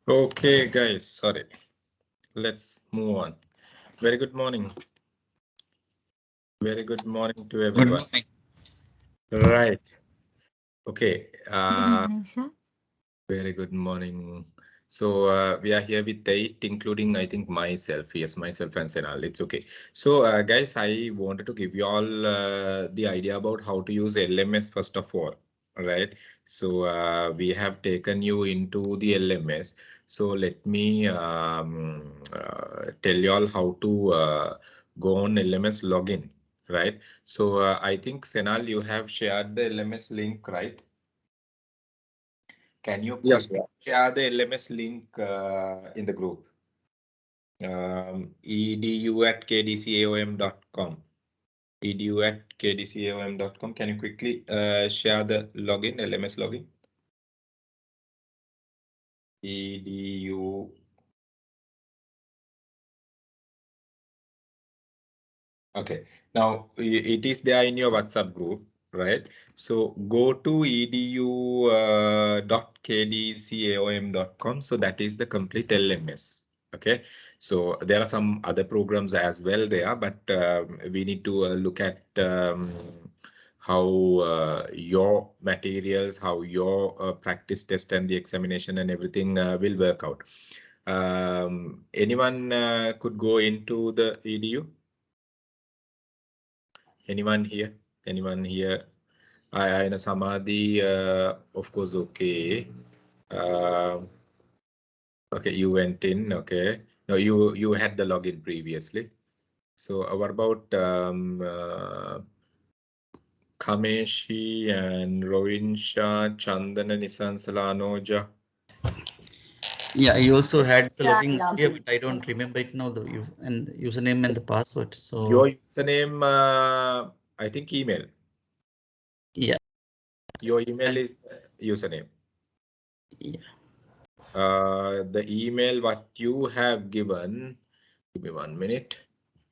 Okay, guys, sorry. Let's move on. Very good morning. Very good morning to everyone. Right. Okay. Good morning, sir. Very good morning. So we are here with 8, including I think myself. Yes, myself and Senal. It's okay. So guys, I wanted to give you all the idea about how to use LMS first of all. Right. So we have taken you into the LMS. So let me tell you all how to go on LMS login. Right. So I think Senal, you have shared the LMS link, right? Can you quickly share the LMS link in the group? edu@kdcaom.com. edu@kdcaom.com. Can you quickly share the login, LMS login? edu. Okay. Now it is there in your WhatsApp group, right? So go to edu.kdcaom.com. So that is the complete LMS. Okay. So there are some other programs as well there, but we need to look at how your materials, how your practice test and the examination and everything will work out. Anyone could go into the edu? Anyone here? Anyone here? I know Samadhi, of course, okay. Okay, you went in, okay. No, you had the login previously. So what about Kameshi and Rovinsha, Chandana, Nisansala, Anoja? Yeah, I also had the login here, but I don't remember it now, the username and the password. So your username, I think email. Yeah. Your email is username. Yeah. The email what you have given, give me 1 minute.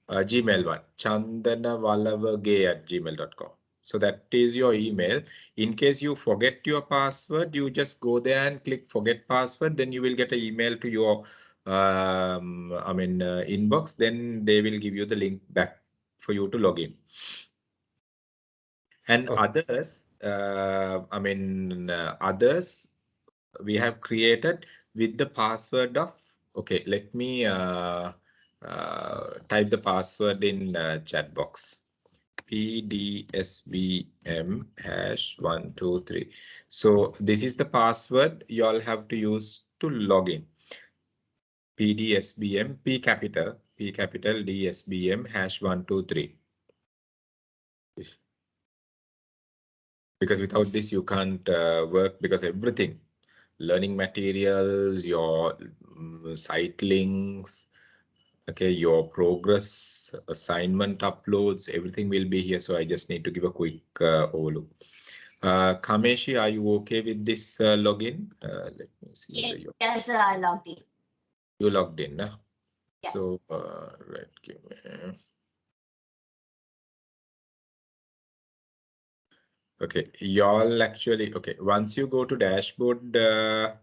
Gmail one, chandanavallavage@gmail.com. So that is your email. In case you forget your password, you just go there and click forget password. Then you will get an email to your inbox. Then they will give you the link back for you to log in. And others, others we have created with the password of, okay, let me type the password in chat box. PDSBM #123. So this is the password you all have to use to log in. PDSBM, P capital DSBM #123. Because without this you can't work, because everything, learning materials, your site links, okay, your progress, assignment uploads, everything will be here. So I just need to give a quick overlook. Kameshi, are you okay with this login? Let me see. Yes, I logged in. You logged in, huh? Yeah. So, right, give me. Okay, y'all actually, okay, once you go to dashboard, okay,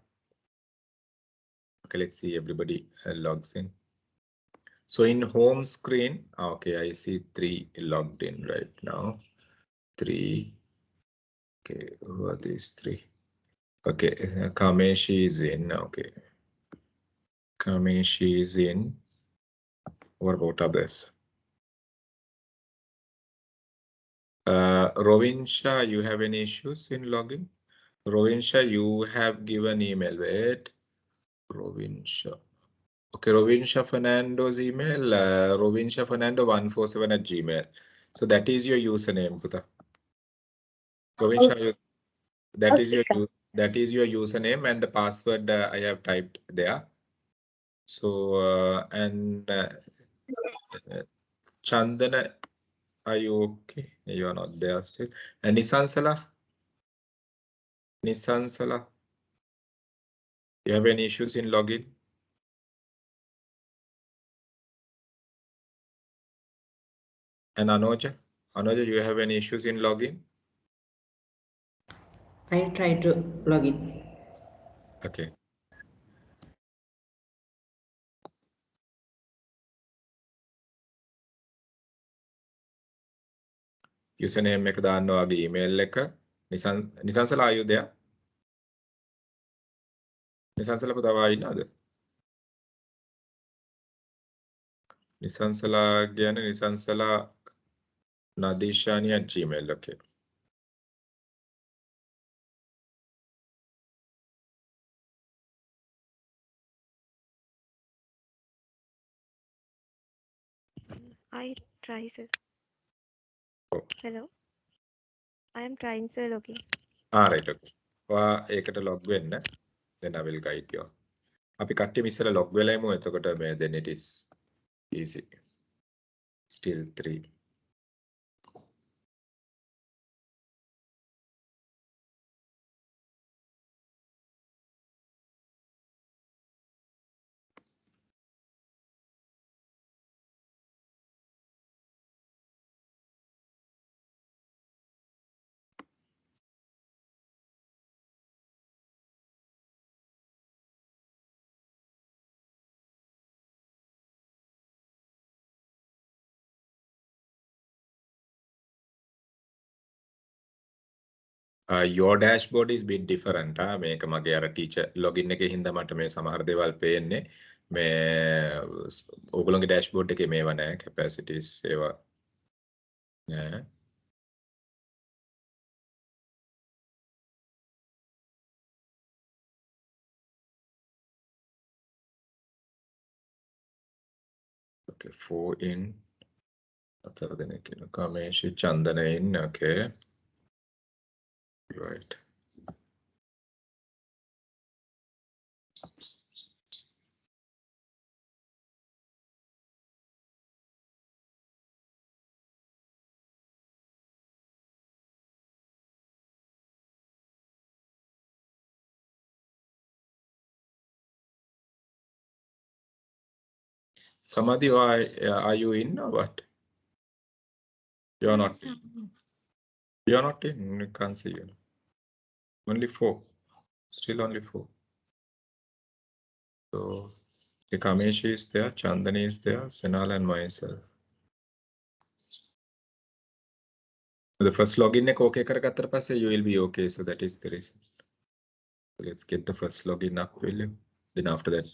let's see, everybody logs in. So in home screen, okay, I see 3 logged in right now. 3. Okay, who are these 3? Okay, Kameshi is in. Okay, Kameshi is in. What about others? Rovinsha, you have any issues in logging? Rovinsha, you have given email. Wait, Rovinsha. Okay, Rovinsha Fernando's email. Rovinsha Fernando 147@gmail. So that is your username, Puta. Rovinsha, that is your username, and the password I have typed there. So and Chandana, are you okay? You are not there still. And Nisansala, you have any issues in login? And Anoja, you have any issues in login? I tried to log in. Okay. username එක දාන්න ඔයාගේ email එක. Nisansala are you there? Nisansala පුතාවා ඉන්නවද? නිසංසලා කියන්නේ Nisansala nadishani@gmail. Okay. I try, sir. Oh. Hello. I am trying, sir. Okay. Right. Okay. ඔයා ඒකට log වෙන්න. Then I will guide you. අපි කට්ටියම ඉස්සෙල්ලා log වෙලා ඉමු. එතකොට මේ then it is easy. Still 3. Your dashboard is bit different. මේක මගේ අර teacher login එකේ හින්දා මට මේ සමහර දේවල් පේන්නේ. මේ ඕගොල්ලෝගේ dashboard එකේ මේවා නැහැ. capacities ඒවා නෑ. Okay, 4 in. අතර දෙනෙක් ඉන්න. කමේෂි Chandana in. Okay. Right. Samadhi, are you in or what? You're not in. You're not in. You can't see you. Only 4. Still only 4. So, Kameshi is there, Chandani is there, Sinhala and myself. The first login එක okay කරගත්තට පස්සේ you will be okay. So that is the reason. So let's get the first login up, will you? Then after that,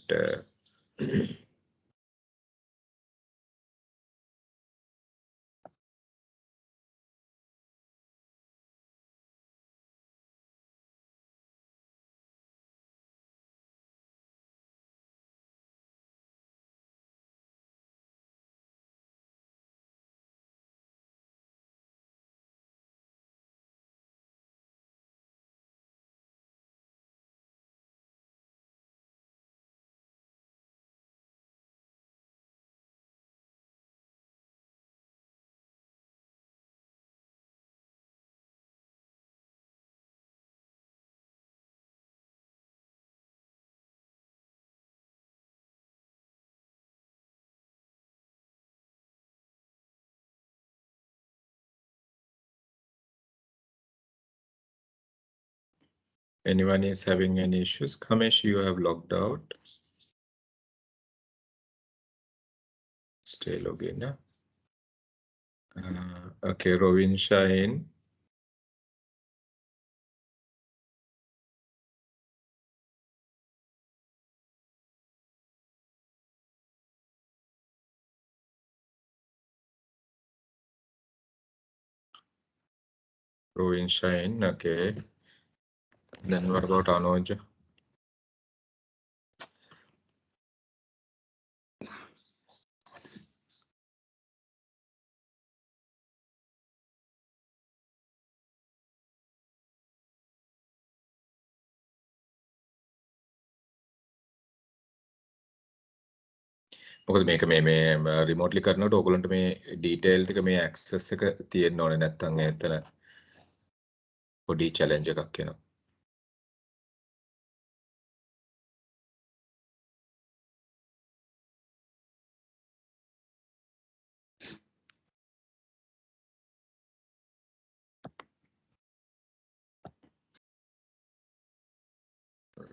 anyone is having any issues? Kamesh, you have logged out. Stay login. Okay, Rovin Shine. Rovin Shine, okay. Then what about Anuj? මොකද මේක මේ remotely කරනකොට ඕගොල්ලන්ට මේ detail ටික මේ access එක තියෙන්න ඕනේ නැත්නම් එතන පොඩි challenge එකක් එනවා.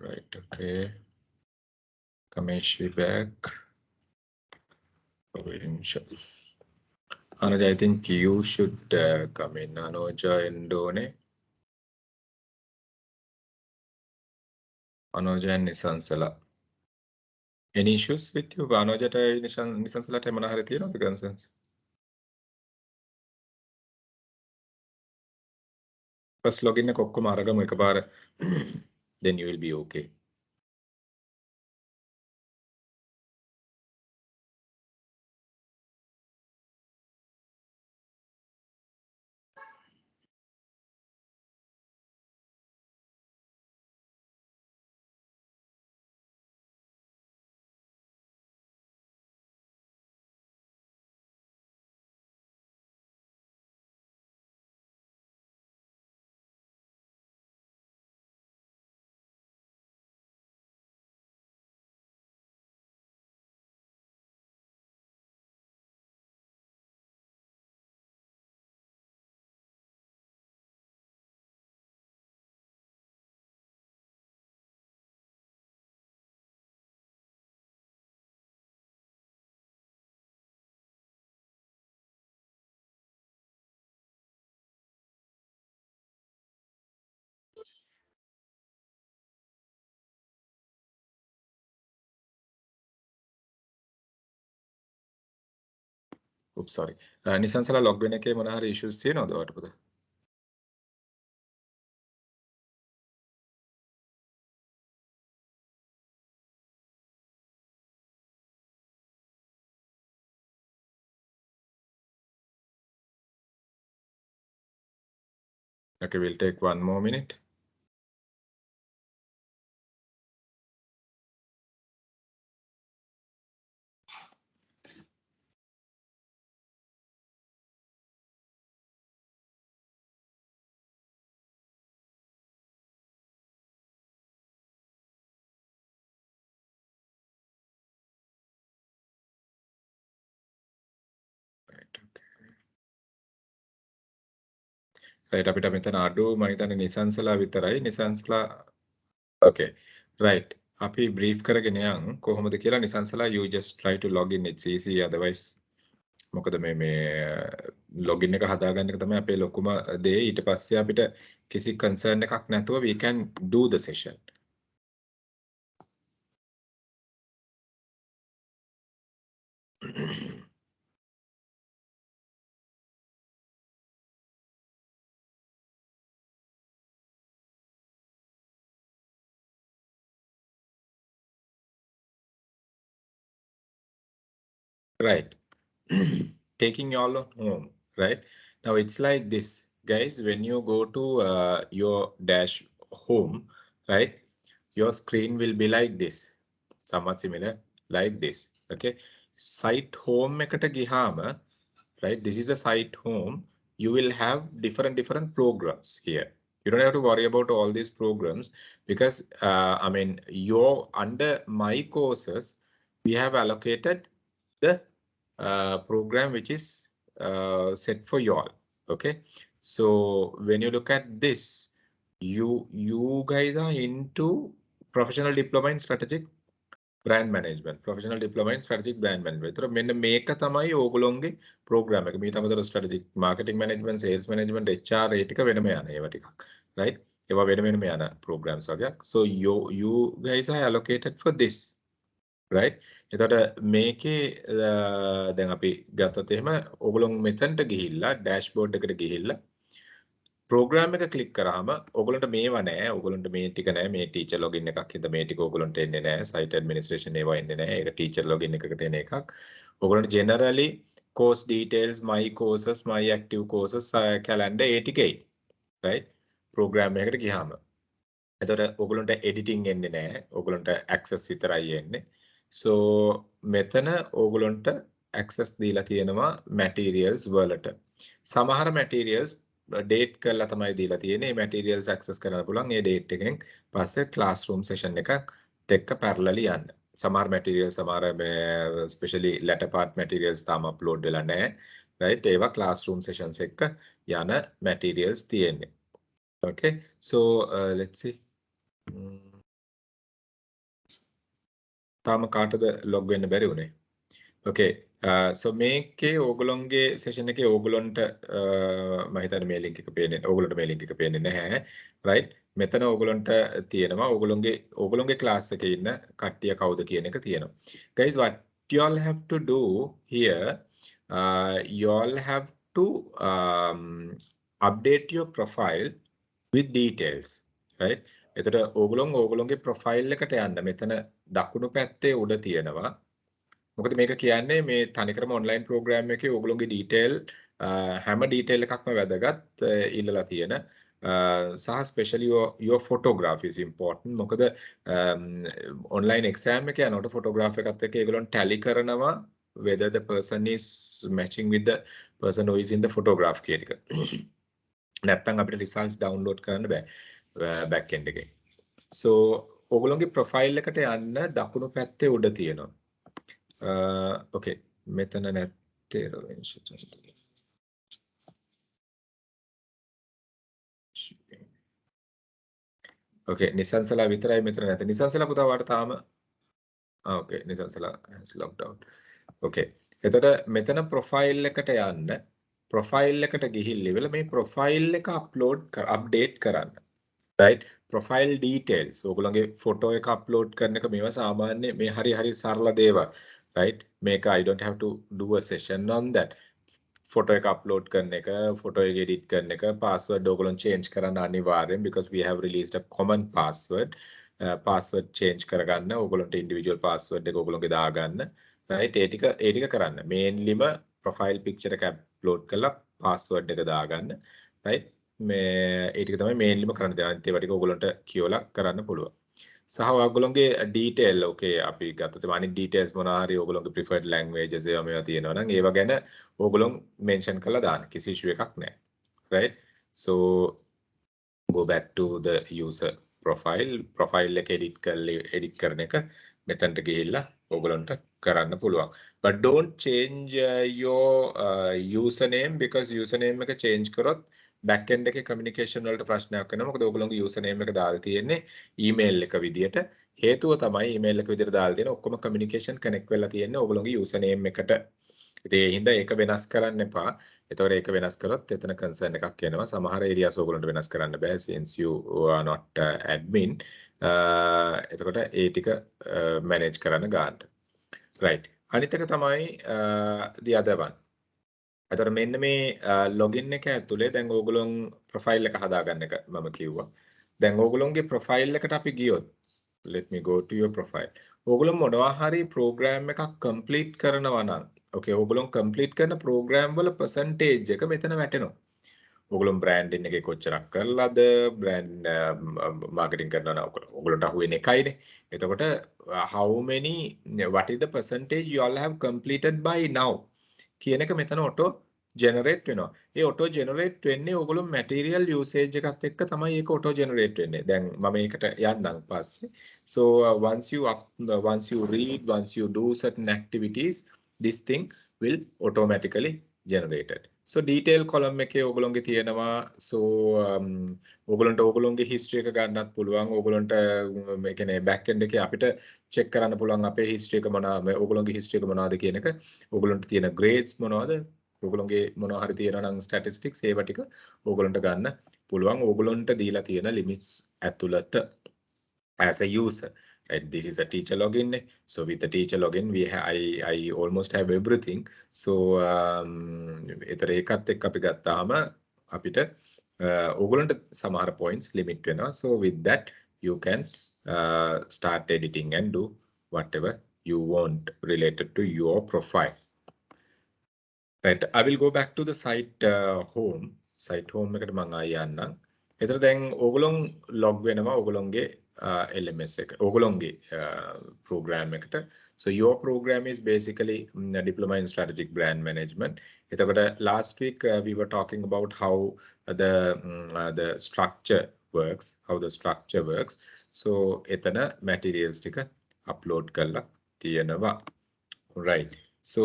Right, okay. Kameshi back. Anuja, I think you should come in. Anuja and Done. Anuja and Nisansala. Any issues with you? Anuja Nisansala time Manaharati or the concerns? First login a kokko maraga mekabar, then you will be okay. Oops, sorry. Nisansala login එක මොනහරි issues තියෙනවද ඔයාලට පොත? Okay, we'll take one more minute. Right, okay. Right, අපිට මෙතන අඩු මම හිතන්නේ නිසංසලා විතරයි. නිසංසලා okay. Right. අපි brief කරගෙන යන් කොහොමද කියලා Nisansala you just try to log in, it's easy, otherwise මොකද මේ login එක හදාගන්න එක තමයි අපේ ලොකුම දේ. ඊට පස්සේ අපිට කිසි concern එකක් නැතුව we can do the session. Right. Taking y'all home, right? Now it's like this, guys. When you go to your dash home, right? Your screen will be like this, somewhat similar, like this. Okay. Site home ekata gihama, right? This is the site home. You will have different programs here. You don't have to worry about all these programs because I mean, you're under my courses, we have allocated the program which is set for you all. Okay, so when you look at this, you guys are into professional diploma in strategic brand management, professional diploma in strategic brand management. ඒතර මෙන්න මේක තමයි ඕගොල්ලෝගේ program එක. මීට අමතරව strategic marketing management, sales management, HR ඒ ටික වෙනම යන ඒවා ටිකක්. Right? ඒවා වෙනම යන programs වගේක්. So you guys are allocated for this. Right? එතකොට මේකේ දැන් අපි ගත්තොත් එහෙම ඕගොල්ලෝ මෙතනට ගිහිල්ලා dashboard එකට ගිහිල්ලා program එක click කරාම ඕගොල්ලන්ට මේවා නැහැ. ඕගොල්ලන්ට මේ ටික නැහැ. මේ teacher login එකක් හින්දා මේ ටික ඕගොල්ලන්ට එන්නේ නැහැ. Site administration ඒවා එන්නේ නැහැ. ඒක teacher login එකකට එන එකක්. ඕගොල්ලන්ට generally course details, my courses, my active courses, calendar ඒ ටික එයි. Right? program එකකට ගියාම. එතකොට ඕගොල්ලන්ට editing එන්නේ නැහැ. ඕගොල්ලන්ට access විතරයි එන්නේ. So මෙතන ඕගොල්ලන්ට access දීලා තියෙනවා materials වලට. සමහර materials date කරලා තමයි දීලා තියෙන්නේ. මේ materials access කරන්න පුළුවන්. ඒ date එකෙන් පස්සේ classroom session එකක් එක්ක parallelly යන්න. සමහර materials සමහර especially latter part materials තාම upload වෙලා නැහැ. Right? ඒවා classroom sessions එක්ක යන materials තියෙන්නේ. Okay? So let's see. තාම කාටද log වෙන්න බැරි උනේ? Okay. so මේකේ ඕගොල්ලොන්ගේ session එකේ ඕගොල්ලොන්ට මම හිතන්නේ මේ link එක පේන්නේ ඕගොල්ලොන්ට මේ link එක පේන්නේ නැහැ right මෙතන ඕගොල්ලොන්ට තියෙනවා ඕගොල්ලොන්ගේ class එකේ ඉන්න කට්ටිය කවුද කියන එක තියෙනවා guys what you all have to do here you all have to update your profile with details right එතකොට ඕගොල්ලොන්ගේ profile එකට යන්න මෙතන දකුණු පැත්තේ උඩ තියෙනවා මොකද මේක කියන්නේ මේ තනිකරම ඔන්ලයින් ප්‍රෝග්‍රෑම් එකේ ඕගොල්ලෝගේ ඩීටේල් හැම ඩීටේල් එකක්ම වැදගත් ඉල්ලලා තියෙන සහ specially your photograph is important මොකද ඔන්ලයින් එක්සෑම් එක යනකොට ෆොටෝග්‍රාෆ් එකත් එක්ක ඒගොල්ලොන් ටැලි කරනවා whether the person is matching with the person who is in the photograph කියන එක. නැත්තම් අපිට results download කරන්න බෑ back end එකේ. so ඕගොල්ලෝගේ profile එකට යන්න දකුණු පැත්තේ උඩ තියෙනවා. okay මෙතන නැත්තේ okay නිසංසලා විතරයි මෙතන නැත්තේ නිසංසලා පුතා වාට තාම okay Nisansala has logged out okay එතකොට මෙතන profile එකට යන්න profile එකට ගිහිල්ලා ඉවල මේ profile එක update කරන්න right profile details ඕගොල්ලන්ගේ photo එක upload කරන එක මේවා සාමාන්‍ය මේ හරි සරල දේවල් right මේක I don't have to do a session on that photo එක upload කරන එක photo එක edit කරන එක password ඕගොල්ලන් change කරන්න අනිවාර්යෙන් because we have released a common password password change කරගන්න ඕගොල්ලන්ට individual password එක ඕගොල්ලන්ගේ දාගන්න right ඒ ටික කරන්න mainlyම profile picture එක upload කරලා password එක දාගන්න right මේ ඒ ටික තමයි mainlyම කරන්න දෙන්නේ අනිත් ඒවා ටික ඕගොල්ලන්ට කියවලා කරන්න පුළුවන් සහ ඔයගොල්ලෝගේ detail okay අපි ගත්තොත් අනිත් details මොනවා හරි ඔයගොල්ලෝගේ preferred languages ඒවා මේවා තියෙනවා නම් ඒවා ගැන ඕගොල්ලෝ mention කරලා දාන්න කිසි issue එකක් නැහැ right so go back to the user profile එක edit කරන එක මෙතනට ගිහිල්ලා ඕගොල්ලන්ට කරන්න පුළුවන් but don't change your username because username එක change කරොත් back end එකේ communication වලට ප්‍රශ්නයක් වෙනවා මොකද ඕගොල්ලෝගේ username එක දාලා තියෙන්නේ email එක විදියට හේතුව තමයි email එක විදියට දාලා තියෙන ඔක්කොම communication connect වෙලා තියෙන්නේ ඕගොල්ලෝගේ username එකට ඉතින් ඒ හින්දා ඒක වෙනස් කරන්න එපා එතකොට ඒක වෙනස් කරොත් එතන concern එකක් එනවා සමහර areas ඕගොල්ලන්ට වෙනස් කරන්න බෑ since you are not admin එතකොට ඒ ටික manage කරන්න ගන්න right අනිත් එක තමයි the other one එතකොට මෙන්න මේ login එක ඇතුලේ දැන් ඕගොල්ලෝ profile එක හදාගන්න එක මම කිව්වා. දැන් ඕගොල්ලෝගේ profile එකට අපි ගියොත් let me go to your profile. ඕගොල්ලෝ මොනවා හරි program එකක් complete කරනවා නම් okay ඕගොල්ලෝ complete කරන program වල percentage එක මෙතන වැටෙනවා. ඕගොල්ලෝ branding එකේ කොච්චරක් කරලාද brand marketing කරනවා නම් ඕගොල්ලන්ට අහුවෙන එකයිනේ. එතකොට how many what is the percentage you all have completed by now කියන එක මෙතන auto generate වෙනවා. ඒ auto generate වෙන්නේ ඕගොල්ලෝ material usage එකත් එක්ක තමයි ඒක auto generate වෙන්නේ. දැන් මම ඒකට යන්නම් පස්සේ. So once you read, once you do certain activities, this thing will automatically generated. So detail column එකේ ඕගොල්ලෝගේ තියෙනවා. So ඕගොල්ලන්ට ඕගොල්ලෝගේ history එක ගන්නත් පුළුවන්. ඕගොල්ලන්ට මේ කියන්නේ back end එකේ අපිට check කරන්න පුළුවන් අපේ history එක මොනවාද, ඕගොල්ලෝගේ history එක මොනවාද කියන එක. ඕගොල්ලන්ට තියෙන grades මොනවාද? ඕගොල්ලෝගේ මොනවා හරි තියෙනවා නම් statistics ඒව ටික ඕගොල්ලන්ට ගන්න පුළුවන්. ඕගොල්ලන්ට දීලා තියෙන limits ඇතුළත as a user. Right, this is a teacher login. So with the teacher login, I almost have everything. So ඒතර ඒකත් එක්ක අපි ගත්තාම අපිට ඕගොල්ලන්ට සමහර points limit වෙනවා. So with that you can start editing and do whatever you want related to your profile. Right, I will go back to the site home. Site home එකට මම ආයෙ යන්නම්. ඒතර දැන් ඕගොල්ලෝ log වෙනවා ඕගොල්ලෝගේ LMS එක. ඕගොල්ලෝගේ program එකට. So your program is basically Diploma in Strategic Brand Management. එතකොට last week we were talking about how the structure works, So එතන materials ටික upload කරලා තියෙනවා. Right. So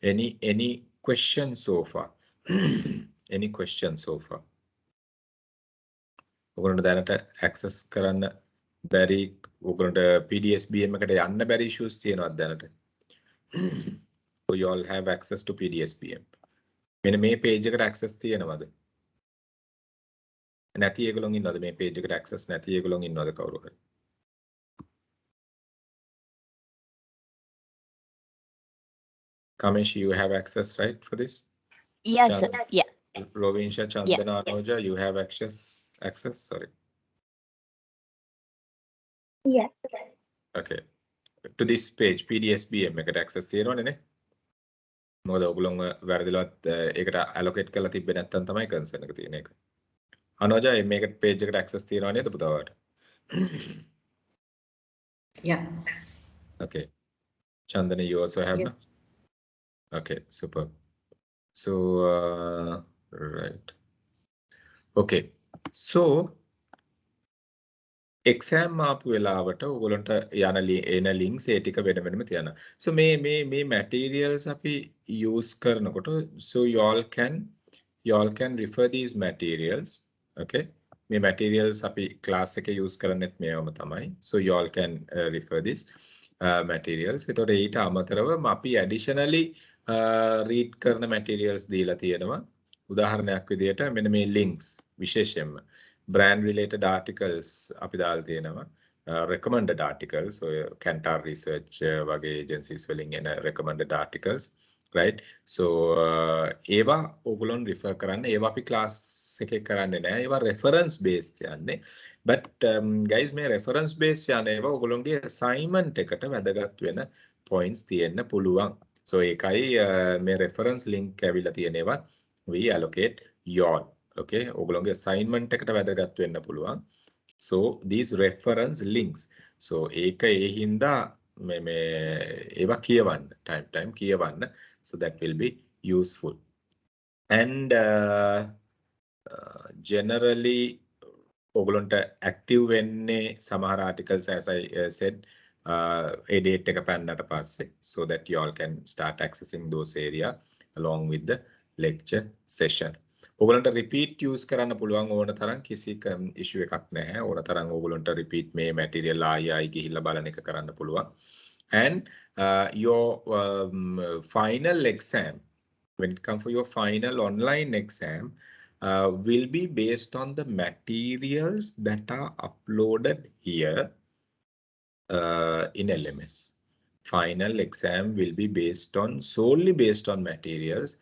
any questions so far? Any questions so far? ඔයගොල්ලන්ට දැනට access කරන්න බැරි ඔයගොල්ලන්ට PDSBM එකට යන්න බැරි issues තියෙනවද දැනට? So you all have access to PDSBM. මෙන්න මේ page එකට access තියෙනවද? නැති ඒගොල්ලෝ ඉන්නවද මේ page එකට access නැති ඒගොල්ලෝ ඉන්නවද කවුරු හරි? Kamesh, you have access, right, for this? Yes, sir. Chandana. Yeah. Rovinsha, Chandana, Anoja, you have access? Sorry. Yeah. Okay. To this page, PDSBM එකට access තියෙනවනේ නේ? මොකද ඔයගොල්ලෝ වැරදිලවත් ඒකට allocate කරලා තිබ්බේ නැත්නම් තමයි concern එක තියෙන එක. Anoja, මේකට page එකට access තියෙනව නේද පුතා ඔයාලට? Yeah. Okay. Chandana, you also have, Yes. no? Okay, super. So, right. Okay. So, exam ආපු වෙලාවට ඔයගොල්ලන්ට යන links ඒ ටික වෙන වෙනම තියනවා. So මේ materials අපි use කරනකොට so you all can refer these materials. Okay. මේ materials අපි class එකේ use කරන්නෙත් මේවම තමයි. So you all can refer these materials. එතකොට ඊට අමතරව අපි additionally read කරන materials දීලා තියෙනවා. උදාහරණයක් විදිහට මෙන්න මේ links විශේෂයෙන්ම brand related articles අපි දාලා තියෙනවා. Recommended articles, so Kantar research වගේ agencies වලින් එන recommended articles, right? So ඒවා ඕගොල්ලොන් refer කරන්න. ඒවා අපි class එකේ කරන්නේ නැහැ. ඒවා reference based යන්නේ. But guys මේ reference based යන ඒවා ඕගොල්ලොන්ගේ assignment එකට වැදගත් වෙන points තියෙන්න පුළුවන්. So ඒකයි මේ reference link ඇවිල්ලා තියෙන ඒවා we allocate y'all. Okay, ඕගොල්ලෝගේ assignment එකට වැදගත් වෙන්න පුළුවන්. So these reference links. So ඒක ඒ හින්දා මේ ඒවා කියවන්න time කියවන්න. So that will be useful. And generally ඕගොල්ලන්ට active වෙන්නේ සමහර articles as I said A date එක පැන්නට පස්සේ so that you all can start accessing those area along with the lecture session. ඕගොල්ලන්ට repeat use කරන්න පුළුවන් ඕන තරම් කිසි issue එකක් නැහැ. ඕන තරම් ඕගොල්ලන්ට repeat මේ material ආයි ගිහිල්ලා බලන එක කරන්න පුළුවන්. And your final exam, when it comes for your final online exam, will be based on the materials that are uploaded here in LMS. Final exam will be solely based on materials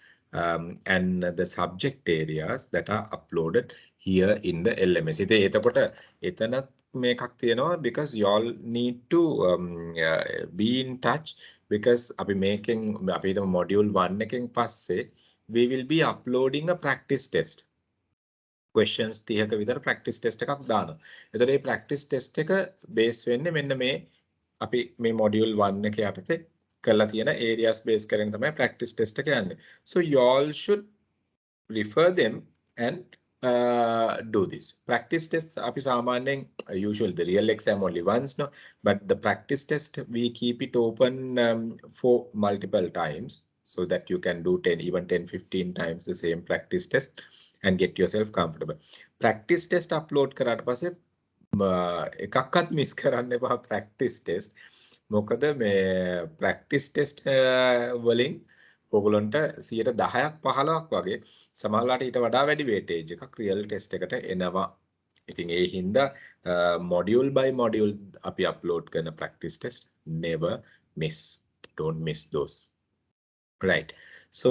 and the subject areas that are uploaded here in the LMS. එතකොට එතනත් මේකක් තියෙනවා because you all need to be in touch because අපි මේකෙන් අපි හිතමු module 1 එකෙන් පස්සේ we will be uploading a practice test. Questions 30ක විතර practice test එකක් දානවා. එතකොට මේ practice test එක base වෙන්නේ මෙන්න මේ අපි මේ module 1 එක යටතේ කරලා තියෙන areas base කරගෙන තමයි practice test එක යන්නේ. So you all should refer them and do this. Practice tests api samanen usually the real exam only once, no, but the practice test we keep it open for multiple times so that you can do 10-15 times the same practice test and get yourself comfortable. Practice test upload කරාට පස්සේ එකක්වත් miss කරන්න එපා practice test. මොකද මේ practice test වලින් ඔයගොල්ලන්ට 10%ක් 15ක් වගේ සමහරලාට ඊට වඩා වැඩි weightage එකක් real test එකට එනවා. ඉතින් ඒ හින්දා module by module අපි upload කරන practice test never miss. Don't miss those. Right. So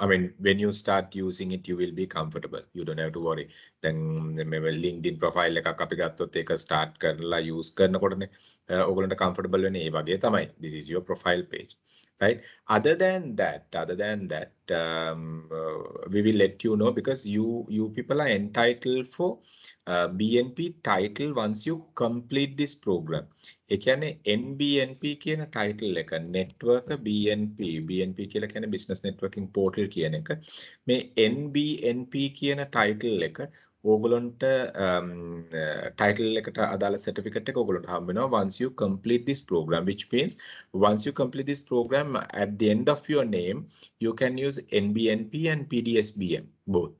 I mean, when you start using it, you will be comfortable. You don't have to worry. Then maybe LinkedIn profile එකක් අපි ගත්තොත් ඒක start කරලා use කරනකොටනේ ඔයගොල්ලන්ට comfortable වෙන්නේ ඒ වගේ තමයි. This is your profile page, right? Other than that, we will let you know because you people are entitled for BNP title once you complete this program. ඒ කියන්නේ NBNP කියන title එක network BNP කියලා කියන්නේ business networking portal කියන එක. මේ NBNP කියන title එක ඕගොල්ලන්ට title එකට අදාළ certificate එක ඕගොල්ලන්ට හම්බ වෙනවා once you complete this program, which means once you complete this program at the end of your name you can use NBNP and PDSBM both.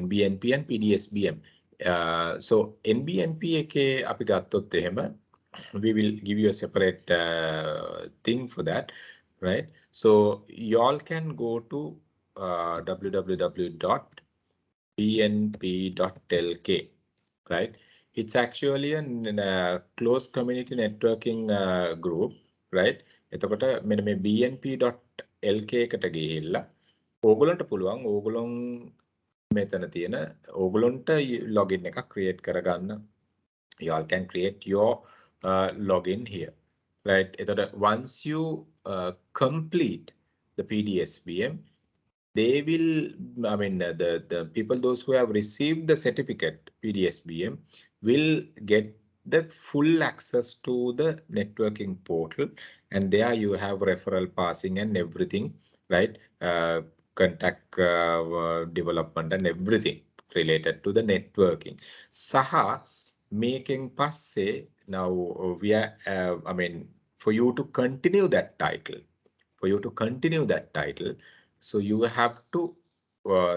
NBNP and PDSBM. So NBNP එකේ අපි ගත්තොත් එහෙම we will give you a separate thing for that, right? So y'all can go to www.bnp.lk, right? It's actually a closed community networking group, right? එතකොට මෙන්න මේ bnp.lk එකට ගිහිල්ලා ඕගොල්ලන්ට පුළුවන් ඕගොල්ලොන් මෙතන තියෙන ඕගොල්ලන්ට login එකක් create කරගන්න. You all can create your login here, right? Once you complete the PDSBM, they will, I mean, the people, those who have received the certificate PDSBM will get the full access to the networking portal, and there you have referral passing and everything, right? Contact development and everything related to the networking. Saha making passe now we are, I mean, for you to continue that title, so you have to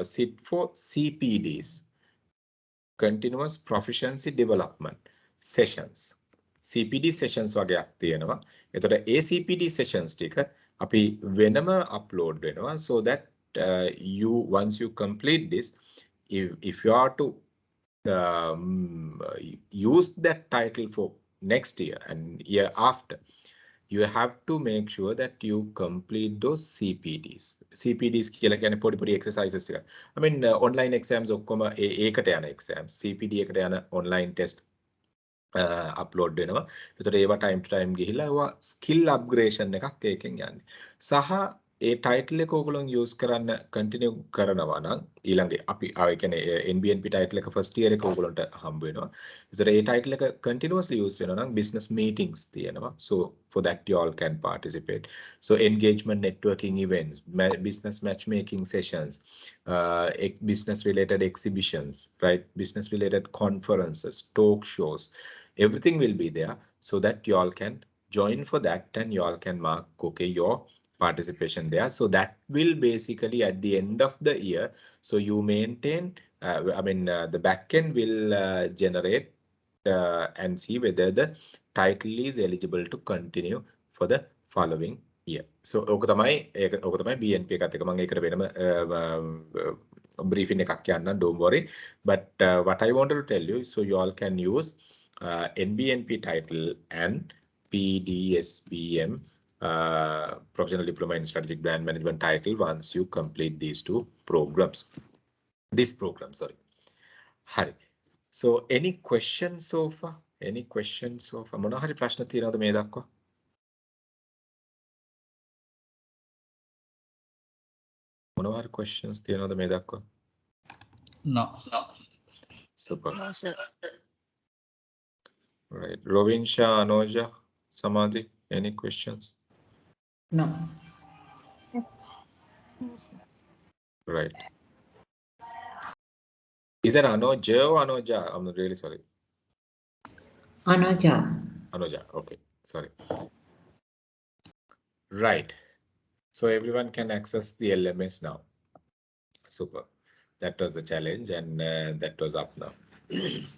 sit for CPDs, continuous proficiency development sessions. CPD sessions වගේක් තියෙනවා. එතකොට ඒ CPD sessions ටික අපි වෙනම upload වෙනවා, so that you, once you complete this, if you are to use that title for next year and year after, you have to make sure that you complete those CPDs. CPDs කියලා කියන්නේ පොඩි exercises එක. I mean online exams ඔක්කොම ඒකට යන exams. CPD එකට යන online test upload වෙනවා. ඒතකොට ඒවා time to time ගිහිල්ලා ඒවා skill upgradation එකක් ඒකෙන් යන්නේ. සහ ඒ title එක ඕගොල්ලෝ use කරන්න continue කරනවා නම් ඊළඟ අපි ඒ කියන්නේ NBNP title එක first year එක ඕගොල්ලන්ට හම්බ වෙනවා. ඒතකොට ඒ title එක continuously use වෙනවා නම් business meetings තියෙනවා. So for that you all can participate. So engagement networking events, business matchmaking sessions, business related exhibitions, right? Business related conferences, talk shows, everything will be there, so that you all can join for that and you all can mark okay your participation there. So that will basically at the end of the year, so you maintain, I mean the backend will generate and see whether the title is eligible to continue for the following year. So ඕක තමයි BNP එකත් එක මම ඒකට වෙනම briefing එකක් යන්නම්, don't worry. But what I wanted to tell you, so you all can use NBNP title and PDSBM Professional Diploma in Strategic Brand Management title once you complete these two programs. This program, sorry. Hari. So any questions so far? Any questions so far? මොනවා හරි ප්‍රශ්න තියෙනවද මේ දක්වා? මොනවා හරි questions තියෙනවද මේ දක්වා? No. Super. No, sir. Right. Rovinsha, Anoja, Samadhi, any questions? No. Right. Is that Anoja or Anoja? I'm really sorry. Anuja. Anoja, okay, sorry. Right. So everyone can access the LMS now. Super. That was the challenge, and that was up now.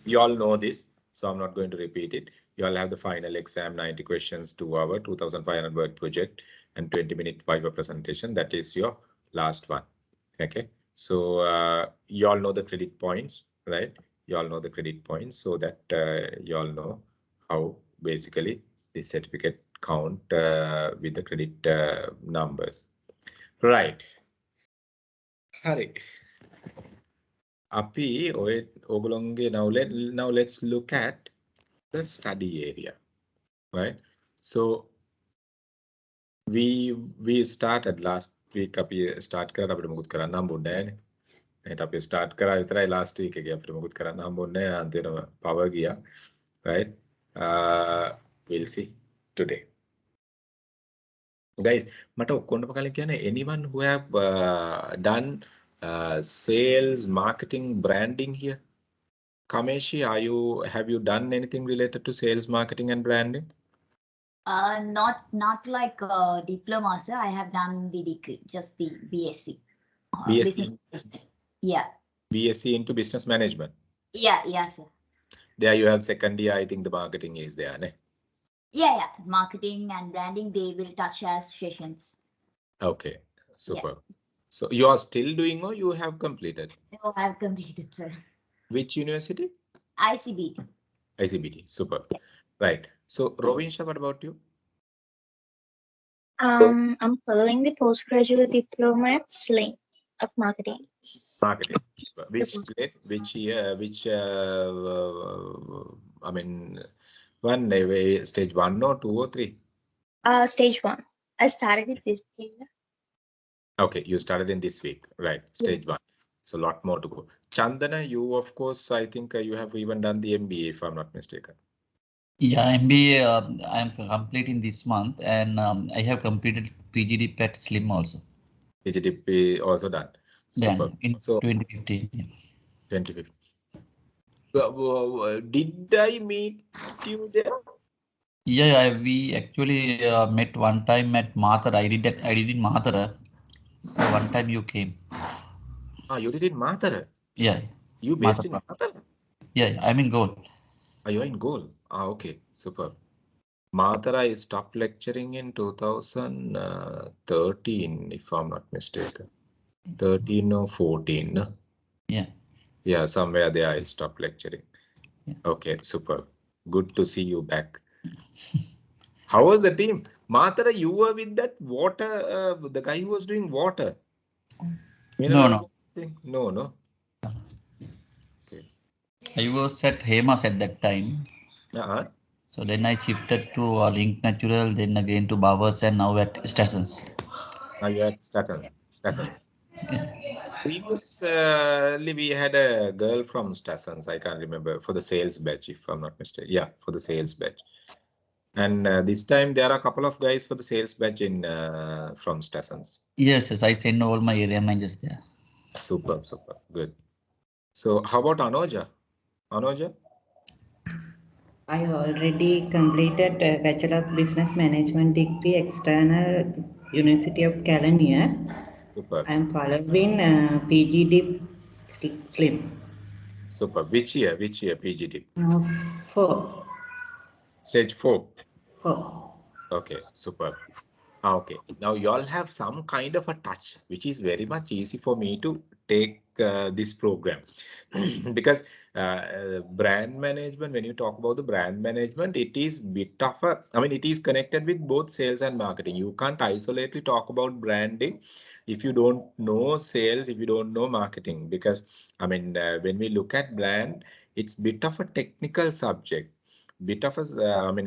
You all know this, so I'm not going to repeat it. You all have the final exam, 90 questions, 2 hour, 2,500 word project, and 20-minute Viva presentation. That is your last one. Okay. So you all know the credit points, right? You all know the credit points, so that you all know how basically the certificate count with the credit numbers. Right. Hari. Api ogolonge now let's look at the study area, right? So we started last week api start කරලා අපිට මුකුත් කරන්න හම්බුන්නේ නැහැ නේ. ඒත් අපි start කරා විතරයි last week එකේ අපිට මුකුත් කරන්න හම්බුන්නේ නැහැ. අන්තිමට power ගියා, right? We'll see today. Guys, මට ඔක්කොම කලින් කියන්නේ anyone who have done sales, marketing, branding here? Kameshi, have you done anything related to sales, marketing, and branding? Not like diploma, sir. I have done the degree, just the BSc. BSc. Business management. Yeah. BSc into business management. Yeah, sir. There you have second year. I think the marketing is there, ne? Yeah. Marketing and branding, they will touch as sessions. Okay, super. So you are still doing or you have completed? No, I have completed, sir. Which university? ICBT. ICBT, super. Right. So Rovinsha, what about you? I'm following the postgraduate diploma at SLIM of marketing. Marketing. Which year, I mean, stage 1 or 2 or 3? Stage 1. I started it this year. Okay, you started in this week, right? Stage 1. So a lot more to go. Chandana, you, of course, I think you have even done the MBA, if I'm not mistaken. Yeah, MBA I'm completing this month, and I have completed PGD at SLIM also. PGDP also done. Super. Then in So 2015. Yeah. 2015. Did I meet you there? Yeah, we actually met one time at Mathura. I did in Mathura. So one time you came. You did in Mathura. Yeah. You based in Mathura. Mathura? Yeah, I'm in Goal. You are in Goal. Okay, super. Mathura, I stopped lecturing in 2013, if I'm not mistaken. 13 or 14. No? Yeah. Yeah, somewhere there I stopped lecturing. Yeah. Okay, super. Good to see you back. How was the team? Mathura, you were with that water, the guy who was doing water. No. Thing? No. Okay. I was at Hemas at that time. So then I shifted to Link Natural, then again to Bowers, and now at Stations. Now you're at Stations. Yeah. Previously, we had a girl from Stations, I can't remember, for the sales batch, if I'm not mistaken. Yeah, for the sales batch. And this time there are a couple of guys for the sales batch in from Stations. Yes, I send all my area managers there. Super, good. So how about Anoja? Anoja? I already completed a Bachelor of Business Management degree external University of California. Super. I am following PGD Slim. Super. Which year PGD? 4. Stage 4. 4. Okay, super. Okay, now you all have some kind of a touch, which is very much easy for me to take this program because brand management, when you talk about the brand management, it is bit of a, I mean, it is connected with both sales and marketing. You can't isolately talk about branding if you don't know sales, if you don't know marketing, because I mean, when we look at brand, it's bit of a technical subject. Bit of a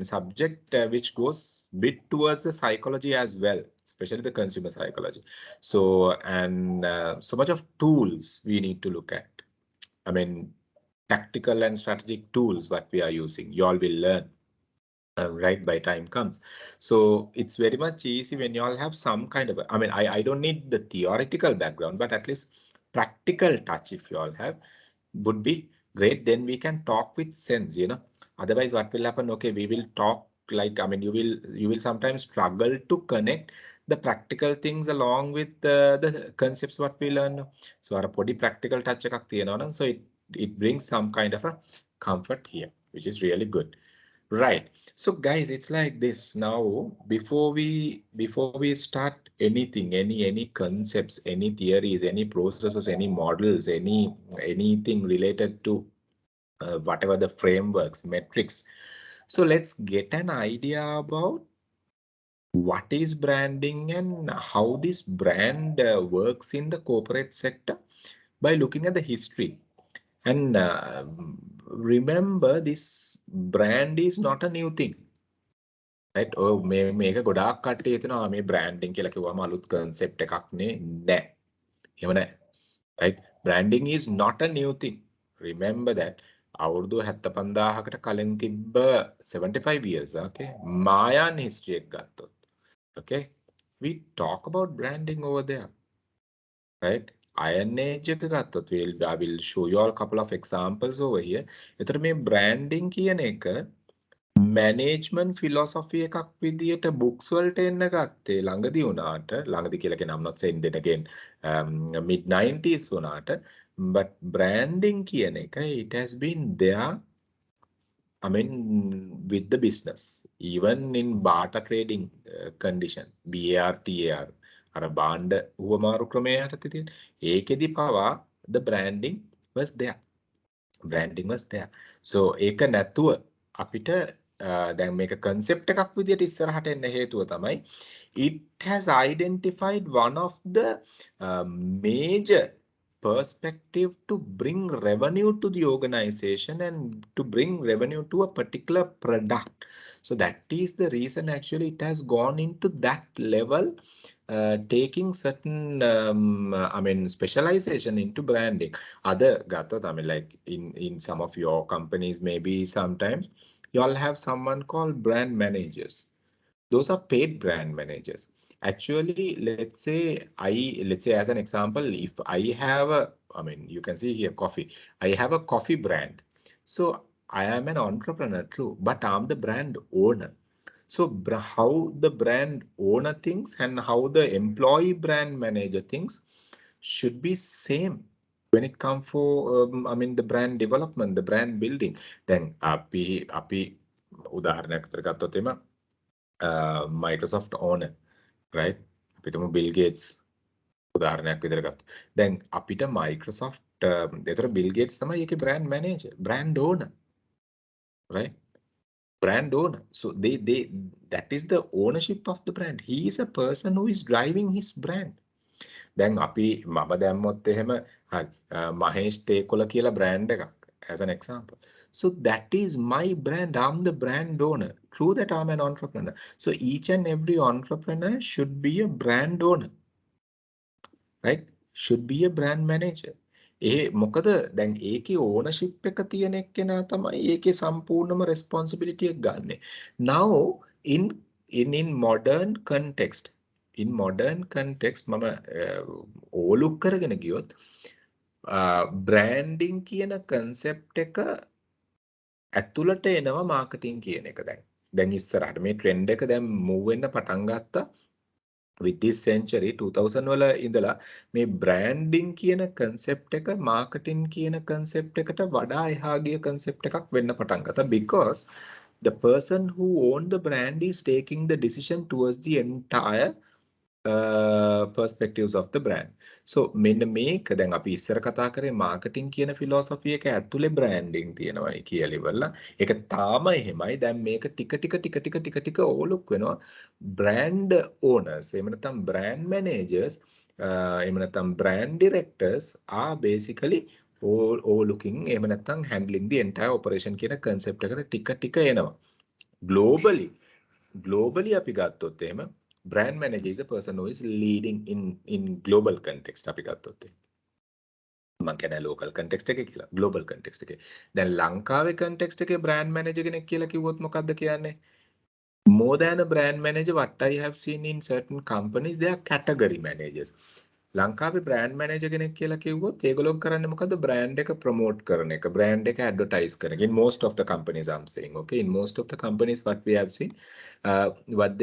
subject which goes bit towards the psychology as well, especially the consumer psychology. So and so much of tools we need to look at. I mean, tactical and strategic tools what we are using, you all will learn right by time comes. So it's very much easy when you all have some kind of I don't need the theoretical background, but at least practical touch if you all have would be great. Then we can talk with sense, otherwise what will happen? Okay, we will talk like, you will sometimes struggle to connect the practical things along with the concepts what we learn. So our body practical touch එකක් තියෙනවා, so it brings some kind of a comfort here, which is really good. Right. So guys, it's like this now. Before we start anything, any concepts, any theories, any processes, any models, anything related to whatever the frameworks, metrics. So let's get an idea about what is branding and how this brand works in the corporate sector by looking at the history. And remember, this brand is not a new thing. Right? මේක ගොඩාක් කට්ටිය හිතනවා මේ branding කියලා කිව්වම අලුත් concept එකක් නේ. නෑ. එහෙම නෑ. Right? Branding is not a new thing. Remember that. අවුරුදු 75000කට කලින් තිබ්බ 75 years, okay? Mayan history එක ගත්තොත්. Okay? We talk about branding over there. Right? Iron Age එක ගත්තොත් I will show you all a couple of examples over here. එතකොට මේ branding කියන එක management philosophy එකක් විදියට books වලට එන්න ගත්තේ ළඟදී වුණාට, ළඟදී කියලා කියන I'm not saying then again mid 90s වුණාට, but branding කියන එක it has been there I mean, with the business, even in barter trading condition, BAR, අර බාණ්ඩ උවමාරු ක්‍රමය යටතේ තියෙන ඒකෙදි පවා the branding was there. Branding was there. So ඒක නැතුව අපිට දැන් මේක concept එකක් විදියට ඉස්සරහට එන්න හේතුව තමයි it has identified one of the major perspective to bring revenue to the organization and to bring revenue to a particular product. So that is the reason actually it has gone into that level, taking certain I mean specialization into branding. Other gatot, I mean, like in some of your companies, maybe sometimes you all have someone called brand managers. Those are paid brand managers. Actually, let's say as an example, if I have I mean, you can see here coffee. I have a coffee brand. So I am an entrepreneur, true, but I'm the brand owner. So how the brand owner thinks and how the employee brand manager thinks should be same when it comes for I mean the brand development, the brand building. Then api උදාහරණයක් විතර ගත්තොත් එම Microsoft owner, right? අපිටම Bill Gates උදාහරණයක් විතර ගත්තා. දැන් අපිට Microsoft ඒතර Bill Gates තමයි ඒකේ brand manager, brand owner, right? Brand owner. So that is the ownership of the brand. He is a person who is driving his brand. දැන් අපි මම දැම්මොත් එහෙම හරි මහේෂ් තේකොළ කියලා brand එකක් as an example. So that is my brand. I'm the brand owner. True that I'm an entrepreneur. So each and every entrepreneur should be a brand owner, right? Should be a brand manager. මොකද දැන් ඒකේ ownership එක තියෙන එක්කෙනා තමයි ඒකේ සම්පූර්ණම responsibility එක ගන්නෙ. Now in modern context, මම ඕලුක් කරගෙන ගියොත් branding කියන concept එක ඇතුළට එනවා marketing කියන එක දැන් ඉස්සරහට මේ trend එක දැන් move වෙන්න පටන් ගත්තා with this century 2000 වල ඉඳලා මේ branding කියන concept එක marketing කියන concept එකට වඩා එහා ගිය concept එකක් වෙන්න පටන් ගත්තා because the person who own the brand is taking the decision towards the entire perspectives of the brand. So මෙන්න මේක දැන් අපි ඉස්සර කතා කරේ marketing කියන philosophy එක ඇතුලේ branding තියෙනවායි කියලා ඉවරලා ඒක තාම එහෙමයි දැන් මේක ටික ඕලුක් වෙනවා brand owners එහෙම නැත්නම් brand managers එහෙම නැත්නම් brand directors are basically all looking එහෙම නැත්නම් handling the entire operation කියන concept එකට ටික එනවා globally අපි ගත්තොත් එහෙම brand manager is a person who is leading in global context අපි ගත්තොත් මම කියන්නේ local context එකේ කියලා global context එකේ දැන් ලංකාවේ context එකේ brand manager කෙනෙක් කියලා කිව්වොත් මොකද්ද කියන්නේ more than a brand manager what I have seen in certain companies they are category managers ලංකාවේ brand manager කෙනෙක් කියලා කිව්වොත් ඒගොල්ලෝ කරන්නේ මොකද්ද brand එක promote කරන එක brand එක advertise කරන එක in most of the companies I'm saying okay in most of the companies what we have seen what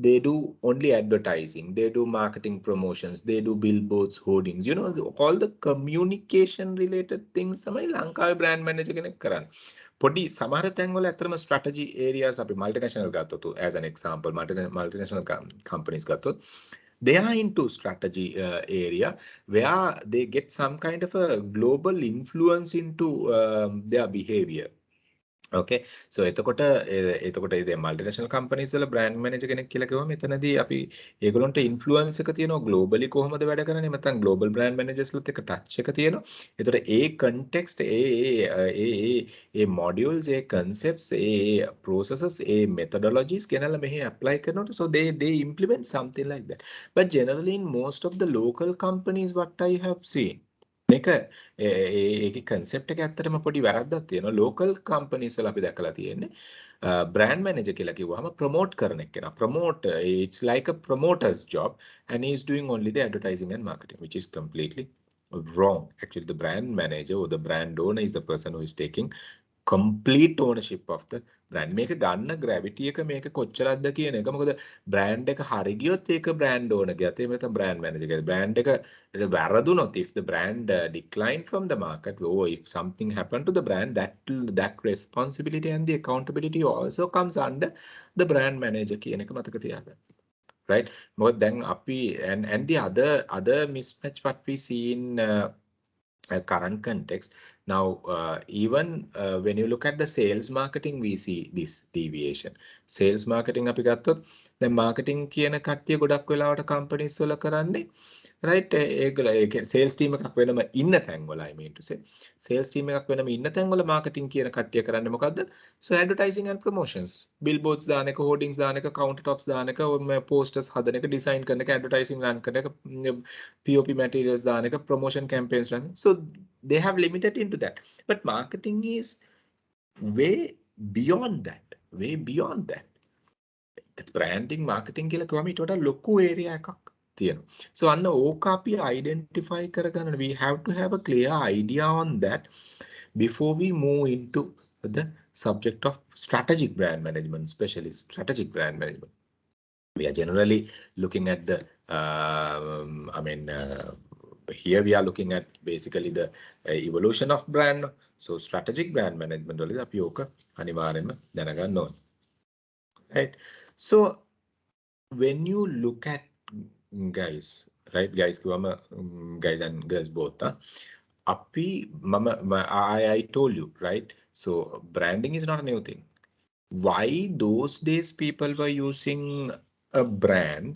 they do only advertising, they do marketing promotions, they do billboards, hoardings, you know, all the communication related things තමයි ලංකාවේ brand manager කෙනෙක් කරන්නේ. පොඩි සමහර තැන්වල ඇත්තටම strategy areas අපි multinational ගත්තොත් as an example multinational companies ගත්තොත් they are into strategy area where they get some kind of a global influence into their behavior. Okay, so එතකොට ඉතින් multinational companies වල brand manager කෙනෙක් කියලා කිව්වම එතනදී අපි ඒගොල්ලන්ට influence එක තියෙනවා globally කොහොමද වැඩ කරන්නේ නැත්නම් global brand managers ලත් එක touch එක තියෙනවා. ඒතකොට ඒ context ඒ modules ඒ concepts ඒ processes ඒ methodologies ගෙනල්ලා මෙහි apply කරනකොට so they implement something like that. But generally in most of the local companies what I have seen මේක ඒකේ concept එක ඇත්තටම පොඩි වැරද්දක් තියෙනවා local companies වල අපි දැකලා තියෙන්නේ brand manager කියලා කිව්වහම promote කරන එක්කෙනා promote it's like a promoter's job and he is doing only the advertising and marketing which is completely wrong. Actually the brand manager or the brand owner is the person who is taking complete ownership of the brand. මේක ගන්න gravity එක මේක කොච්චරක්ද කියන එක. මොකද brand එක හරි ගියොත් ඒක brand owner ගේ අතේ, නැත්නම් brand manager ගේ. brand එක වැරදුනොත්, if the brand decline from the market, or if something happened to the brand, that responsibility and the accountability also comes under the brand manager කියන එක මතක තියාගන්න. Right? මොකද දැන් අපි and the other mismatch what we see in current context. Now, even when you look at the sales marketing, we see this deviation. Sales marketing අපි ගත්තොත් දැන් marketing කියන කට්ටිය ගොඩක් වෙලාවට companies වල කරන්නේ, right? ඒක sales team එකක් වෙනම ඉන්න තැන් වල, I mean to say sales team එකක් වෙනම ඉන්න තැන් වල marketing කියන කට්ටිය කරන්නේ මොකද්ද? So advertising and promotions, billboards දාන එක, hoardings දාන එක, countertops දාන එක, posters හදන එක, design කරන එක, advertising run කරන එක, POP materials දාන එක, promotion campaigns run. So they have limited into that, but marketing is way beyond that, way beyond that. The branding marketing කියලා කිව්වම ඊට වඩා ලොකු area එකක් තියෙනවා. So අන්න ඕක අපි identify කරගන්න, we have to have a clear idea on that before we move into the subject of strategic brand management, especially strategic brand management. We are generally looking at the here we are looking at basically the evolution of brand. So strategic brand management වලදී අපි ඕක අනිවාර්යයෙන්ම දැනගන්න ඕනේ. Right? So when you look at guys, right? Guys කිව්වම guys and girls both. I told you, right? So branding is not a new thing. Why those days people were using a brand,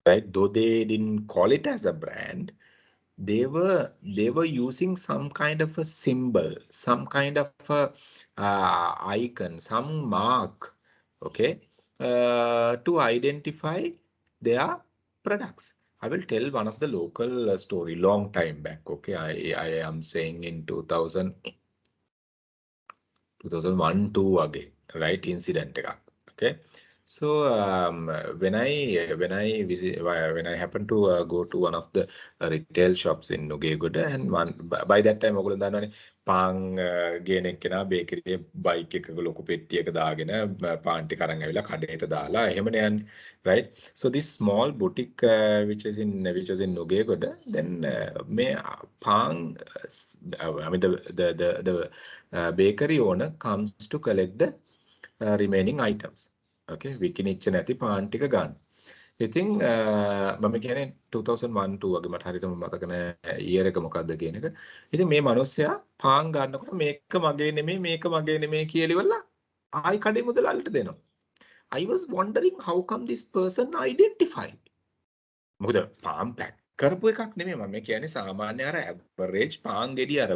right? Though they didn't call it as a brand, they were using some kind of a symbol, some kind of a icon, some mark, okay, to identify their products. I will tell one of the local story long time back. Okay, I am saying in 2001-2 again, right? Incident. Okay. So when I happened to go to one of the retail shops in Nugegoda, and by that time ඔයගොල්ලෝ දන්නවනේ පාන් ගේන එක්කෙනා බේකරියේ bike එකක ලොකු පෙට්ටියක දාගෙන පාන් ටික අරන් ඇවිල්ලා කඩේට දාලා එහෙමනේ යන්නේ, right? So this small boutique which was in Nugegoda, then මේ පාන් I mean the bakery owner comes to collect the remaining items. Okay, විකිනිච්ච නැති පාන් ටික ගන්න. ඉතින් මම කියන්නේ 2001-2 වගේ, මට හරියටම මතක නැහැ year එක මොකක්ද කියන එක. ඉතින් මේ මිනිස්සයා පාන් ගන්නකොට මේක මගේ නෙමෙයි, මේක මගේ නෙමෙයි කියලා ඉවරලා ආයි කඩේ මුදලාලිට දෙනවා. I was wondering how come this person identified. මොකද පාන් පැක් කරපු එකක් නෙමෙයි මම කියන්නේ, සාමාන්‍ය අර ඇවරේජ් පාන් ගෙඩිය අර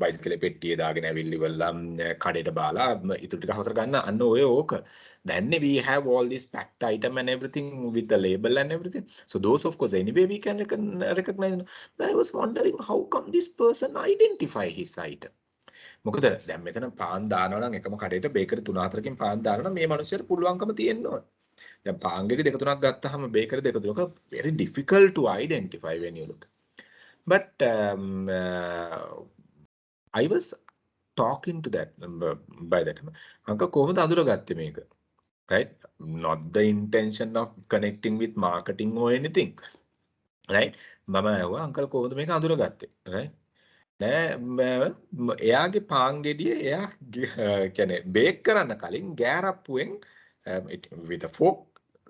බයිසිකලේ පෙට්ටියේ දාගෙන ඇවිල්ලි වල්ලා කඩේට බාලා ඉතුරු ටික හවසට ගන්න, අන්න ඔය ඕක. Then we have all this packed item and everything with the label and everything. So those of course anyway we can recognize. But I was wondering how come this person identify his item. මොකද දැන් මෙතන පාන් දානවා නම් එකම කඩේට bakery 3-4කින් පාන් දානවා නම් මේ මිනිස්සුන්ට පුළුවන්කම තියෙන්න ඕන. දැන් පාන් ගෙඩි 2-3ක් ගත්තාම bakery 2-3ක very difficult to identify when you look. But I was talking to that by that time. අංක කොහොමද අඳුරගත්තේ මේක? Right? Not the intention of connecting with marketing or anything. Right? මම ඇහුවා අංකල් කොහොමද මේක අඳුරගත්තේ? Right? එයාගේ පාන් ගෙඩිය එයා කියන්නේ බේක් කරන්න කලින් ගෑරප්පුවෙන් with a fork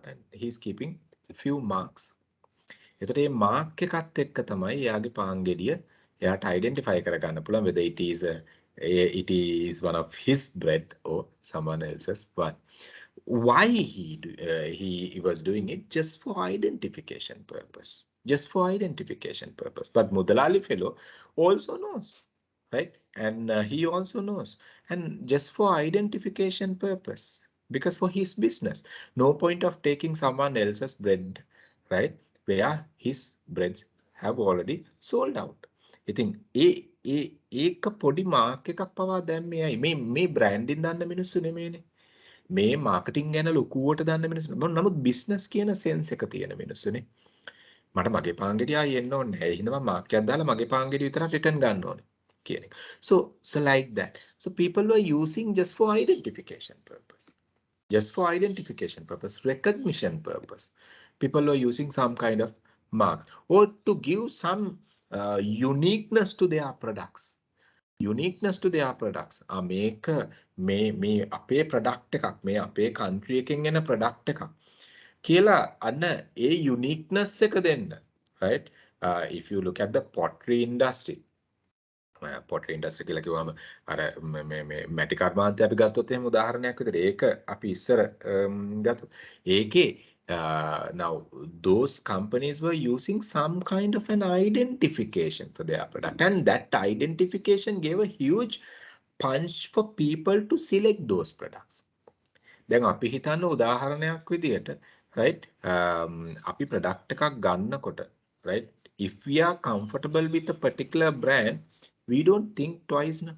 and he's keeping a few marks. එතකොට මේ මාක් එකත් එක්ක තමයි එයාගේ පාන් ගෙඩිය එයාට identify කරගන්න පුළුවන් whether it is one of his bread or someone else's one. Why he was doing it? Just for identification purpose. Just for identification purpose. But Mudalali fellow also knows, right? And he also knows. And just for identification purpose. Because for his business. No point of taking someone else's bread, right? Where his breads have already sold out. I think ඒක පොඩි mark එකක් පවා දැන් මේ branding දන්න මිනිස්සු නෙමෙයිනේ. මේ මාකටිං ගැන ලොකුවට දන්න මිනිස්සු. නමුත් බිස්නස් කියන සෙන්ස් එක තියෙන මිනිස්සුනේ. මට මගේ පාන් ගෙඩිය ආයෙ එන්න ඕනේ නැහැ. ඒ හින්දා මම මාක් එකක් දාලා මගේ පාන් ගෙඩිය විතරක් රිටර්න් ගන්න ඕනේ. So like that. So people were using just for identification purpose. Just for identification purpose, recognition purpose. People were using some kind of marks or to give some uniqueness to their products. Uniqueness to their products. Make me අපේ product එකක් මේ අපේ country එකෙන් එන product එකක් කියලා අන්න ඒ uniqueness එක දෙන්න. Right? If you look at the pottery industry, pottery industry කියලා කිව්වම අර මේ මැටි කර්මාන්තය අපි ගත්තොත් එහෙම උදාහරණයක් විදිහට ඒක අපි ඉස්සර ගත්තොත් ඒකේ now those companies were using some kind of an identification for their product, and that identification gave a huge punch for people to select those products. දැන් අපි හිතන්න උදාහරණයක් විදිහට right අපි product එකක් ගන්නකොට right if we are comfortable with a particular brand, we don't think twice. No?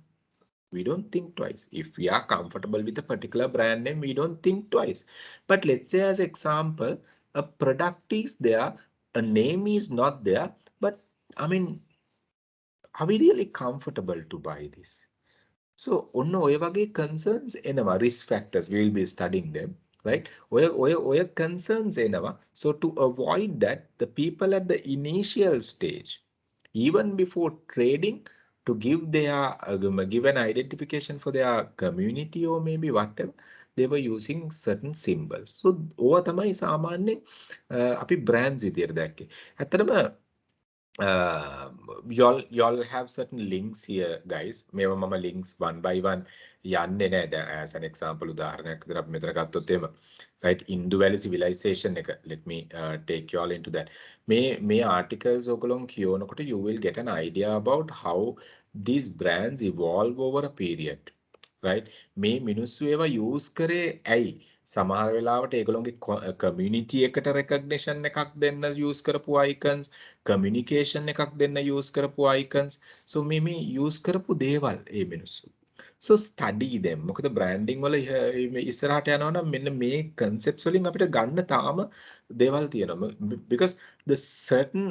We don't think twice. If we are comfortable with a particular brand name, we don't think twice. But let's say as example, a product is there, a name is not there, but I mean, are we really comfortable to buy this? So ඔන්න ඔය වගේ concerns එනවා, risk factors, we will be studying them, right? ඔය concerns එනවා. So to avoid that, the people at the initial stage, even before trading, to give their give an identification for their community or maybe whatever, they were using certain symbols. So ඕවා තමයි සාමාන්‍යයෙන් අපි brands විදියට දැක්කේ. ඇත්තටම y'all have certain links here, guys. මේවා මම links one by one යන්නේ නැහැ. දැන් as an example උදාහරණයක් විතර අපි මෙතන ගත්තොත් එහෙම right Indus Valley civilization එක, let me take you all into that. මේ articles ඔයගොල්ලෝ කියවනකොට you will get an idea about how these brands evolve over a period, right? මේ මිනිස්සු ඒවා use කරේ ඇයි? සමහර වෙලාවට ඒගොල්ලෝගේ community එකට recognition එකක් දෙන්න use කරපු icons, communication එකක් දෙන්න use කරපු icons. So මේ use කරපු දේවල් ඒ මිනිස්සු. So study them. මොකද branding වල ඉස්සරහට යනවා නම් මෙන්න මේ concepts වලින් අපිට ගන්න තාම දේවල් තියෙනවා. Because the certain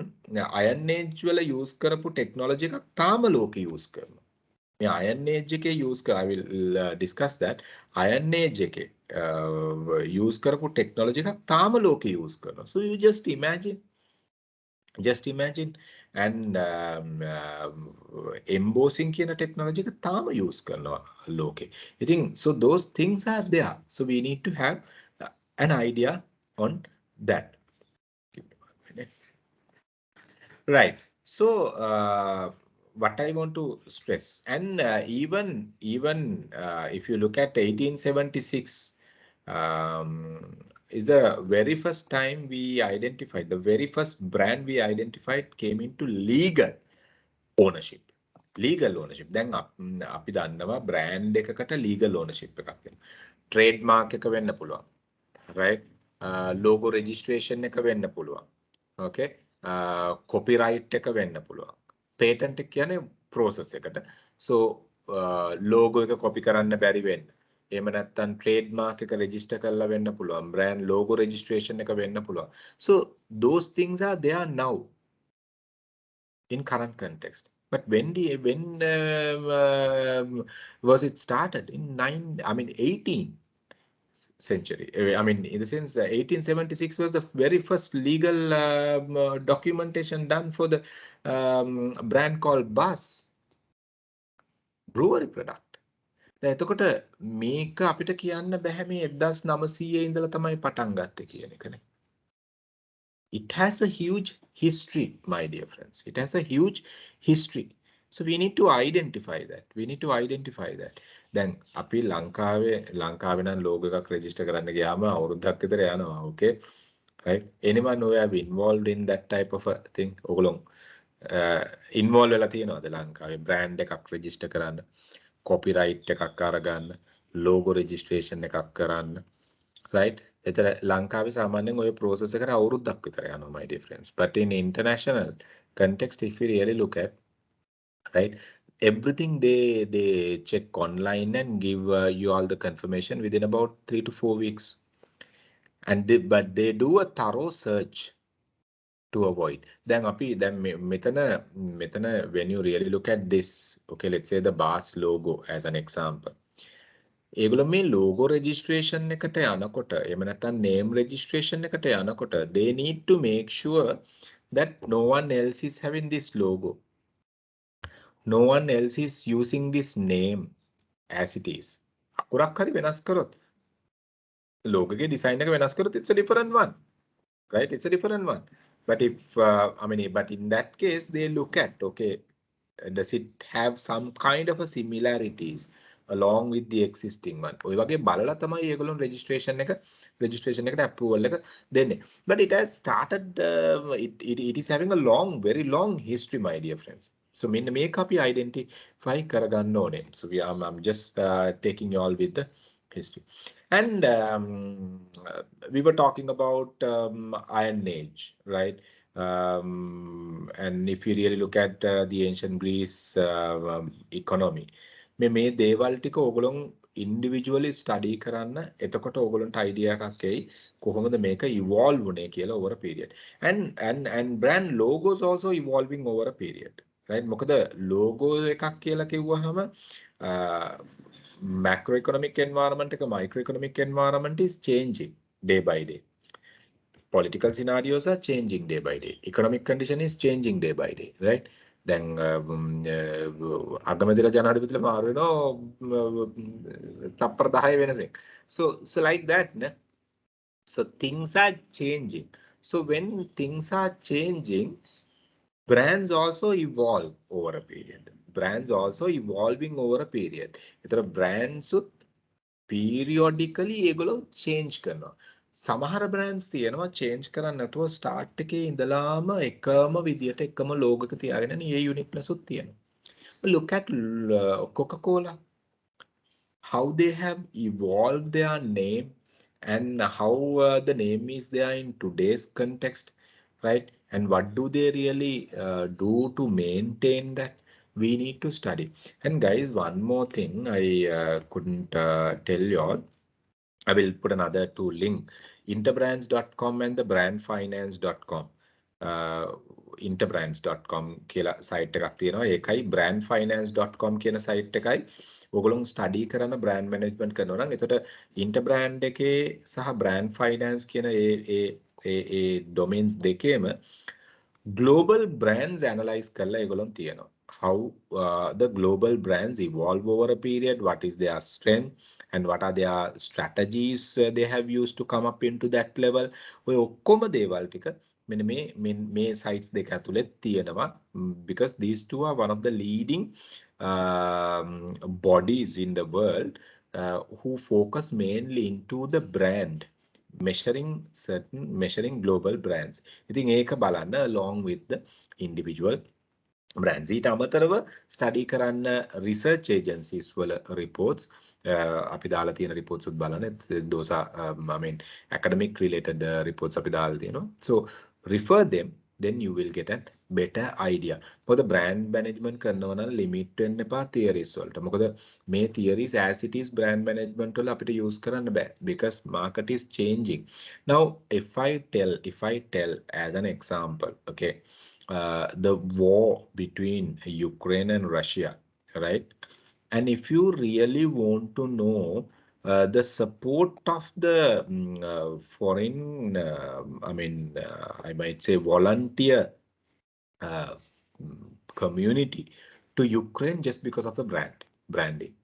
iron age වල use කරපු technology එකක් තාම ලෝකෙ use කරනවා. මේ iron age එකේ use කර, I will discuss that. iron age එකේ use කරපු technology එකක් තාම ලෝකෙ use කරනවා. So you just imagine and embossing කියන technology එක තාම use කරනවා ලෝකෙ. ඉතින් so those things are there. So we need to have an idea on that. Right. So what I want to stress, and even if you look at 1876, is the very first time we identified, the very first brand we identified came into legal ownership. දැන් අපි දන්නවා brand එකකට legal ownership එකක් තියෙනවා. trademark එක වෙන්න පුළුවන්, right? logo registration එක වෙන්න පුළුවන්, okay? copyright එක වෙන්න පුළුවන්. patent එක කියන්නේ process එකට. So logo එක copy කරන්න බැරි වෙන්න. එහෙම නැත්නම් trademark එක register කරලා වෙන්න පුළුවන්. brand logo registration එක වෙන්න පුළුවන්. So those things are there now in current context. But when was it started? In 18th century. I mean, in the sense, 1876 was the very first legal documentation done for the brand called Bass brewery product. එතකොට මේක අපිට කියන්න බෑ මේ 1900 ඉඳලා තමයි පටන් ගත්තේ කියන එකනේ. It has a huge history, my dear friends. It has a huge history. So we need to identify that. Then අපි ලංකාවේ නම් logo එකක් register කරන්න ගියාම අවුරුද්දක් විතර යනවා. Okay? Right? Anyone who have involved in that type of a thing? ඔයගොල්ලෝ involved වෙලා තියෙනවද ලංකාවේ brand එකක් register කරන්න? copyright එකක් අරගන්න, logo registration එකක් කරන්න, right? එතන ලංකාවේ සාමාන්‍යයෙන් ඔය process එකට අවුරුද්දක් විතර යනවා, my dear friends. But in international context, if you really look at, right, everything they check online and give you all the confirmation within about 3 to 4 weeks. And but they do a thorough search to avoid. Then metana when you really look at this, okay, let's say the BAS logo as an example. ඒගොල්ලෝ මේ logo registration එකට යනකොට එහෙම නැත්නම් name registration එකට යනකොට they need to make sure that no one else is having this logo. No one else is using this name as it is. අකුරක් හරි වෙනස් කරොත් logo එකේ design එක වෙනස් කරොත් it's a different one. Right? It's a different one. But if but in that case they look at, okay, does it have some kind of a similarities along with the existing one? ඔය වගේ බලලා තමයි ඒගොල්ලෝ registration එකට approval එක දෙන්නේ. But it has started it is having a very long history, my dear friends. So මෙන්න මේක අපි identify කරගන්න ඕනේ. So I'm just taking you all with the history. And we were talking about Iron Age, right? And if you really look at the ancient Greece economy, මේ දේවල් ටික ඕගොල්ලෝ individually study කරන්න. එතකොට ඕගොල්ලන්ට idea එකක් එයි කොහොමද මේක evolve වුනේ කියලා over a period. And brand logos also evolving over a period, right? මොකද logo එකක් කියලා කිව්වහම macroeconomic environment, microeconomic environment is changing day by day. Political scenarios are changing day by day. Economic condition is changing day by day, right? Then අගමැතිලා ජනාධිපතිලා මාරු වෙනවා තප්පර 10 වෙනසෙන්. So like that, ne? So things are changing. So when things are changing, brands also evolve over a period. Brands also evolving over a period. ඒතර brands periodically ඒගොල්ලෝ change කරනවා. සමහර brands තියෙනවා change කරන්න නැතුව start එකේ ඉඳලාම එකම විදියට එකම logo එක තියාගෙන ඒ uniqueness උත් තියෙනවා. Look at Coca-Cola. How they have evolved their name and how the name is there in today's context, right? And what do they really do to maintain that? We need to study. And guys, one more thing I couldn't tell you all. I will put another two link, interbrands.com and the brandfinance.com. interbrands.com කියලා site එකක් තියෙනවා. ඒකයි brandfinance.com කියන site එකයි ඔයගොල්ලෝ study කරන brand management කරනවා නම් එතකොට interbrand එකේ සහ brand finance කියන ඒ domains දෙකේම global brands analyze කරලා ඒගොල්ලෝ තියෙනවා. How the global brands evolve over a period, what is their strength and what are their strategies they have used to come up into that level. ඔය ඔක්කොම දේවල් ටික මෙන්න මේ sites දෙක ඇතුලේ තියෙනවා, because these two are one of the leading bodies in the world who focus mainly into the brand measuring global brands. ඉතින් ඒක බලන්න along with the individual brands. ඊට අමතරව study කරන්න research agencies වල reports අපි දාලා තියෙන reports උත් බලන්න. those are academic related reports අපි දාලා තියෙනවා. So refer them, then you will get a better idea. For the brand management කරනවා නම් limit වෙන්න එපා theories වලට. මොකද මේ theories as it is brand management වල අපිට use කරන්න බෑ, because market is changing. Now if I tell as an example, okay, the war between Ukraine and Russia, right? And if you really want to know the support of the foreign, I might say volunteer community to Ukraine just because of the branding.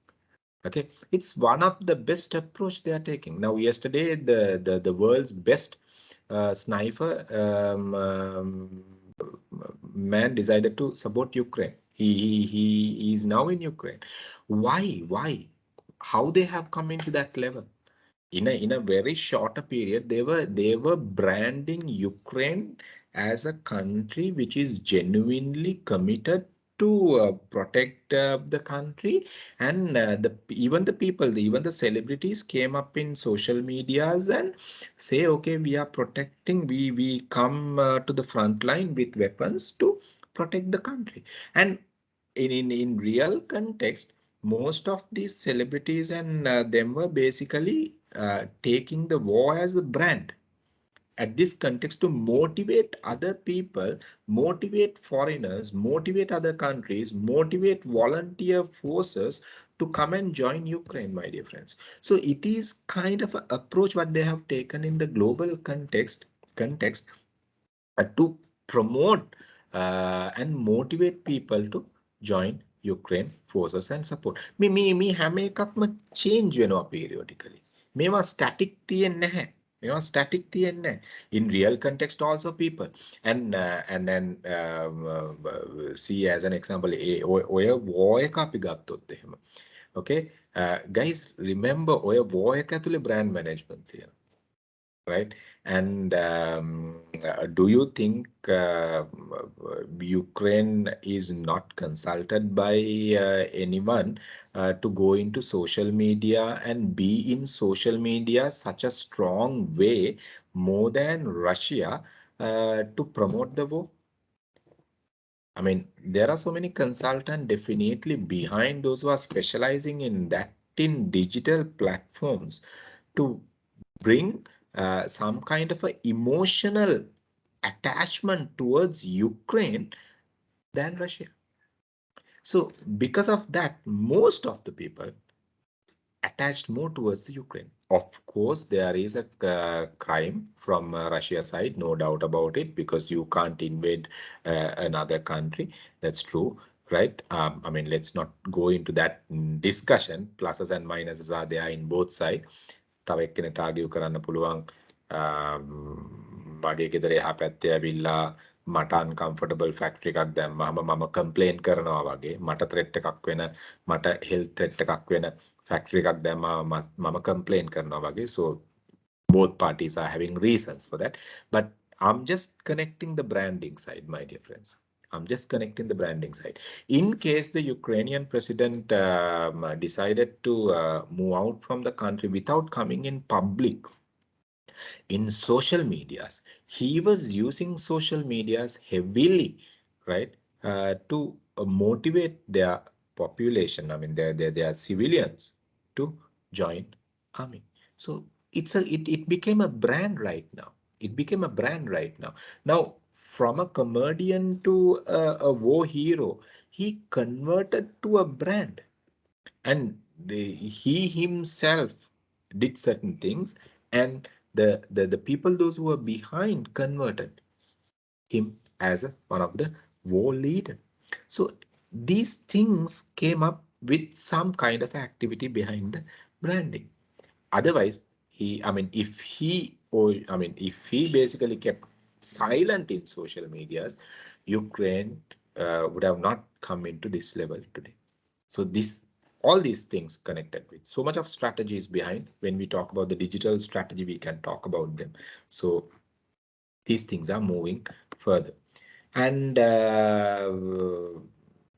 Okay, it's one of the best approach they are taking. Now, yesterday, the world's best sniper man decided to support Ukraine. He is now in Ukraine. Why? How they have come into that level? In a very shorter period, they were branding Ukraine as a country which is genuinely committed to protect the country, and even the celebrities came up in social medias and say, okay, we are protecting, we come to the front line with weapons to protect the country. And in real context, most of these celebrities and them were basically taking the war as a brand. at this context to motivate other people, motivate foreigners, motivate other countries, motivate volunteer forces to come and join Ukraine, my dear friends. So it is kind of an approach what they have taken in the global context to promote and motivate people to join Ukraine forces and support. Me හැම එකක්ම change වෙනවා periodically. මේවා static තියෙන්නේ නැහැ. මේවා static තියෙන්නේ නැහැ. In real context also people. And then see as an example ඔය war එක අපි ගත්තොත් එහෙම. Okay, guys, remember ඔය war එක ඇතුලේ brand management තියෙනවා. Right? And do you think Ukraine is not consulted by anyone to go into social media and be in social media such a strong way more than Russia to promote the war? I mean, there are so many consultants definitely behind those who are specializing in that in digital platforms to bring some kind of a emotional attachment towards Ukraine than Russia. So because of that, most of the people attached more towards the Ukraine. Of course, there is a crime from Russia side, no doubt about it, because you can't invade another country. That's true, right? I mean, let's not go into that discussion. Pluses and minuses are there in both sides. තව එක්කෙනෙක්ට argue කරන්න පුළුවන් මගේ ගෙදර එහා පැත්තේ ඇවිල්ලා මට uncomfortable factory එකක් දැම්මම මම complain කරනවා වගේ මට threat එකක් වෙන මට health threat එකක් වෙන factory එකක් දැම්මම මම complain කරනවා වගේ. So both parties are having reasons for that, but I'm just connecting the branding side, my dear friends. I'm just connecting the branding side. In case the Ukrainian president decided to move out from the country without coming in public, in social medias, he was using social medias heavily, right, to motivate their population. I mean, their civilians to join army. So it became a brand right now. It became a brand right now. Now, from a comedian to a war hero, he converted to a brand, and he himself did certain things, and the people, those who were behind, converted him as one of the war leader. So these things came up with some kind of activity behind the branding. Otherwise, if he basically kept silent in social medias, Ukraine would have not come into this level today. So all these things connected with so much of strategies behind. When we talk about the digital strategy, we can talk about them. So these things are moving further. And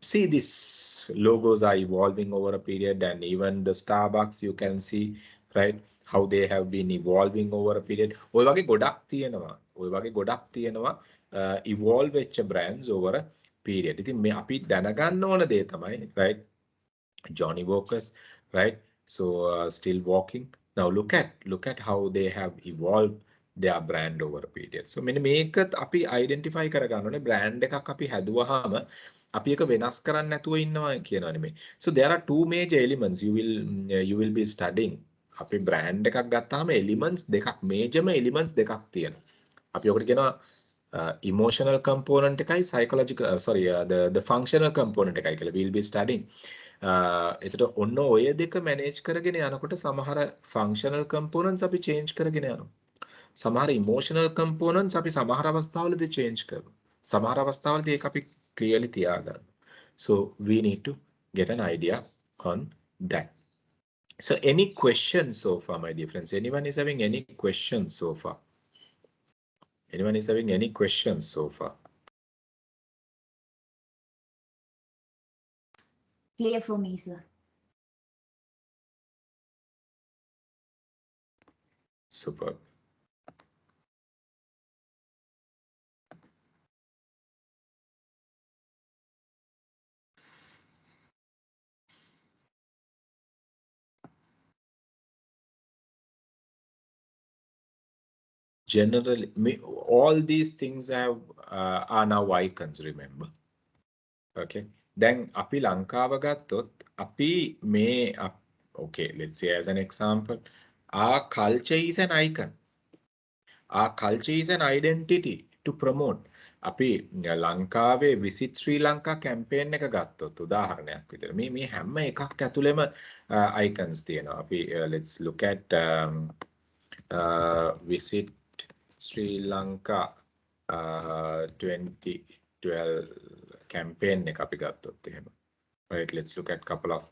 see, these logos are evolving over a period, and even the Starbucks, you can see, right, how they have been evolving over a period. ඔය වගේ ගොඩක් තියෙනවා evolve වෙච්ච brands over a period. ඉතින් මේ අපි දැනගන්න ඕන දේ තමයි, right, Johnny Walkers, right? So still walking. Now look at how they have evolved their brand over a period. So මෙන්න මේක අපි identify කරගන්න ඕනේ. brand එකක් අපි හැදුවාම අපි එක වෙනස් කරන්න නැතුව ඉන්නවා කියනවා නෙමෙයි. So there are two major elements you will be studying. අපි brand එකක් ගත්තාම elements දෙකක්, major elements දෙකක් තියෙනවා. අපි ඔකට කියනවා emotional component එකයි psychological the functional component එකයි කියලා. We'll be studying. එතකොට ඔන්න ඔය දෙක manage කරගෙන යනකොට සමහර functional components අපි change කරගෙන යනවා. සමහර emotional components අපි සමහර අවස්ථාවලදී change කරනවා. සමහර අවස්ථාවලදී ඒක අපි clearly තියාගන්න. So we need to get an idea on that. So any questions so far, my dear friends? Anyone is having any questions so far? Anyone is having any questions so far? Clear for me, sir. Superb. generally, all these things have are now icons, remember. Okay. Then api Lankawa gathot, api me okay, let's say as an example, our culture is an icon. Our culture is an identity to promote. අපි ලංකාවේ Visit Sri Lanka campaign එක ගත්තොත් උදාහරණයක් විදිහට මේ හැම එකක් ඇතුළෙම icons තියෙනවා. අපි let's look at Visit Sri Lanka 2012 campaign එක අපි ගත්තොත් එහෙම. Right, let's look at couple of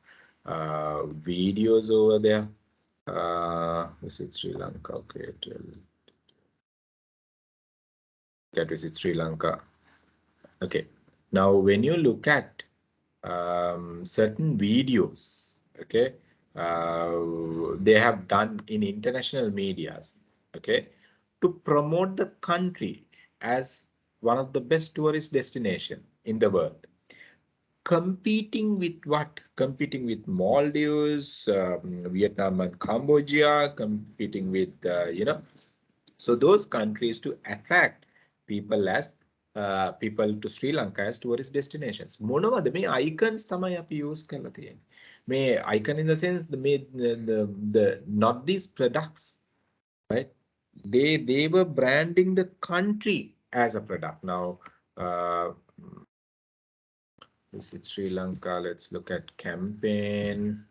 videos over there. Visit Sri Lanka, okay, that Visit Sri Lanka. Okay, now when you look at certain videos, okay, they have done in international medias, okay, to promote the country as one of the best tourist destination in the world. Competing with what? Competing with Maldives, Vietnam and Cambodia, competing with, you know, so those countries to attract people as people to Sri Lanka as tourist destinations. මොනවද මේ icons තමයි අපි use කරලා තියෙන්නේ. මේ icon in the sense the not these products, right? They were branding the country as a product. Now Visit Sri Lanka, let's look at campaign.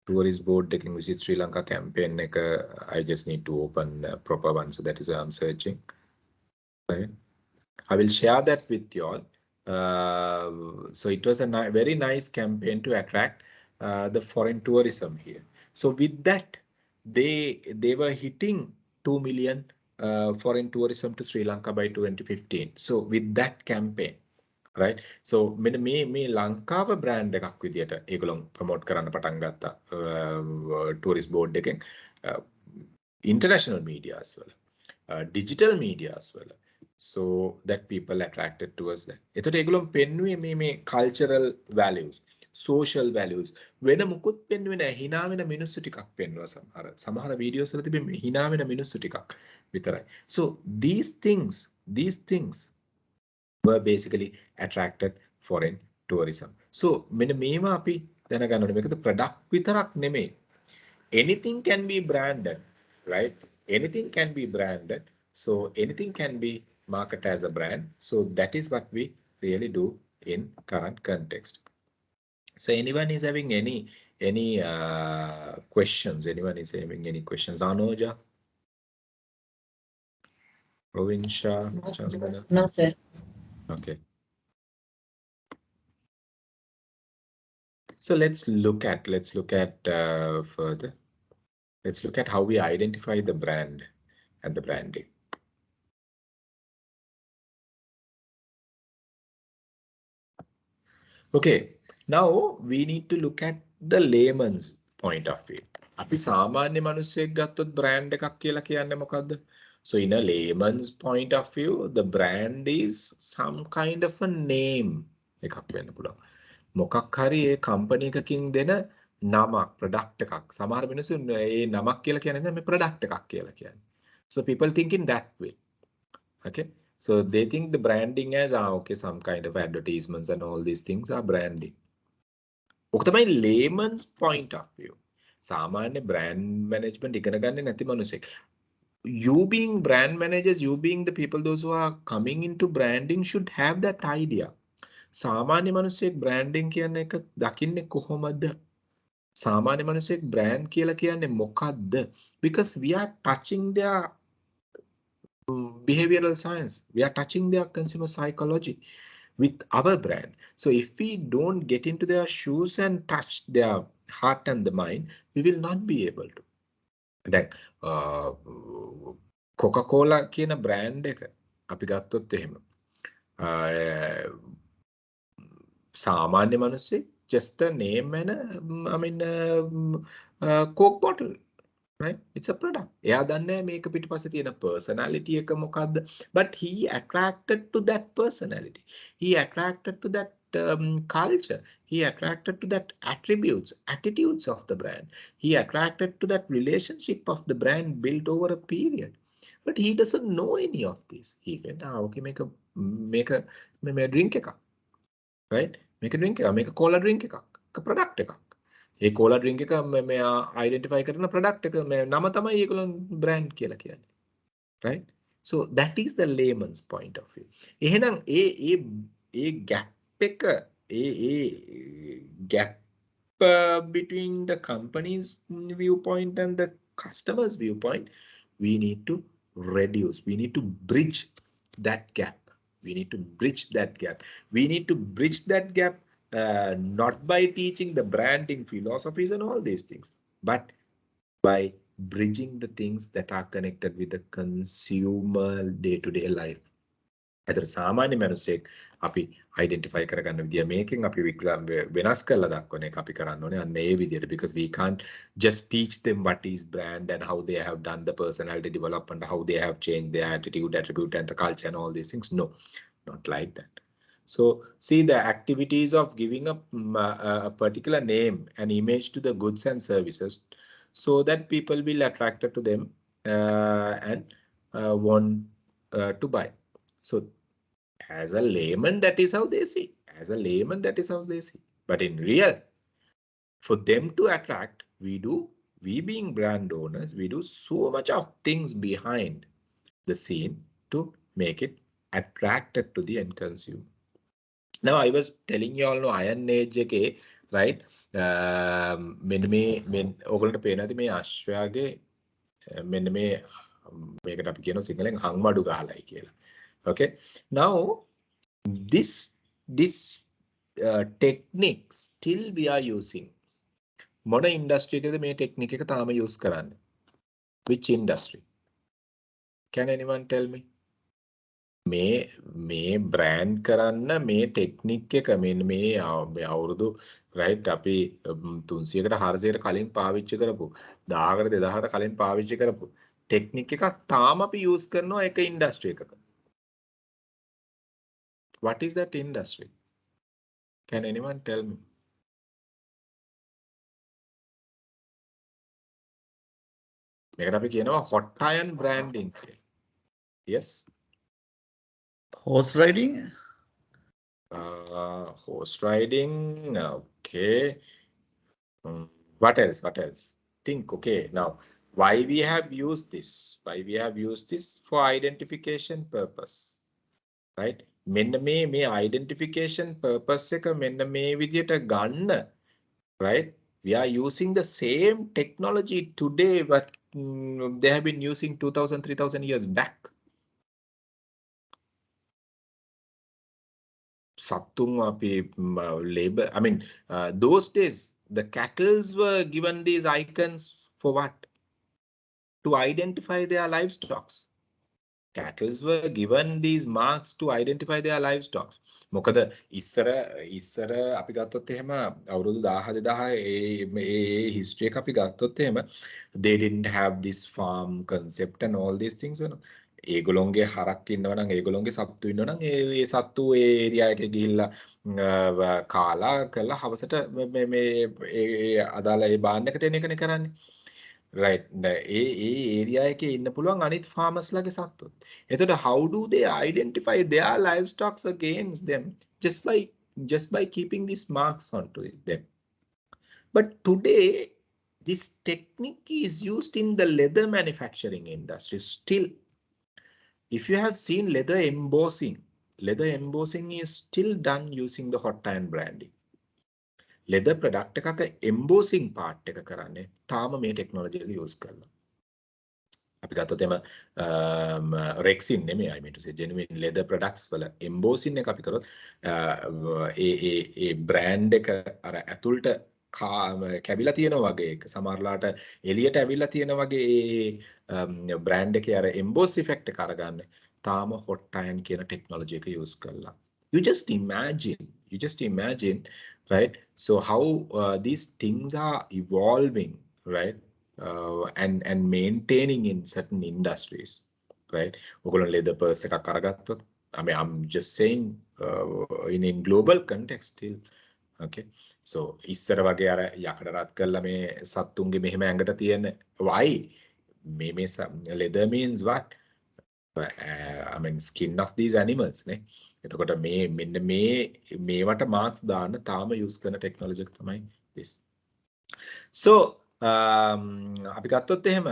Tourist board taking Visit Sri Lanka campaign. I just need to open a proper one, so that is why I'm searching. Right, I will share that with you all. So it was a very nice campaign to attract the foreign tourism here. So with that, they were hitting 2 million foreign tourism to Sri Lanka by 2015. So with that campaign, right, so මේ ලංකාව brand එකක් විදියට ඒගොල්ලෝ promote කරන්න පටන් ගත්තා tourist board එකෙන් international medias වල digital medias වල, so that people attracted towards that. එතකොට ඒගොල්ලෝ පෙන්නුවේ මේ cultural values, social values, වෙන මුකුත් පෙන්නුවේ නැහැ. hina වෙන මිනිස්සු ටිකක් පෙන්වුවා සමහර වීඩියෝස් වල තිබෙන්නේ hina වෙන මිනිස්සු ටිකක් විතරයි. So these things were basically attracted foreign tourism. So මෙන්න මේවා අපි දැනගන්න ඕනේ. මේකද product විතරක් නෙමෙයි. Anything can be branded, right? Anything can be branded. So anything can be marketed as a brand. So that is what we really do in current context. So anyone is having any questions? Anyone is having any questions? Anoja? Provincia? Chandana? No, sir. Okay. So let's look at further. Let's look at how we identify the brand and the branding. Okay, now we need to look at the layman's point of view. අපි සාමාන්‍ය මිනිස්සෙක් ගත්තොත් brand එකක් කියලා කියන්නේ මොකද්ද? So in a layman's point of view, the brand is some kind of a name එකක් වෙන්න පුළුවන්. මොකක් හරි ඒ කම්පැනි එකකින් දෙන නමක්, ප්‍රොඩක්ට් එකක්. සමහර මිනිස්සු ඒ නමක් කියලා කියන්නේ මේ ප්‍රොඩක්ට් එකක් කියලා කියන්නේ. So people think in that way. Okay, so they think the branding as okay, some kind of advertisements and all these things are branding. ඔක තමයි layman's point of view. සාමාන්‍ය brand management ඉගෙන ගන්න නැති මිනිස්සෙක්. You being brand managers, you being the people, those who are coming into branding should have that idea. සාමාන්‍ය මිනිස්සෙක් branding කියන එක දකින්නේ කොහොමද? සාමාන්‍ය මිනිස්සෙක් brand කියලා කියන්නේ මොකද්ද? Because we are touching their behavioral science. We are touching their consumer psychology with our brand. So if we don't get into their shoes and touch their heart and the mind, we will not be able to. Then Coca-Cola කියන brand එක අපි ගත්තොත් එහෙම සාමාන්‍ය මිනිස්සෙක් just a name and Coke bottle, right? It's a product. එයා දන්නේ මේක පිටිපස්සේ තියෙන personality එක මොකද්ද, but he attracted to that personality. He attracted to that culture. He attracted to that attributes, attitudes of the brand. He attracted to that relationship of the brand built over a period. But he doesn't know any of this. He said, okay, make a drink එකක්. Right? Make a drink එකක්, make a cola drink එකක්, product එකක්. ඒ cola drink එක මෙයා identify කරන product එක නම තමයි ඒගොල්ලන් brand කියලා කියන්නේ. Right? So that is the layman's point of view. එහෙනම් ඒ gap එක gap between the company's viewpoint and the customer's viewpoint, we need to reduce. We need to bridge that gap. We need to bridge that gap. We need to bridge that gap not by teaching the branding philosophies and all these things, but by bridging the things that are connected with the consumer day-to-day life. අතර සාමාන්‍ය මිනිස්සෙක් අපි identify කරගන්න විදිය මේකෙන් අපි වෙනස් කරලා දක්වන එක අපි කරන්න ඕනේ අන්න ඒ විදියට, because we can't just teach them what is brand and how they have done the personality development, how they have changed their attitude, attribute and the culture and all these things. No, not like that. So see, the activities of giving a particular name and image to the goods and services so that people will attracted to them and want to buy. So as a layman, that is how they see. As a layman, that is how they see. But in real, for them to attract, we being brand owners, we do so much of things behind the scene to make it attracted to the end consumer. Now, I was telling you all, no, Iron Age එකේ, right? මෙන්න ඕගොල්ලන්ට පේනවාද මේ අශ්වයාගේ මෙන්න මේකට අපි කියනවා සිංහලෙන් හංමඩු ගහලයි කියලා. Okay. Now, this technique still we are using. මොන industry එකද මේ technique එක තාම use කරන්නේ? Which industry? Can anyone tell me? මේ brand කරන්න මේ technique එක මේ අවුරුදු right අපි 300කට 400කට කලින් පාවිච්චි කරපු 1000කට 2000කට කලින් පාවිච්චි කරපු technique එකක් තාම අපි use කරනවා එක industry එකක. What is that industry? Can anyone tell me? මේකට අපි කියනවා hot iron branding. Yes. Horse riding? Horse riding. Okay. What else? What else? Think. Okay. Now, why we have used this? Why we have used this? For identification purpose. Right? මෙන්න මේ identification purpose එක මෙන්න මේ විදියට ගන්න. Right? We are using the same technology today, but they have been using 2,000, 3,000 years back. Labor. I mean, those days, the cattles were given these icons for what? To identify their livestock. Cattles were given these marks to identify their livestock. මොකද ඉස්සර අපි ගත්තොත් එහෙම අවුරුදු 1000 2000 ඒ history එක අපි ගත්තොත් එහෙම they didn't have this farm concept and all these things. ඒගොල්ලොන්ගේ හරක් ඉන්නවා නම් ඒගොල්ලොන්ගේ සත්තු ඉන්නවා නම් ඒ සත්තු ඒ ඒරියා එකේ ගිහිල්ලා කාලා කරලා හවසට මේ අදාළ ඒ බාන් එකට එන එකනේ කරන්නේ. Right. ඒ area එකේ ඉන්න පුළුවන් අනිත් farmers ලගේ සත්තු. එතකොට how do they identify their livestock against them? Just by keeping these marks onto them. But today, this technique is used in the leather manufacturing industry still. If you have seen leather embossing is still done using the hot iron branding. Leather product එකක embossing part එක කරන්නේ තාම මේ technology එක use කරලා. අපි ගත්තොත් එම resin නෙමෙයි, I mean to say genuine leather products වල embossing එක අපි කරොත් ඒ brand එක අර ඇතුළට කැවිලා තියෙනවා වගේ එක සමහරලාට එළියට ඇවිල්ලා තියෙනවා වගේ ඒ brand එකේ අර emboss effect එක අරගන්න තාම hot iron කියන technology එක use කරලා. You just imagine, right? So how these things are evolving, right? And maintaining in certain industries, right? ඔයගොල්ලෝ leather purse එකක් අරගත්තොත්, I mean, I'm just saying in global context still. Okay, so ඉස්සර වගේ අර යකඩ රත් කරලා මේ සත්තුන්ගේ මෙහෙම ඇඟට තියෙන why මේ leather means what? I mean skin of these animals නේ. එතකොට මේ මෙන්න මේවට marks දාන්න තාම use කරන technology එක තමයි this. So අපි ගත්තොත් එහෙම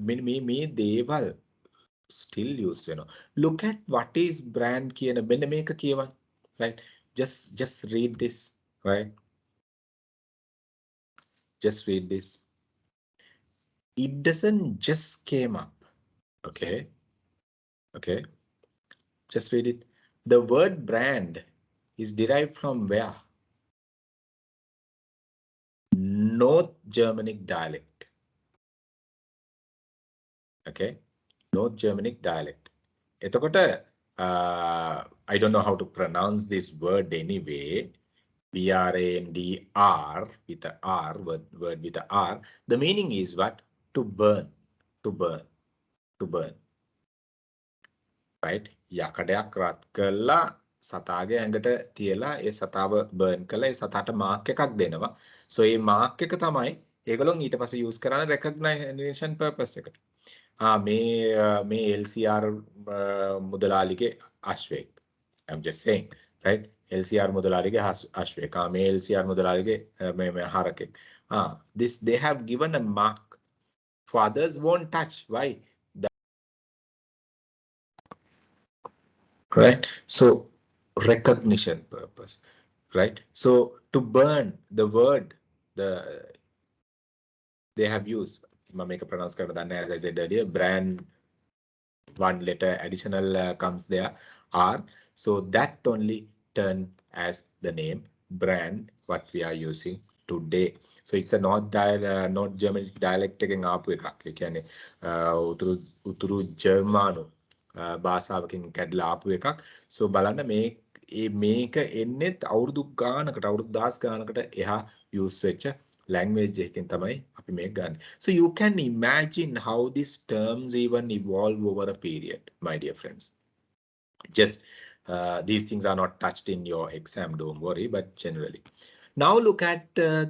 මේ දේවල් still use වෙනවා. Look at what is brand කියන මෙන්න මේක කියවන්න. Right? Just read this. Right? Just read this. It doesn't just came up. Okay. Okay. Just read it. The word brand is derived from where? North Germanic dialect. Okay. North Germanic dialect. එතකොට I don't know how to pronounce this word anyway. B-R-A-N-D-R with a R, word with a R. The meaning is what? To burn, to burn, to burn. Right? යකඩයක් රත් කරලා සතාගේ ඇඟට තියලා ඒ සතාව burn කළා ඒ සතාට mark එකක් දෙනවා. So මේ mark එක තමයි ඒගොල්ලෝ ඊට පස්සේ use කරන recognition purpose එකට. මේ LCR මුදලාලිගේ අශ්වයෙක්. I'm just saying, right? LCR මුදලාලිගේ අශ්වයෙක්. මේ LCR මුදලාලිගේ මේ හරකෙක්. This they have given a mark. For others won't touch. Why? Right? So recognition purpose, right? So to burn the word, they have used, make a pronounce as I said earlier, brand, one letter additional comes there, R. So that only turn as the name brand, what we are using today. So it's a North German dialect එකෙන් ආපු එකක්. ඒ කියන්නේ උතුරු ජර්මanu භාෂාවකින් කැඩලා ආපු එකක්. So බලන්න මේක එන්නෙත් අවුරුදු ගානකට අවුරුදු 10 ගානකට එහා use වෙච්ච language එකකින් තමයි අපි මේක ගන්න. So you can imagine how these terms even evolve over a period, my dear friends. Just these things are not touched in your exam, don't worry, but generally. Now look at how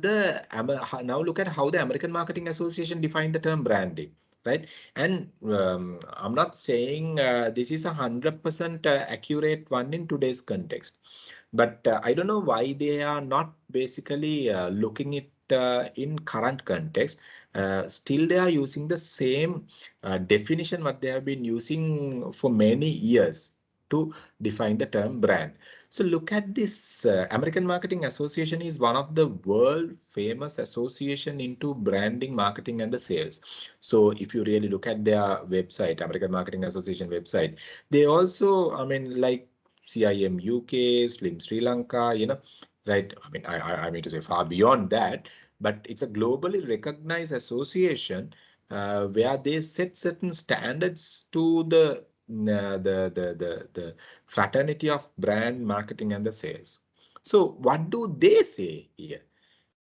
the American Marketing Association defined the term branding. Right, and I'm not saying this is 100% accurate one in today's context, but I don't know why they are not basically looking it in current context. Still they are using the same definition what they have been using for many years to define the term brand. So look at this. American Marketing Association is one of the world famous association into branding, marketing, and the sales. So if you really look at their website, American Marketing Association website, they also, I mean, like CIM UK, Slim Sri Lanka, you know, right? I mean, I mean to say far beyond that, but it's a globally recognized association where they set certain standards to the fraternity of brand, marketing, and the sales. So what do they say here?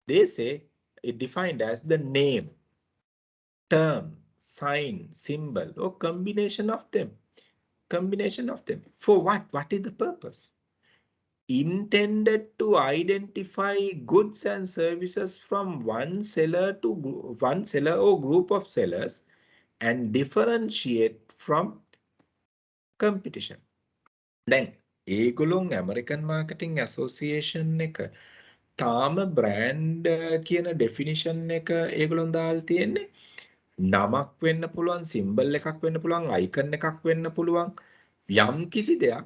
They say it defined as the name, term, sign, symbol, or combination of them. Combination of them. For what? What is the purpose? Intended to identify goods and services from one seller or group of sellers and differentiate from competition. Then ඒගොල්ලොන් American Marketing Association එක තාම brand කියන definition එක ඒගොල්ලොන් දාලා තියෙන්නේ නමක් වෙන්න පුළුවන්, symbol එකක් වෙන්න පුළුවන්, icon එකක් වෙන්න පුළුවන්, යම් කිසි දෙයක්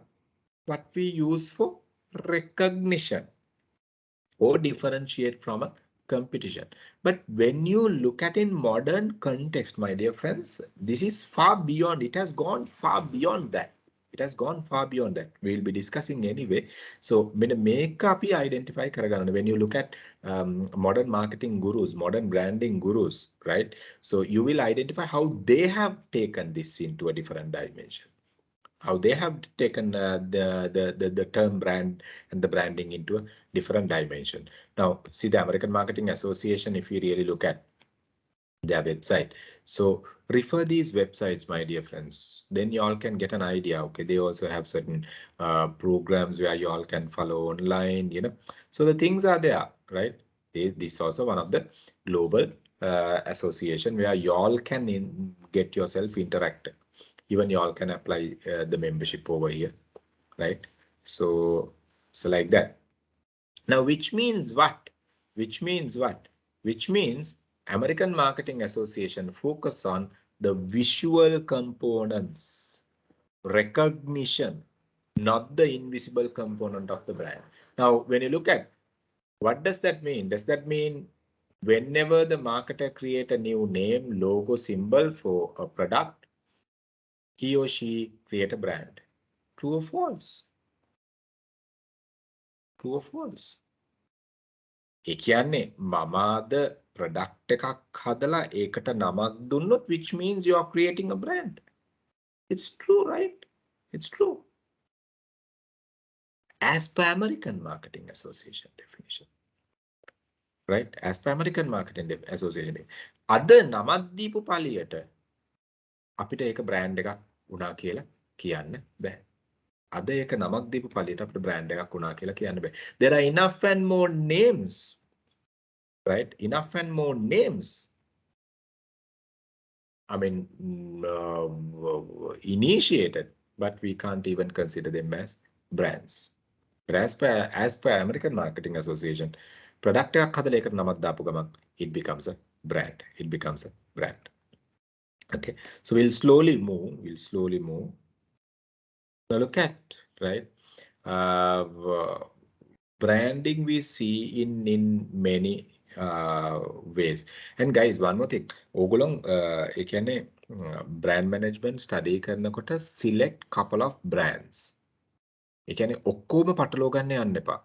what we use for recognition or differentiate from a competition. But when you look at in modern context, my dear friends, this is far beyond. It has gone far beyond that. It has gone far beyond that. We'll be discussing anyway. So make අපි identify කරගන්න. When you look at modern marketing gurus, modern branding gurus, right? So you will identify how they have taken this into a different dimension. How they have taken the term brand and the branding into a different dimension. Now, see the American Marketing Association, if you really look at their website. So refer these websites, my dear friends. Then you all can get an idea. Okay, they also have certain programs where you all can follow online, you know. So the things are there, right? This is also one of the global association where you all can get yourself interacted. Even you all can apply the membership over here, right? So like that. Now, which means what? Which means what? Which means American Marketing Association focus on the visual components, recognition, not the invisible component of the brand. Now, when you look at what does that mean? Does that mean whenever the marketer create a new name, logo, symbol for a product, he or she create a brand? True or false? True or false? ඒ කියන්නේ මමාද product එකක් හදලා ඒකට නමක් දුන්නොත් which means you are creating a brand. It's true, right? It's true. As per American Marketing Association definition. Right? As per American Marketing Association. අද නමක් දීපු පළියට අපිට ඒක brand එකක් වුණා කියලා කියන්න බෑ. අද ඒක නමක් දීපු පළියට අපිට brand එකක් වුණා කියලා කියන්න බෑ. There are enough and more names. Right? Enough and more names. I mean, initiated, but we can't even consider them as brands. But as per American Marketing Association, product එකක් හදලා ඒකට නමක් දාපු ගමන් it becomes a brand. It becomes a brand. Okay, so we'll slowly move. Now look at, right, branding we see in many ways. And guys, one more thing. ඕගොල්ලෝ ඒ කියන්නේ brand management study කරනකොට select couple of brands. ඒ කියන්නේ ඔක්කොම පටලවා ගන්න යන්න එපා.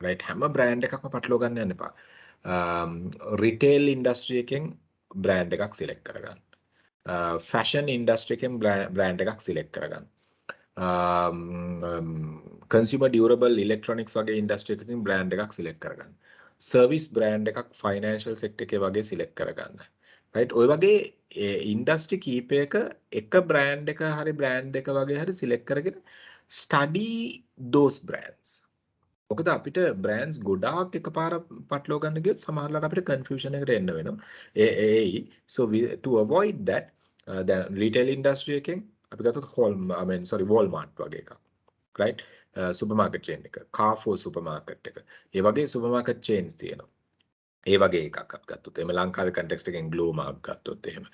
Right? හැම brand එකක්ම පටලවා ගන්න යන්න එපා. Retail industry එකෙන් brand එකක් select කරගන්න. Fashion industry එකෙන් brand එකක් select කරගන්න. Consumer durable electronics වගේ industry එකකින් brand එකක් select කරගන්න. Service brand එකක් financial sector එකේ වගේ select කරගන්න. Right? ඔය වගේ industry කීපයක එක brand එක හරි brand එක වගේ හරි select කරගෙන study those brands. මොකද අපිට brands ගොඩාක් එකපාර පටලවා ගන්න ගියොත් සමහරවිට අපිට confusion එකට එන්න වෙනවා. So to avoid that, the retail industry එකෙන් අපි ගත්තොත් Walmart වගේ එකක්. Right? Supermarket chain එක, Carrefour supermarket එක. ඒ වගේ supermarket chains තියෙනවා. ඒ වගේ එකක් අපි ගත්තොත් එහෙම ලංකාවේ context එකෙන් Glow Mark ගත්තොත් එහෙම.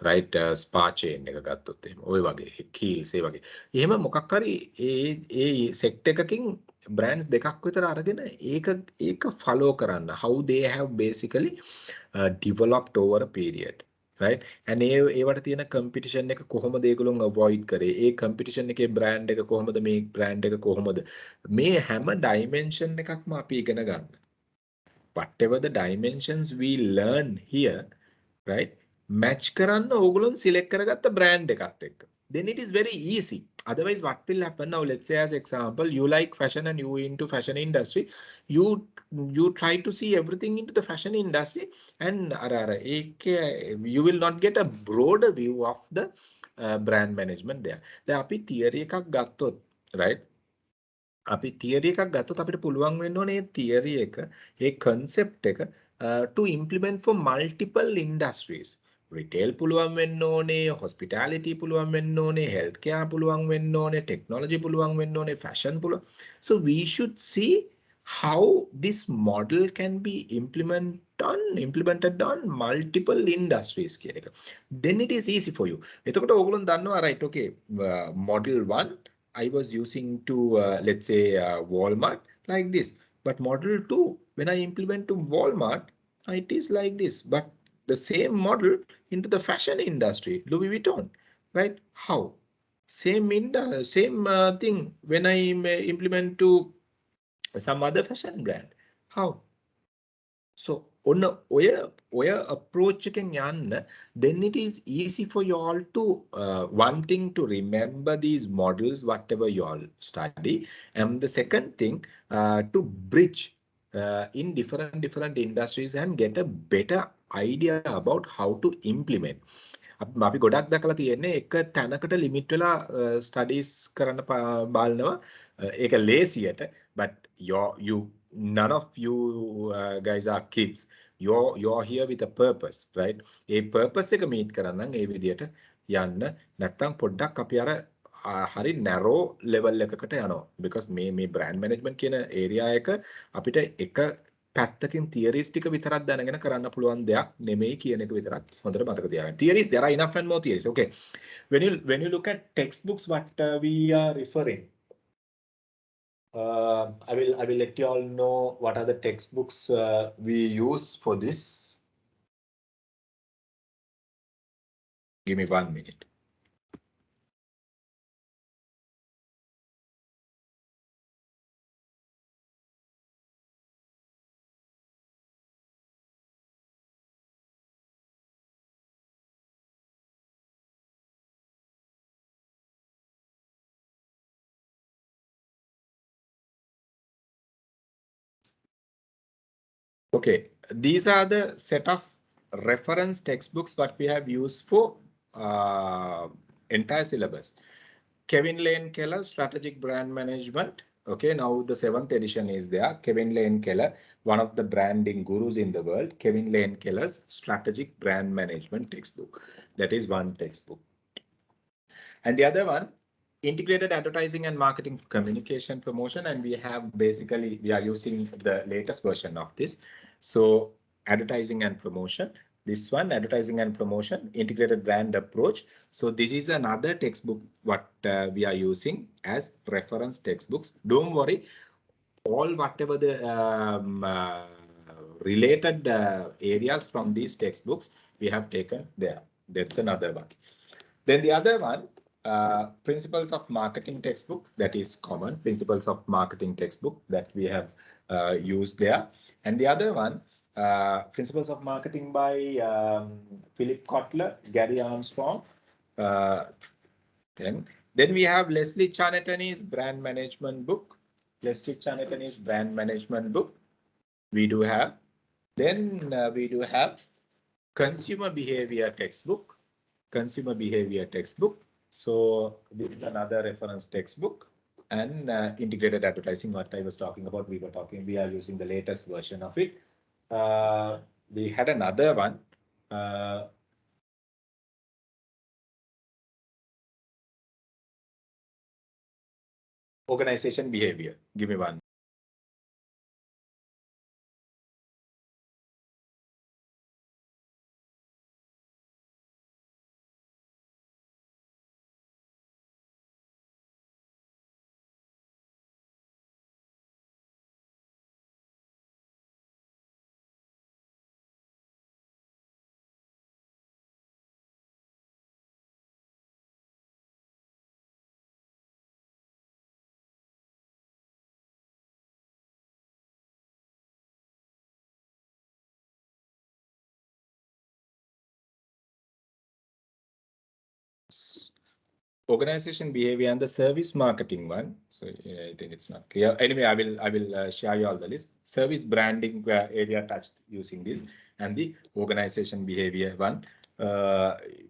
Right? Spa chain එක ගත්තොත් එහෙම. ওই වගේ Kiehl's ඒ වගේ. එහෙම මොකක් හරි ඒ sector එකකින් brands දෙකක් විතර අරගෙන ඒක follow කරන්න. How they have basically developed over a period. Right? And ඒවට තියෙන competition එක කොහොමද ඒගොල්ලෝ avoid කරේ? ඒ competition එකේ brand එක කොහොමද මේ brand එක කොහොමද? මේ හැම dimension එකක්ම අපි ඉගෙන ගන්න. Whatever the dimensions we learn here, right? Match කරන්න ඕගොල්ලෝ select කරගත්ත brand එකත් එක්ක. Then it is very easy. Otherwise, what will happen now? Let's say, as example, you like fashion and you into fashion industry. You try to see everything into the fashion industry, and you will not get a broader view of the brand management there. The api theory එකක් ගත්තොත්, right? අපි theory එකක් ගත්තොත් අපිට පුළුවන් වෙන්න ඕනේ මේ theory එක, මේ concept එක to implement for multiple industries. Retail පුළුවන් වෙන්න ඕනේ, hospitality පුළුවන් වෙන්න ඕනේ, healthcare පුළුවන් වෙන්න ඕනේ, technology පුළුවන් වෙන්න ඕනේ, fashion පුළුවන්. So we should see how this model can be implemented on multiple industries කියන එක. Then it is easy for you. එතකොට ඕගොල්ලෝ දන්නවා, right? Okay, model 1 I was using to let's say Walmart like this, but model 2 when I implement to Walmart it is like this. But the same model into the fashion industry, Louis Vuitton, right? How? Same thing when I implement to some other fashion brand. How? So on ඔය approach එකෙන් යන්න, then it is easy for you all to one thing to remember these models whatever you all study, and the second thing to bridge in different industries and get a better idea about how to implement. අපි ගොඩක් දැකලා තියෙන්නේ එක තැනකට limit වෙලා studies කරන්න බලනවා ඒක ලේසියට but you none of you guys are kids you're here with a purpose right A purpose එක meet කරන්න ඒ විදියට යන්න නැත්තම් පොඩ්ඩක් අපි අර හරි narrow level එකකට යනවා because මේ brand management කියන area එක අපිට එක පැත්තකින් theories ටික විතරක් දැනගෙන කරන්න පුළුවන් දෙයක් නෙමෙයි කියන එක විතරක් හොඳට මතක තියාගන්න. Theories there are enough and more theories. Okay. When you look at textbooks what we are referring I will let you all know what are the textbooks we use for this. Give me 1 minute. Okay, these are the set of reference textbooks what we have used for entire syllabus. Kevin Lane Keller, Strategic Brand Management. Okay, now the 7th edition is there. Kevin Lane Keller, one of the branding gurus in the world. Kevin Lane Keller's Strategic Brand Management textbook. That is one textbook. And the other one, Integrated Advertising and Marketing Communication Promotion. And we have basically, we are using the latest version of this. So advertising and promotion. This one, advertising and promotion, integrated brand approach. So this is another textbook what we are using as reference textbooks. Don't worry, all whatever the related areas from these textbooks we have taken there. That's another one. Then the other one, principles of marketing textbook, that is common, principles of marketing textbook that we have used there. And the other one, principles of marketing by Philip Kotler, Gary Armstrong. Then we have Leslie Charnetany's brand management book. Leslie Charnetany's brand management book. We do have. Then we do have consumer behavior textbook. Consumer behavior textbook. So this is another reference textbook. And integrated advertising, what I was talking about, we are using the latest version of it. We had another one. Organization behavior. Give me one. Organization behavior and the service marketing one. So yeah, I think it's not clear. Anyway, I will share you all the list. Service branding area touched using this, and the organization behavior one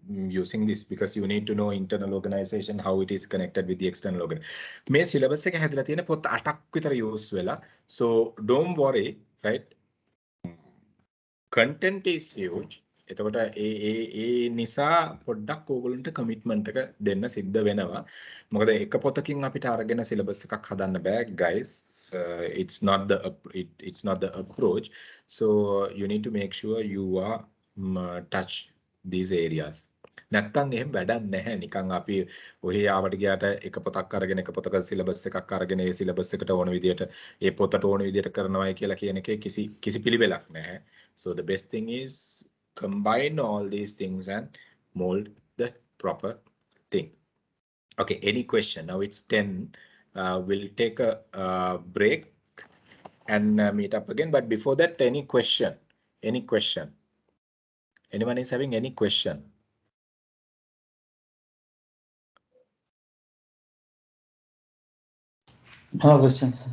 using this because you need to know internal organization how it is connected with the external organ. මේ syllabus එක හැදලා තියෙන පොත් 8ක් විතර use වෙලා. So don't worry, right? Content is huge. එතකොට ඒ නිසා පොඩ්ඩක් ඕගොල්ලන්ට කමිට්මන්ට් එක දෙන්න සිද්ධ වෙනවා. මොකද එක පොතකින් අපිට අරගෙන සිලබස් එකක් හදන්න බෑ guys. It's not the approach. So you need to make sure you are touch these areas. නැත්තම් එහෙම වැඩක් නැහැ. නිකන් අපි ඔහේ ආවට ගියාට එක පොතක් අරගෙන එක පොතක සිලබස් එකක් අරගෙන ඒ සිලබස් එකට ඕන විදියට ඒ පොතට ඕන විදියට කරනවායි කියලා කියන එකේ කිසි පිළිවෙලක් නැහැ. So the best thing is combine all these things and mold the proper thing. Okay, any question? Now it's 10. We'll take a break and meet up again. But before that, any question? Any question? Anyone is having any question? No questions.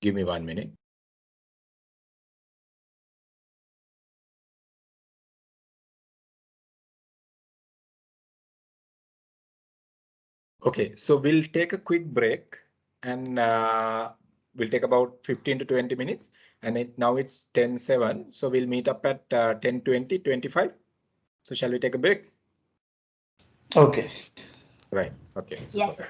Give me 1 minute. Okay, so we'll take a quick break and we'll take about 15 to 20 minutes. And now it's 10:07. So we'll meet up at 10:20, 25. So shall we take a break? Okay. Right. Okay. So Yes.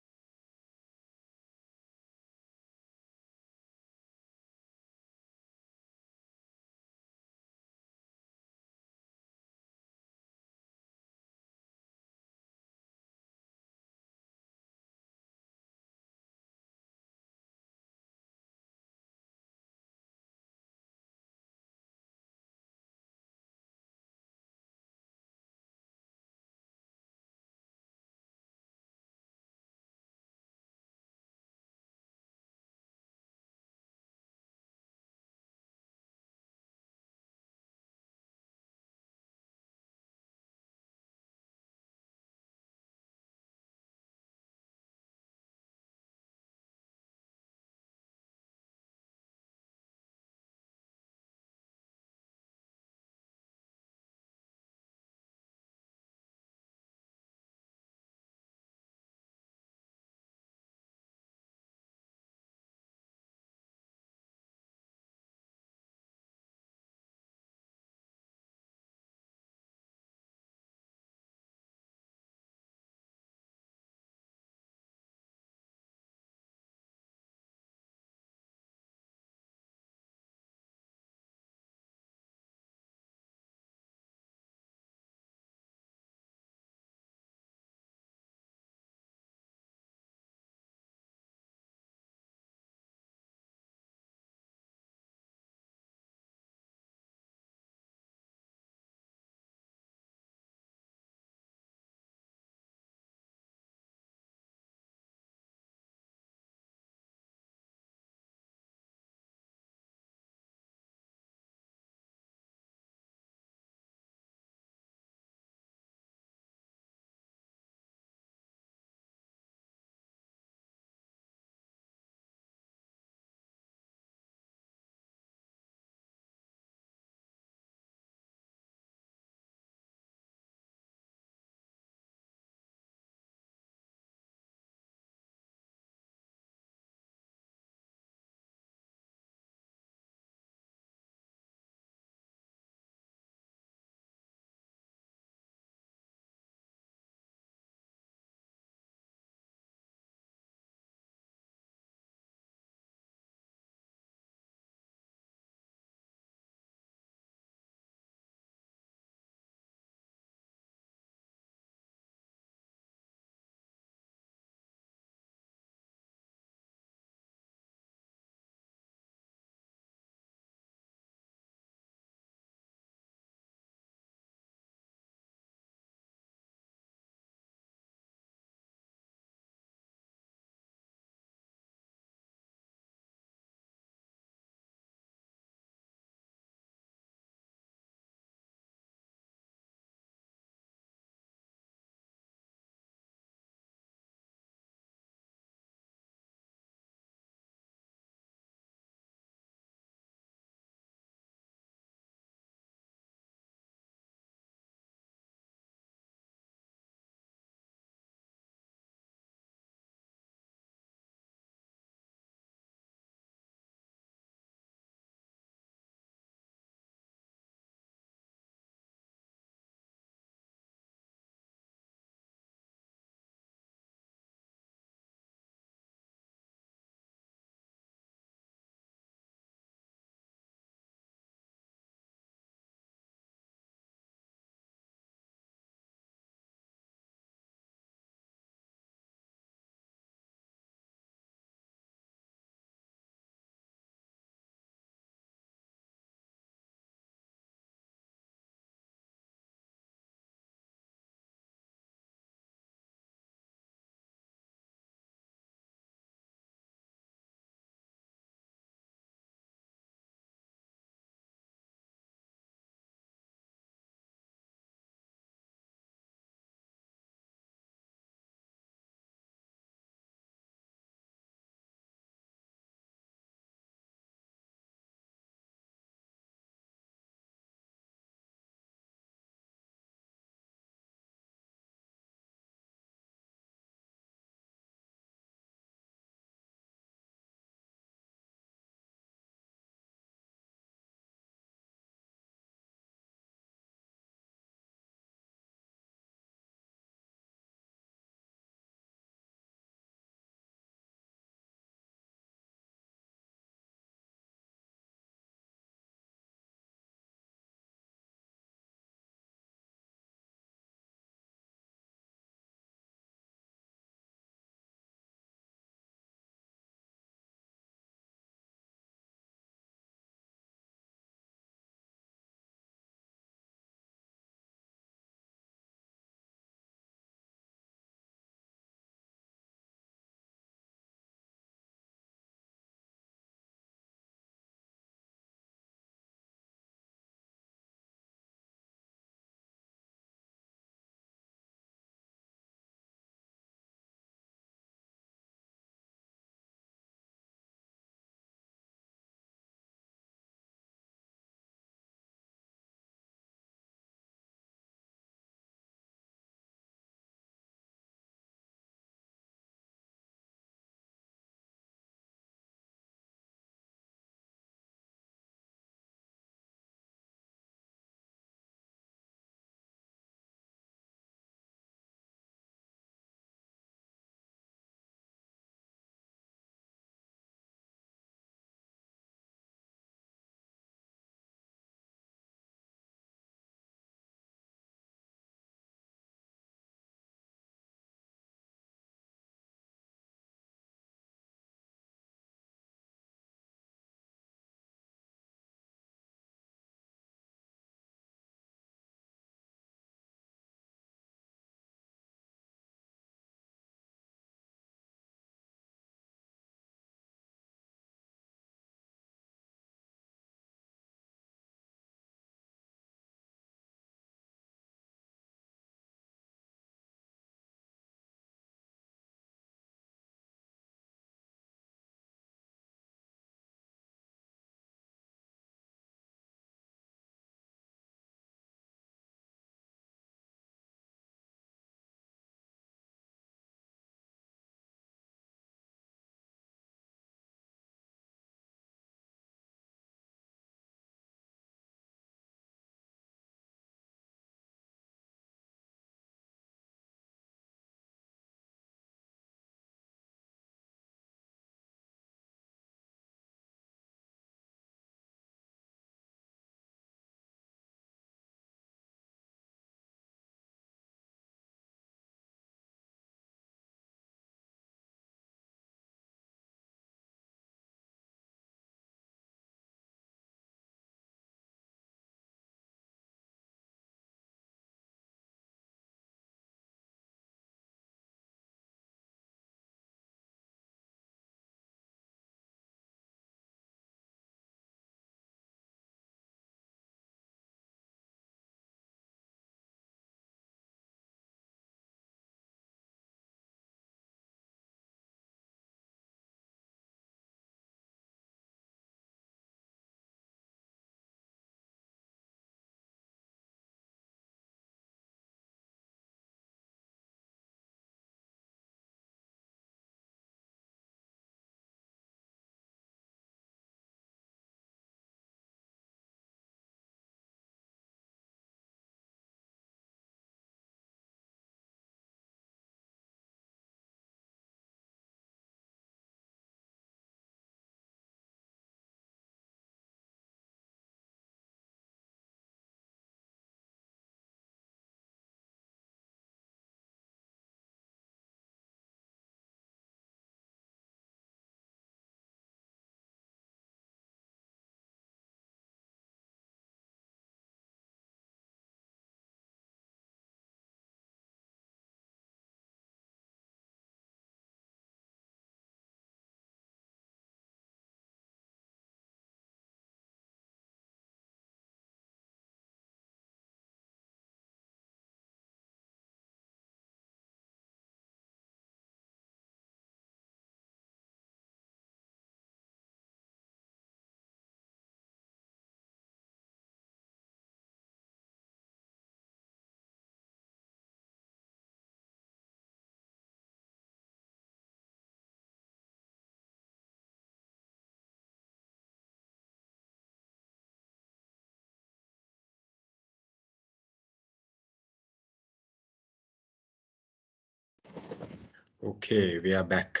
Okay, we are back.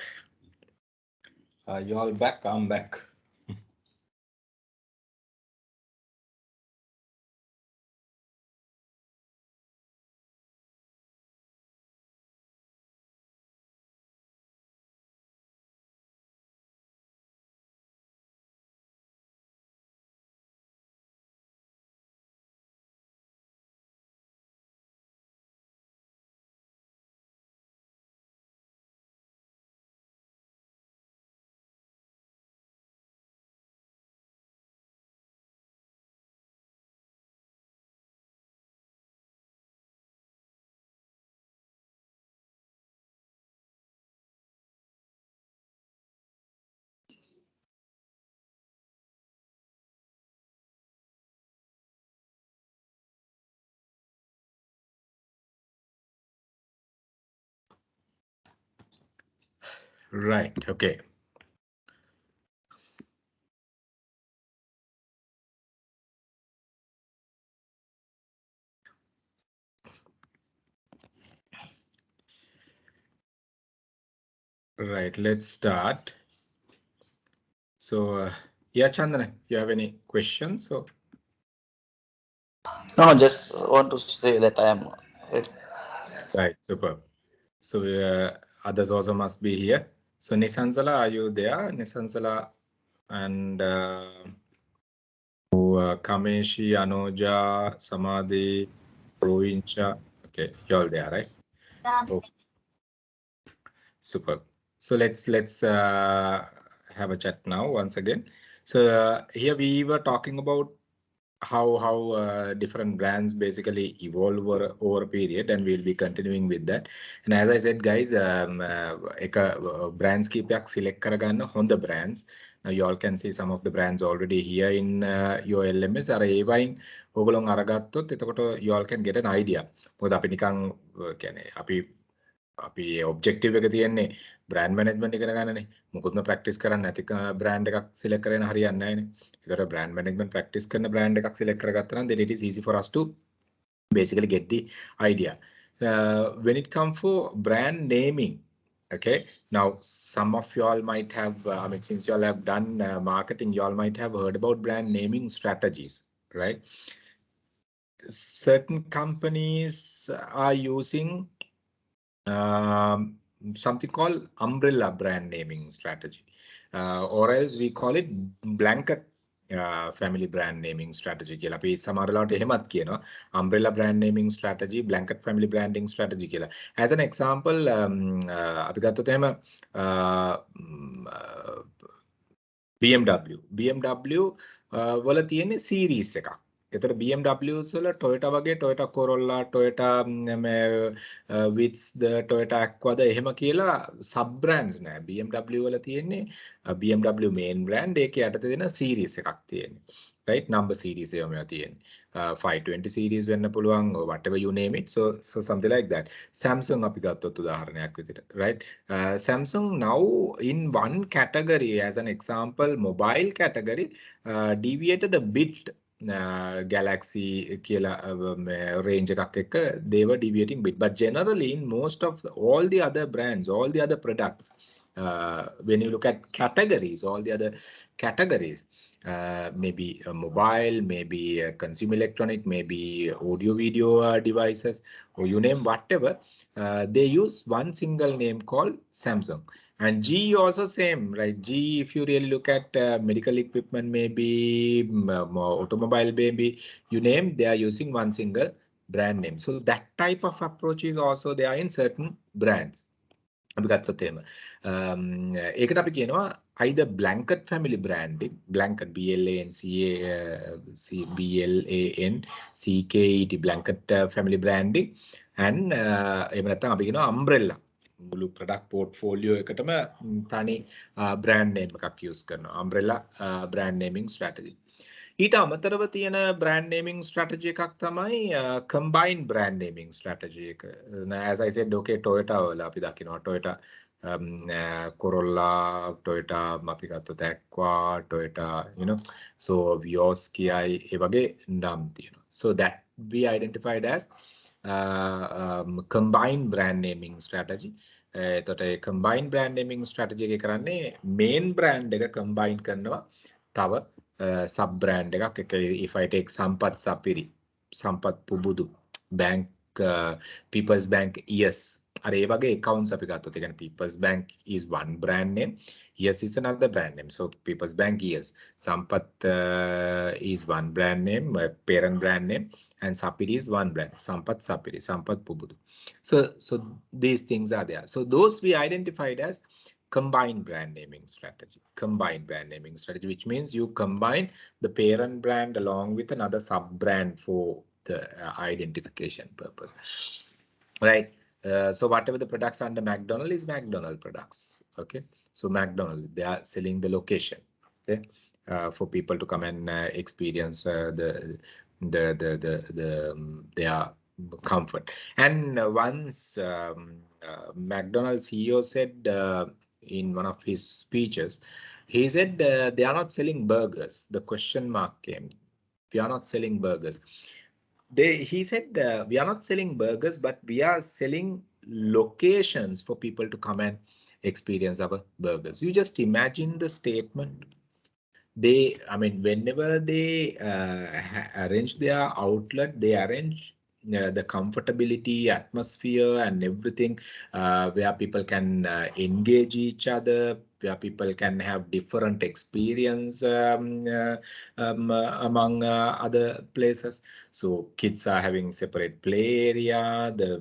Are you all back? I'm back. Right, okay. Right, let's start. So, yeah, Chandana, you have any questions? So, No, just want to say that I am. right, super. So, others also must be here. So, Nisansala, are you there? Nisansala and Kameshi, Anoja, Samadhi, Rohincha. Okay, you're all there, right? Oh, super. So let's have a chat now once again. So here we were talking about how different brands basically evolve over a period, and we'll be continuing with that. And as I said, guys, brands කීපයක් select කරගන්න හොඳ brands. Now you all can see some of the brands already here in your LMS. අර ඒවයින් ඕගොල්ලෝ අරගත්තොත් එතකොට you all can get an idea. මොකද අපි නිකන් කියන්නේ අපි ඔබ්ජෙක්ටිව් එක තියෙන්නේ බ්‍රෑන්ඩ් මැනේජ්මන්ට් ඉගෙන ගන්නනේ. මුකුත්ම ප්‍රැක්ටිස් කරන්නේ නැති බ්‍රෑන්ඩ් එකක් සිලෙක්ට් කරගෙන හරියන්නේ නැහැනේ. ඒතර බ්‍රෑන්ඩ් මැනේජ්මන්ට් ප්‍රැක්ටිස් කරන බ්‍රෑන්ඩ් එකක් සිලෙක්ට් කරගත්තා නම් then it is easy for us to basically get the idea. When it comes for brand naming, okay, now some of you all might have, I mean, since you all have done marketing, you all might have heard about brand naming strategies, right? Certain companies are using something called umbrella brand naming strategy, or else we call it blanket family brand naming strategy කියලා. අපි සමහරලාට එහෙමත් කියනවා umbrella brand naming strategy, blanket family branding strategy කියලා. As an example, අපි ගත්තොත් එහෙම BMW වල තියෙන series එකක්. එතකොට BMWs වල Toyota වගේ Toyota Corolla, Toyota Vitz, Toyota Aqua එහෙම කියලා sub brands නෑ. BMW වල තියෙන්නේ BMW main brand ඒකේ යටතේ දෙන series එකක් තියෙන්නේ. Right, number series එකම තියෙන්නේ. 520 series වෙන්න පුළුවන්, whatever you name it. So something like that. Samsung අපි ගත්තොත් උදාහරණයක් විදිහට, right? Samsung now in one category, as an example, mobile category, deviated a bit. Galaxy කියලා range එකක් එක්ක they were deviating bit, but generally in most of all the other brands, all the other products, when you look at categories, all the other categories, maybe a mobile, maybe a consumer electronic, maybe audio video devices, or you name whatever, they use one single name called Samsung. And G also same, right? G, if you really look at medical equipment, maybe automobile, maybe you name, they are using one single brand name. So that type of approach is also there in certain brands. අපි ගත්තොත් එහෙම ඒකට අපි කියනවා either blanket family branding, blanket BLANCAT blanket family branding, and එහෙම නැත්නම් අපි කියනවා umbrella, මුළු product portfolio එකටම තනි brand name එකක් use කරනවා, umbrella brand naming strategy. ඊට අමතරව තියෙන brand naming strategy එකක් තමයි combined brand naming strategy එක. As I said, okay, Toyota වල අපි දකිනවා Toyota Corolla, Toyota අපි ගත්තොත් Aqua, Toyota, you know, so Vios, Kia ඒ වගේ නම් තියෙනවා. So that we identified as combined brand naming strategy. එතකොට ඒ combined brand naming strategy එක කරන්නේ main brand එක combine කරනවා තව sub brand එකක්. If I take Sampath Sapiri, Sampath Pubudu, Bank, People's Bank, yes. අර ඒ වගේ accounts අපි ගත්තොත් ඒ කියන්නේ People's Bank is one brand name. Yes is another brand name. So People's Bank, yes. Sampath is one brand name, parent brand name, and Sapiri is one brand. Sampath Sapiri, Sampath Pubudu. So these things are there. So those we identified as combined brand naming strategy. Combined brand naming strategy, which means you combine the parent brand along with another sub brand for the identification purpose. Right. So whatever the products under McDonald's is McDonald's products. Okay. So McDonald's, they are selling the location. Okay. For people to come and experience their comfort. And once McDonald's CEO said in one of his speeches, he said they are not selling burgers. The question mark came. We are not selling burgers. He said we are not selling burgers, but we are selling locations for people to come and experience our burgers. You just imagine the statement. I mean, whenever they arrange their outlet, they arrange the comfortability, atmosphere, and everything where people can engage each other, where people can have different experience among other places. So kids are having separate play area. The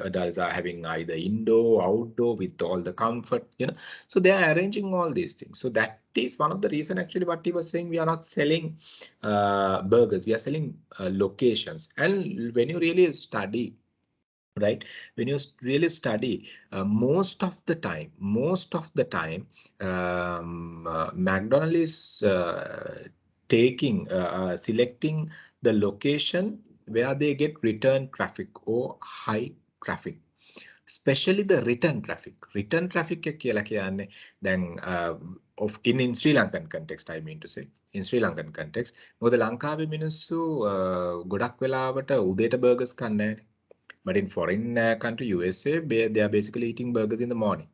adults are having either indoor, outdoor with all the comfort, you know. So they are arranging all these things. So that is one of the reason actually what he was saying, we are not selling burgers, we are selling locations. And when you really study, right, when you really study, most of the time McDonald's is selecting the location where they get return traffic or high traffic. Especially the return traffic. Return traffic එක කියලා කියන්නේ දැන් in Sri Lankan context, I mean to say, in Sri Lankan context, මොකද ලංකාවේ මිනිස්සු ගොඩක් වෙලාවට උදේට burgers කන්නේ නැහැ. But in foreign country, USA, they are basically eating burgers in the morning,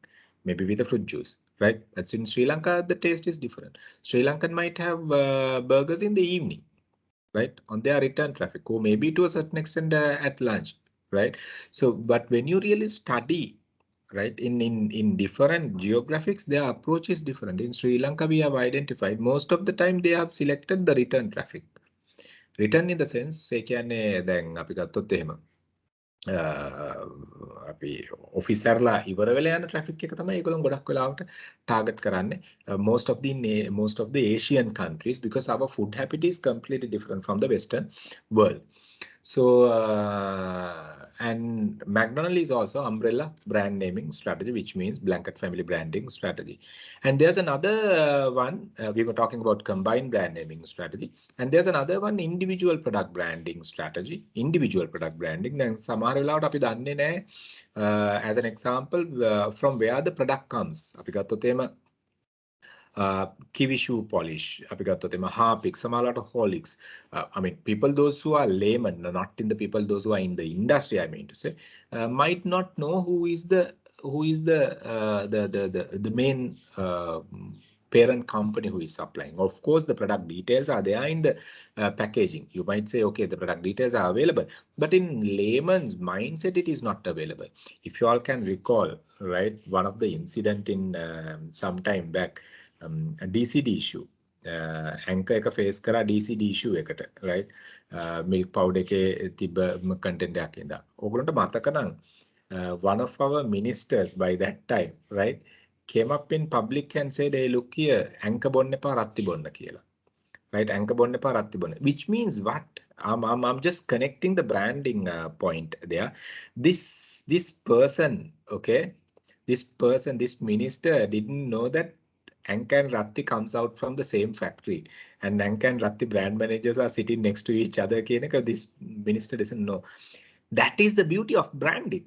maybe with a fruit juice, right? That's in Sri Lanka, the taste is different. Sri Lankan might have burgers in the evening, right, on their return traffic, or maybe to a certain extent at lunch, right? So, but when you really study, right, in different geographics, their approach is different. In Sri Lanka, we have identified most of the time they have selected the return traffic. Return in the sense, ඒ කියන්නේ දැන් අපි ගත්තොත් එහෙම අපි ඔෆිසර්ලා ඉවර වෙලා යන traffic එක තමයි ඒගොල්ලෝ ගොඩක් වෙලාවට target කරන්නේ. Most of the Asian countries, because our food habit is completely different from the Western world. So and McDonald's is also umbrella brand naming strategy, which means blanket family branding strategy. And there's another one, we were talking about combined brand naming strategy, and there's another one, individual product branding strategy. Individual product branding, then සමහර වෙලාවට අපි දන්නේ නැහැ as an example from where the product comes. අපි ගත්තොත් එහෙම kiwi shoe polish, අපි ගත්තොත් එම Harpic, සමහරවිට Horlicks. I mean, people those who are laymen, not in the people those who are in the industry, I mean to say, might not know who is the main parent company who is supplying. Of course, the product details are there in the packaging. You might say, okay, the product details are available, but in layman's mindset, it is not available. If you all can recall, right, one of the incident in some time back, DCD issue. Anchor එක face කරා DCD issue එකට, right? Milk powder එකේ තිබ්බ content එකක් ඉඳලා. ඔයගොල්ලන්ට මතක නම් one of our ministers by that time, right, came up in public and said, hey, look here, anchor බොන්න එපා රත්ති බොන්න කියලා. Right? Anchor බොන්න එපා රත්ති බොන්න. Which means what? I'm just connecting the branding point there. This person, okay, this minister didn't know that Anchor and Ratti comes out from the same factory, and Anchor and Ratti brand managers are sitting next to each other. This minister doesn't know. That is the beauty of branding.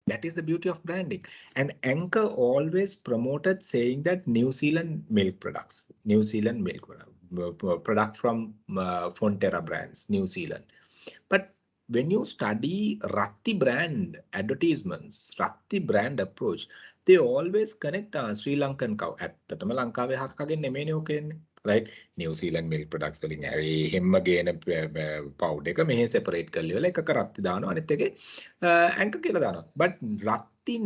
That is the beauty of branding. And Anchor always promoted saying that New Zealand milk products, New Zealand milk product from Fonterra brands, New Zealand. But when you study Ratti brand advertisements, Ratti brand approach, they always connect Sri Lankan cow. ඇත්තටම ලංකාවේ හක්කගෙන් නෙමෙයිනේ ඔක එන්නේ. Right? New Zealand milk products වලින් ඇරි හැම්ම ගේන powder එක මෙහෙ separate කරලා ඉවරලා එකක රත්ති දානවා අනිත් එකේ anchor කියලා දානවා. But Ratti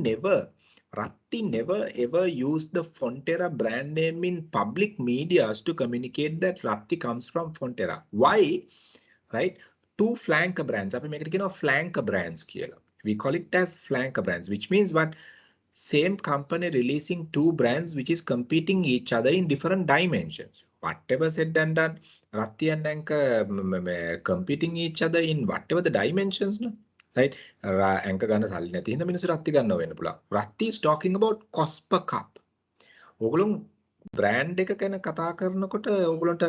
never ever used the Fonterra brand name in public medias to communicate that Ratti comes from Fonterra. Why? Right? Two flanker brands. We make it flanker brands. We call it as flanker brands, which means what? Same company releasing two brands which is competing each other in different dimensions. Whatever said and done, Ratti and Anchor competing each other in whatever the dimensions, no? Right? Anchor gana salli nathi hinda minusu Ratti ganna wenna pula. Ratti is talking about cost per cup. ඔගොල්ලෝ brand එක ගැන කතා කරනකොට ඔයගොල්ලන්ට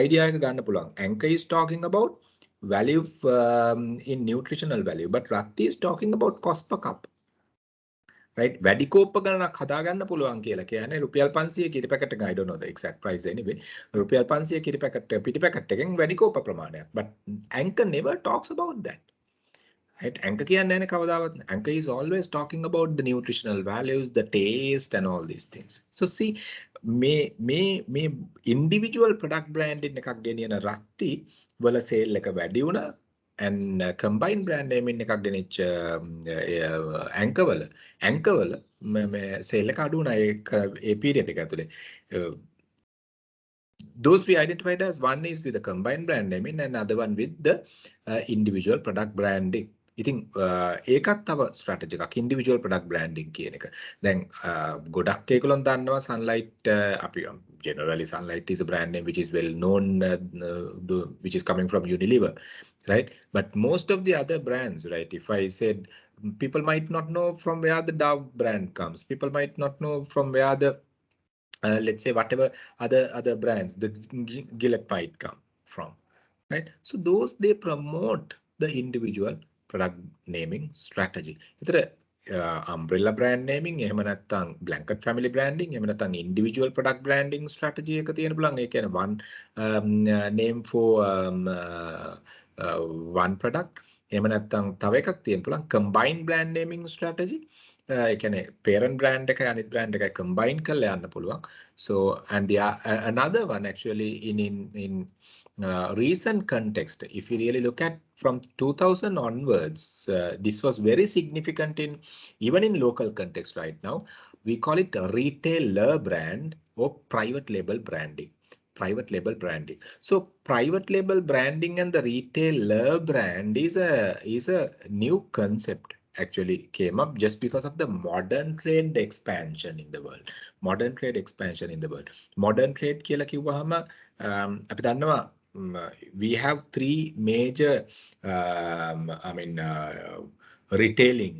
idea එක ගන්න පුළුවන්. Anchor is talking about value in nutritional value, but Ratti is talking about cost per cup. Right? වැඩි කෝප්ප ගණනක් හදා ගන්න පුළුවන් කියලා කියන්නේ රුපියල් 500 කිරි පැකට් එක I don't know the exact price anyway. රුපියල් 500 කිරි පැකට් පිටි පැකට් එකෙන් වැඩි කෝප්ප ප්‍රමාණයක්. But Anchor never talks about that. Right? Anchor කියන්නේ නැහැ කවදාවත්. Anchor is always talking about the nutritional values, the taste and all these things. So see මේ individual product branding එකක් ගෙනියන රත්ති වල sale එක වැඩි වුණා. And combined brand name එකක් ගෙනිච්ච Anchor වල sale එක අඩු වුණා ඒ period එක ඇතුලේ. Those we identified as one is with the combined brand naming and another one with the individual product branding. ඉතින් ඒකත් තව strategy එකක් individual product branding කියන එක. දැන් ගොඩක් ඒගොල්ලන් දන්නවා Sunlight අපි generally Sunlight is a brand name which is well known which is coming from Unilever, right? But most of the other brands, right, if I said people might not know from where the Dove brand comes, people might not know from where the let's say whatever other brands the Gillette might come from, right? So those they promote the individual product naming strategy. ඒතර umbrella brand naming එහෙම නැත්නම් blanket family branding එහෙම නැත්නම් individual product branding strategy එක තියෙන පුළුවන්. ඒ කියන්නේ one name for one product. එහෙම නැත්නම් තව එකක් තියෙන පුළුවන් combined brand naming strategy. ඒ කියන්නේ parent brand එකයි අනිත් brand එකයි combine කරලා යන්න පුළුවන්. So and the another one actually in recent context, if you really look at from 2000 onwards, this was very significant in even in local context right now. We call it a retailer brand or private label branding. Private label branding. So private label branding and the retailer brand is a new concept. Actually came up just because of the modern trade expansion in the world. Modern trade expansion in the world. Modern trade කියලා කිව්වහම අපි දන්නවා we have three major retailing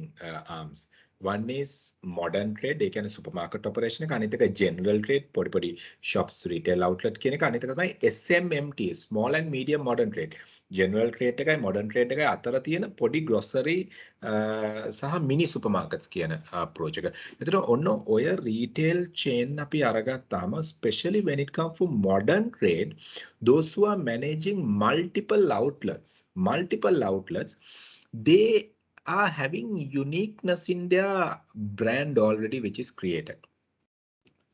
arms. One is modern trade, ඒ කියන්නේ supermarket operation එක. අනිත් එක general trade, පොඩි shops, retail outlet කියන එක. අනිත් එක තමයි SMMT, small and medium modern trade. General trade එකයි modern trade එකයි අතර තියෙන පොඩි grocery සහ mini supermarkets කියන approach එක. ඒතර ඔන්න ඔය retail chain අපි අරගත්තාම especially when it comes to modern trade, those who are managing multiple outlets, they are having uniqueness in their brand already, which is created.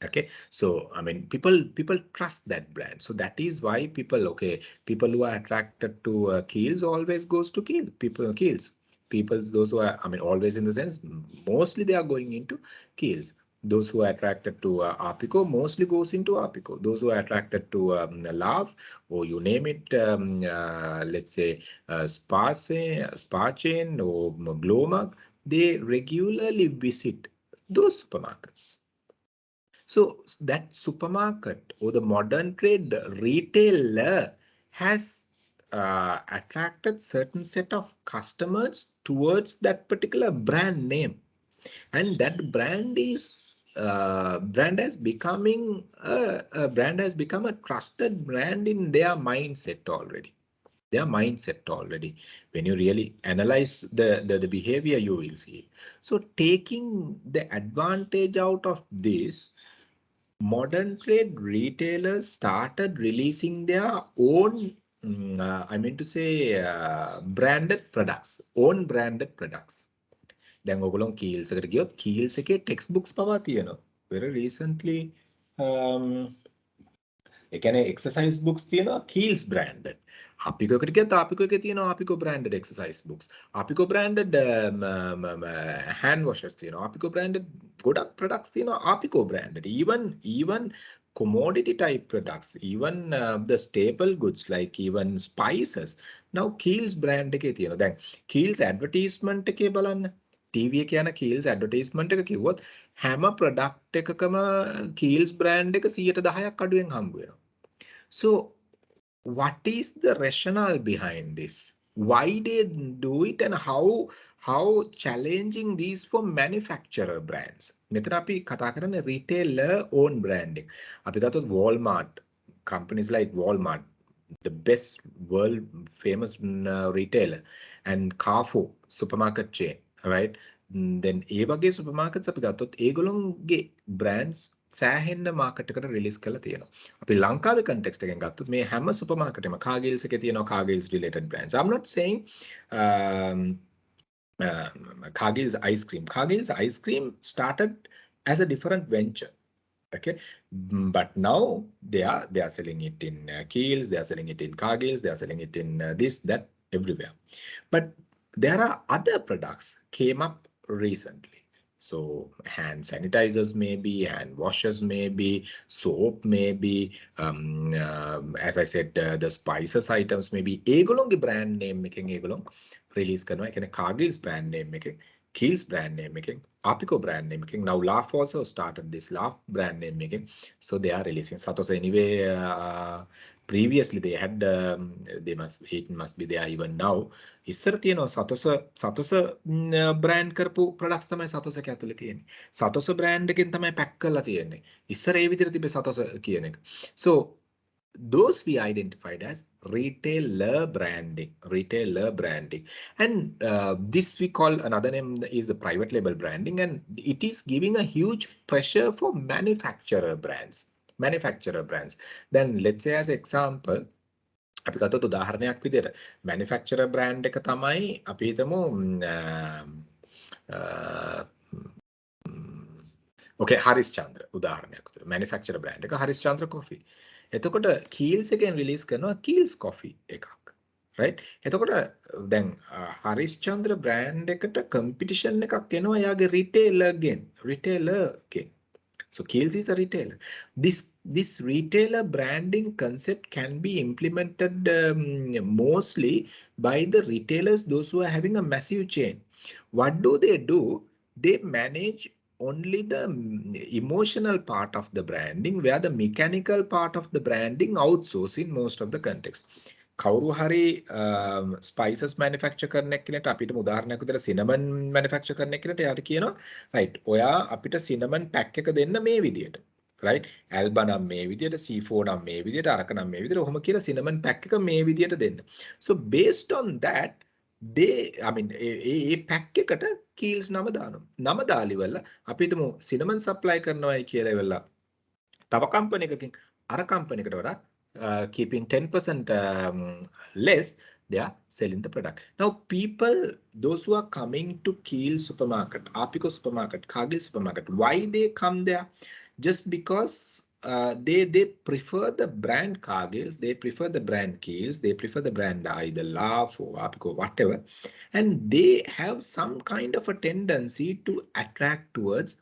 Okay, so I mean people trust that brand, so that is why people who are attracted to Kiehl's always goes to Kiehl's. Those who are, I mean, always in the sense mostly they are going into Kiehl's. Those who are attracted to Arpico mostly goes into Arpico. Those who are attracted to Love, or you name it, let's say Spa chain or Glowmark, they regularly visit those supermarkets. So that supermarket or the modern trade retailer has attracted certain set of customers towards that particular brand name, and that brand has become a trusted brand in their mindset already. When you really analyze the behavior, you will see. So taking the advantage out of this, modern trade retailers started releasing their own I mean to say branded products, own branded products. Then ඔගොල්ලෝ Keels එකට ගියොත් Keels එකේ textbooks පවා තියෙනවා. Very recently ඒ කියන්නේ exercise books තියෙනවා Keels branded. Apiko එකට ගියත් Apiko එකේ තියෙනවා Apiko branded exercise books. Apiko branded hand washers තියෙනවා. Apiko branded ගොඩක් products තියෙනවා Apiko branded. Even commodity type products, even the staple goods like even spices. Now Keels brand එකේ තියෙනවා. දැන් Keels advertisement එකේ බලන්න. TV එකේ යන Keels advertisement එක කිව්වොත් හැම product එකකම Keels brand එක 110ක් අඩුවෙන් හම්බ වෙනවා. So what is the rationale behind this? Why they do it and how challenging these for manufacturer brands? මෙතන අපි කතා කරන්නේ retailer own branding. අපි ගත්තොත් Walmart, companies like Walmart, the best world famous retailer, and Carrefour supermarket chain, right? Then ඒ වගේ supermarkets අපි ගත්තොත් ඒගොල්ලොන්ගේ brands සෑහෙන්න මාකට් එකට රිලීස් කරලා තියෙනවා. අපි ලංකාවේ context එකෙන් ගත්තොත් මේ හැම supermarket එකම Cargills එකේ තියෙනවා Cargills related brands. I'm not saying Cargills ice cream. Cargills ice cream started as a different venture. Okay, but now they are selling it in Keels, they are selling it in Cargills, they are selling it in this, that, everywhere. But there are other products came up recently. So hand sanitizers maybe, hand washers maybe, soap maybe, as I said, the spices items maybe. ඒගොල්ලොන්ගේ brand name එකෙන් ඒගොල්ලොන් release කරනවා. ඒ කියන්නේ Cargills brand name එකෙන්, Keels brand name making, Apiko brand name making. Now Laugh also started this Laugh brand name making. So they are releasing Satos anyway. Previously they had it must be there even now. ඉස්සර තියෙනවා Satos brand කරපු products තමයි Satos එක ඇතුලේ තියෙන්නේ. Satos brand එකෙන් තමයි pack කරලා තියෙන්නේ. ඉස්සර ඒ විදිහට තිබ්බේ Satos කියන එක. So those we identified as retailer branding, and this we call, another name is the private label branding, and it is giving a huge pressure for manufacturer brands. Then let's say as example, අපි ගත්තොත් උදාහරණයක් විදිහට manufacturer brand එක තමයි අපි හිතමු okay Harishchandra උදාහරණයක් විදිහට manufacturer brand එක Harishchandra coffee. එතකොට Keels එකෙන් රිලීස් කරනවා Keels coffee එකක්, right? එතකොට දැන් Harishchandra brand එකට competition එකක් එනවා යාගේ retailer ගෙන්. So Keels is a retailer. This retailer branding concept can be implemented mostly by the retailers, those who are having a massive chain. What do? They manage only the emotional part of the branding, where the mechanical part of the branding outsource in most of the context. කවුරු හරි spices manufacture කරන කෙනෙක්ට අපිට උදාහරණයක් විදිහට cinnamon manufacture කරන කෙනෙක්ට යාට කියනවා right ඔයා අපිට cinnamon pack එක දෙන්න මේ විදියට, right? alba නම් මේ විදියට, C4 නම් මේ විදියට, අරක නම් මේ විදියට, ඔහොම කියලා cinnamon pack එක මේ විදියට දෙන්න. So based on that A pack එකට Keels නම දානවා. නම දාලිවල අපි හිතමු cinnamon supply කරනවායි කියලා ඉවරලා තව company එකකින් අර company එකට වඩා keeping 10% less, they are selling the product. Now people, those who are coming to Keels supermarket, Apiko supermarket, Cargill supermarket, why they come there? Just because they prefer the brand Cargills, they prefer the brand Keels, they prefer the brand either Laugh or Apiko, whatever, and they have some kind of a tendency to attract towards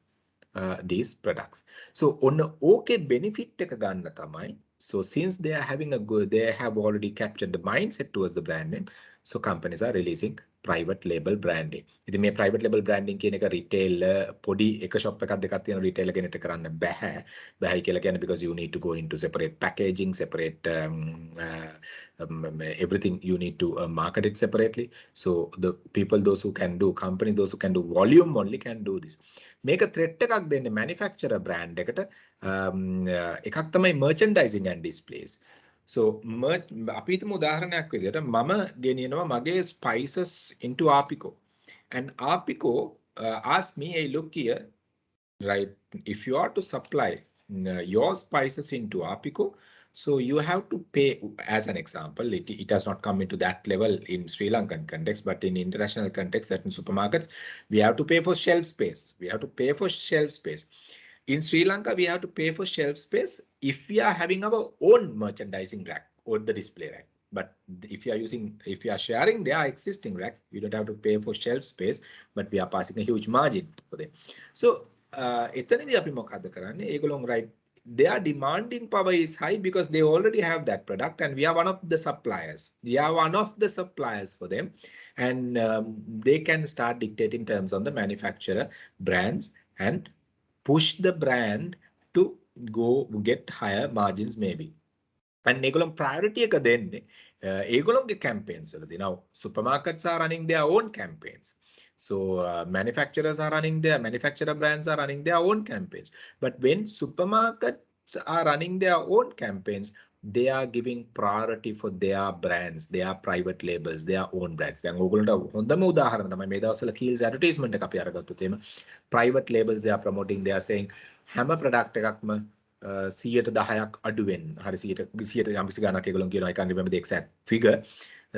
these products. So on okay benefit එක ගන්න තමයි. So since they are having they have already captured the mindset towards the brand name, so companies are releasing private label branding. ඉතින් මේ private label branding කියන එක retailer පොඩි එක shop එකක් දෙකක් තියෙන retailer කෙනෙක්ට කරන්න බෑ කියලා කියන්නේ, because you need to go into separate packaging, separate everything, you need to market it separately. So the people, those who can do, companies those who can do volume only can do this. මේක threat එකක් දෙන්නේ manufacturer brand එකට. එකක් තමයි merchandising and displays. So අපි හිතමු උදාහරණයක් විදිහට මම ගෙනියනවා මගේ spices into Apiko, and Apiko ask me, hey look here, right, if you are to supply your spices into Apiko, So you have to pay, as an example, it has not come into that level in Sri Lankan context, but in international context, certain supermarkets, we have to pay for shelf space. We have to pay for shelf space. In Sri Lanka, we have to pay for shelf space if we are having our own merchandising rack or the display rack. But if you are sharing their existing racks, you don't have to pay for shelf space, but we are passing a huge margin for them. So, එතනදී අපි මොකද්ද කරන්නේ? ඒගොල්ලෝ right, their demanding power is high because they already have that product and we are one of the suppliers. We are one of the suppliers for them, and they can start dictating terms on the manufacturer brands and push the brand to go get higher margins maybe. And ඒගොල්ලෝ priority එක දෙන්නේ ඒගොල්ලෝගේ campaigns වලදී. Now supermarkets are running their own campaigns. So manufacturer brands are running their own campaigns. But when supermarkets are running their own campaigns, they are giving priority for their brands, their private labels, their own brands. දැන් ඕගොල්ලන්ට හොඳම උදාහරණ තමයි මේ දවස්වල Kiehl's advertisement එක අපි අරගත්තොත් එහෙම private labels they are promoting. They are saying හැම product එකක්ම 10% අඩුවෙන් හරි 100 යම්කිසි ගණනක් ඒගොල්ලෝ කියනවා. I can't remember the exact figure.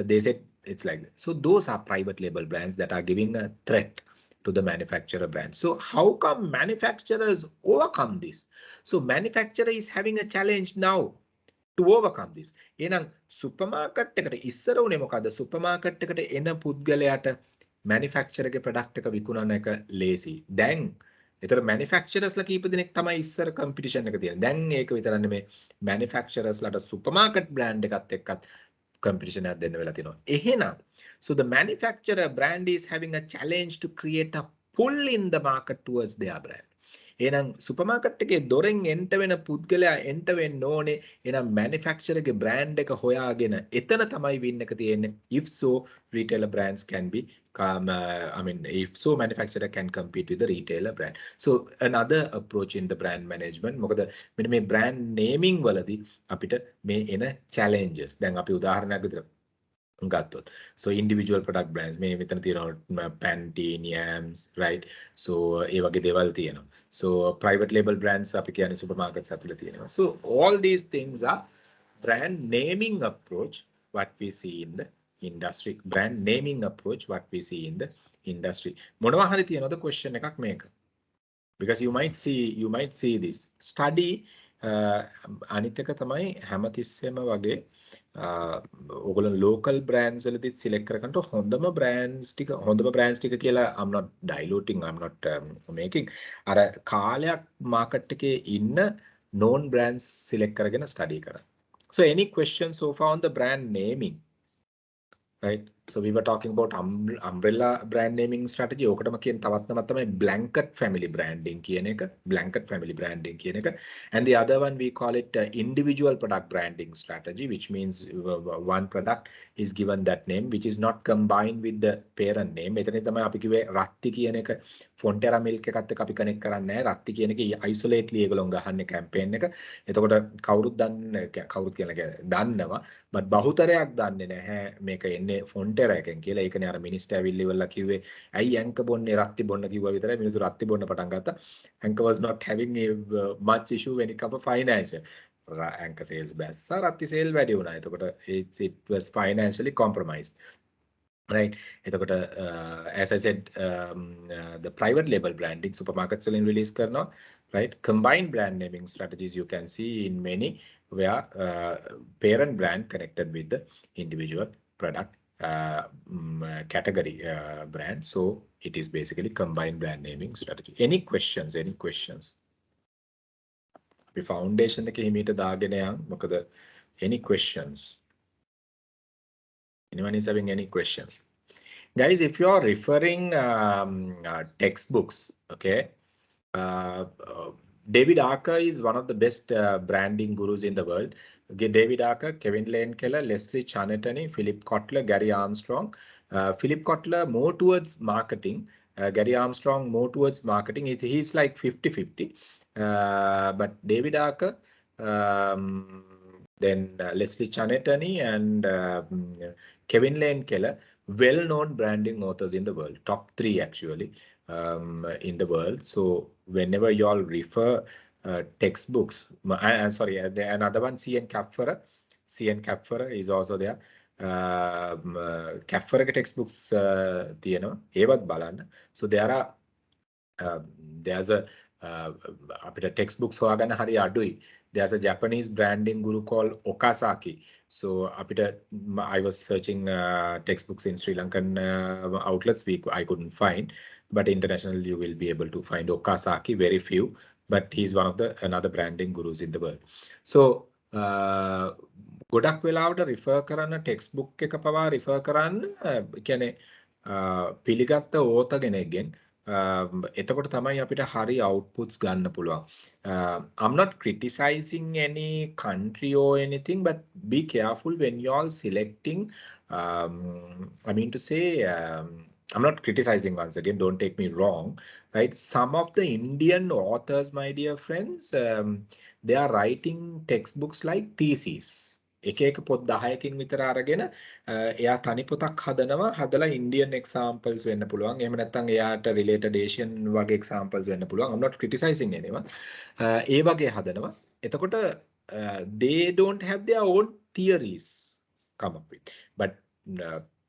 They said it's like that. So those are private label brands that are giving a threat to the manufacturer brand. So how come manufacturers overcome this? So manufacturer is having a challenge now to overcome this. එහෙනම් supermarket එකට ඉස්සර උනේ මොකද්ද? supermarket එකට එන පුද්ගලයාට manufacturer ගේ product එක විකුණන එක ලේසි. දැන් ඒතර manufacturers ලා කීප දෙනෙක් තමයි ඉස්සර competition එක තියෙන්නේ. දැන් ඒක විතරක් නෙමෙයි manufacturers ලාට supermarket brand එකත් එක්කත් competition එකක් දෙන්න වෙලා තියෙනවා. එහෙනම් so the manufacturer brand is having a challenge to create a pull in the market towards their brand. එහෙනම් supermarket එකේ දොරෙන් එන්ට වෙන පුද්ගලයා එන්ට වෙන්න ඕනේ. එහෙනම් manufacturer ගේ brand එක හොයාගෙන එතන තමයි win එක තියෙන්නේ. If so, retailer brands can be if so, manufacturer can compete with the retailer brand. So another approach in the brand management. මොකද මෙන්න මේ brand naming වලදී අපිට මේ එන challenges. දැන් අපි උදාහරණයක් විතර ගත්තොත්. So individual product brands මේ මෙතන තියෙනවා Pantene, Yams, right? So ඒ වගේ දේවල් තියෙනවා. So private label brands අපි කියන්නේ supermarkets ඇතුලේ තියෙනවා. So all these things are brand naming approach what we see in the industry. Brand naming approach what we see in the industry. මොනවා හරි තියෙනවද question එකක් මේක? Because you might see this study අනිත් එක තමයි හැමතිස්සෙම වගේ ඕගොල්ලෝ local brands වලදී select කරගන්න හොඳම brands ටික කියලා I'm not diluting, I'm not making අර කාලයක් market එකේ ඉන්න known brands select කරගෙන study කරන්න. So any questions so far on the brand naming? Right? So we were talking about umbrella brand naming strategy. ඕකටම කියන තවත් නමක් තමයි blanket family branding කියන එක. Blanket family branding කියන එක. And the other one we call it individual product branding strategy, which means one product is given that name which is not combined with the parent name. මෙතන තමයි අපි කිව්වේ රත්ති කියන එක Fonterra milk එකත් එක්ක අපි connect කරන්නේ නැහැ. රත්ති කියන එක isolately ඒගොල්ලෝ ගහන්නේ campaign එක. එතකොට කවුරුත් දන්නවා but බහුතරයක් දන්නේ නැහැ මේක එන්නේ Fonterra එකෙන් කියලා. ඒකනේ අර මිනිස්ටර් ඇවිල්ලි වල කිව්වේ ඇයි ඇංක බොන්නේ රත්ති බොන්න කිව්වා විතරයි මිනිස්සු රත්ති බොන්න පටන් ගත්තා. Anchor was not having a much issue when it comes to financial. Anchor sales බැස්සා රත්ති sale වැඩි වුණා. එතකොට it was financially compromised. Right. එතකොට as I said the private label branding supermarkets වලින් release කරනවා. Right. Combined brand naming strategies you can see in many where parent brand connected with the individual product category brand. So it is basically combined brand naming strategy. Any questions? Any questions? The foundation එක හිමීට දාගෙන යන්. මොකද any questions? Anyone is having any questions? Guys, if you are referring textbooks, okay, David Archer is one of the best branding gurus in the world. Okay, David Archer, Kevin Lane Keller, Leslie Charnatany, Philip Kotler, Gary Armstrong. Philip Kotler more towards marketing. Gary Armstrong more towards marketing. He's like 50-50. But David Archer, then Leslie Charnatany and Kevin Lane Keller, well-known branding authors in the world. Top 3 actually in the world. So whenever you all refer textbooks. I'm sorry, another one, CN Capfera. CN Capfera is also there. Capfera textbooks තියෙනවා. ඒවත් බලන්න. So there are there's a අපිට textbooks හොයාගන්න හරි අඩුයි. There's a Japanese branding guru called Okazaki. So I was searching textbooks in Sri Lankan outlets. I couldn't find, but international you will be able to find Okazaki. Very few, but he's one of the another branding gurus in the world. So ගොඩක් වෙලාවට refer කරන textbook එක පවා refer කරන්න කියන්නේ පිළිගත්ත author කෙනෙක්ගෙන් එතකොට තමයි අපිට හරි outputs ගන්න පුළුවන්. I'm not criticizing any country or anything, but be careful when you all selecting. I mean to say, I'm not criticizing once again, don't take me wrong, right? Some of the Indian authors, my dear friends, they are writing textbooks like theses. එක එක පොත් 10කින් විතර අරගෙන එයා තනි පොතක් හදනවා. හදලා Indian examples වෙන්න පුළුවන්. එහෙම නැත්නම් එයාට related Asian වගේ examples වෙන්න පුළුවන්. I'm not criticizing anyone. ඒ වගේ හදනවා. එතකොට they don't have their own theories come up with. But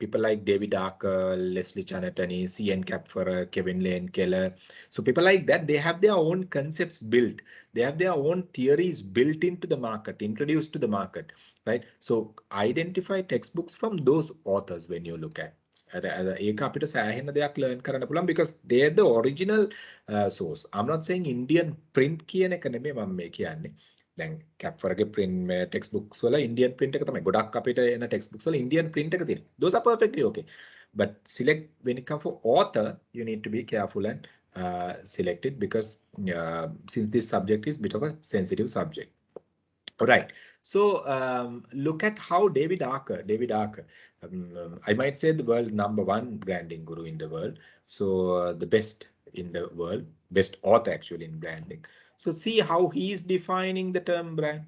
people like David Arker, Leslie Chanatani, C.N. Capfer, Kevin Lane Keller. So people like that, they have their own concepts built. They have their own theories built into the market, introduced to the market, right? So identify textbooks from those authors when you look at. ඒක අපිට සෑහෙන දෙයක් learn කරන්න පුළුවන් because they're the original source. I'm not saying Indian print කියන එක නෙමෙයි මම මේ කියන්නේ. දැන් Capferගේ print textbooks වල Indian print එක තමයි. ගොඩක් අපිට එන textbooks වල Indian print එක තියෙනවා. Those are perfectly okay. But select when it comes for author, you need to be careful and select it because since this subject is a bit of a sensitive subject. All right. So look at how David Arker, I might say the world #1 branding guru in the world. So the best in the world, best author actually in branding. So see how he is defining the term brand.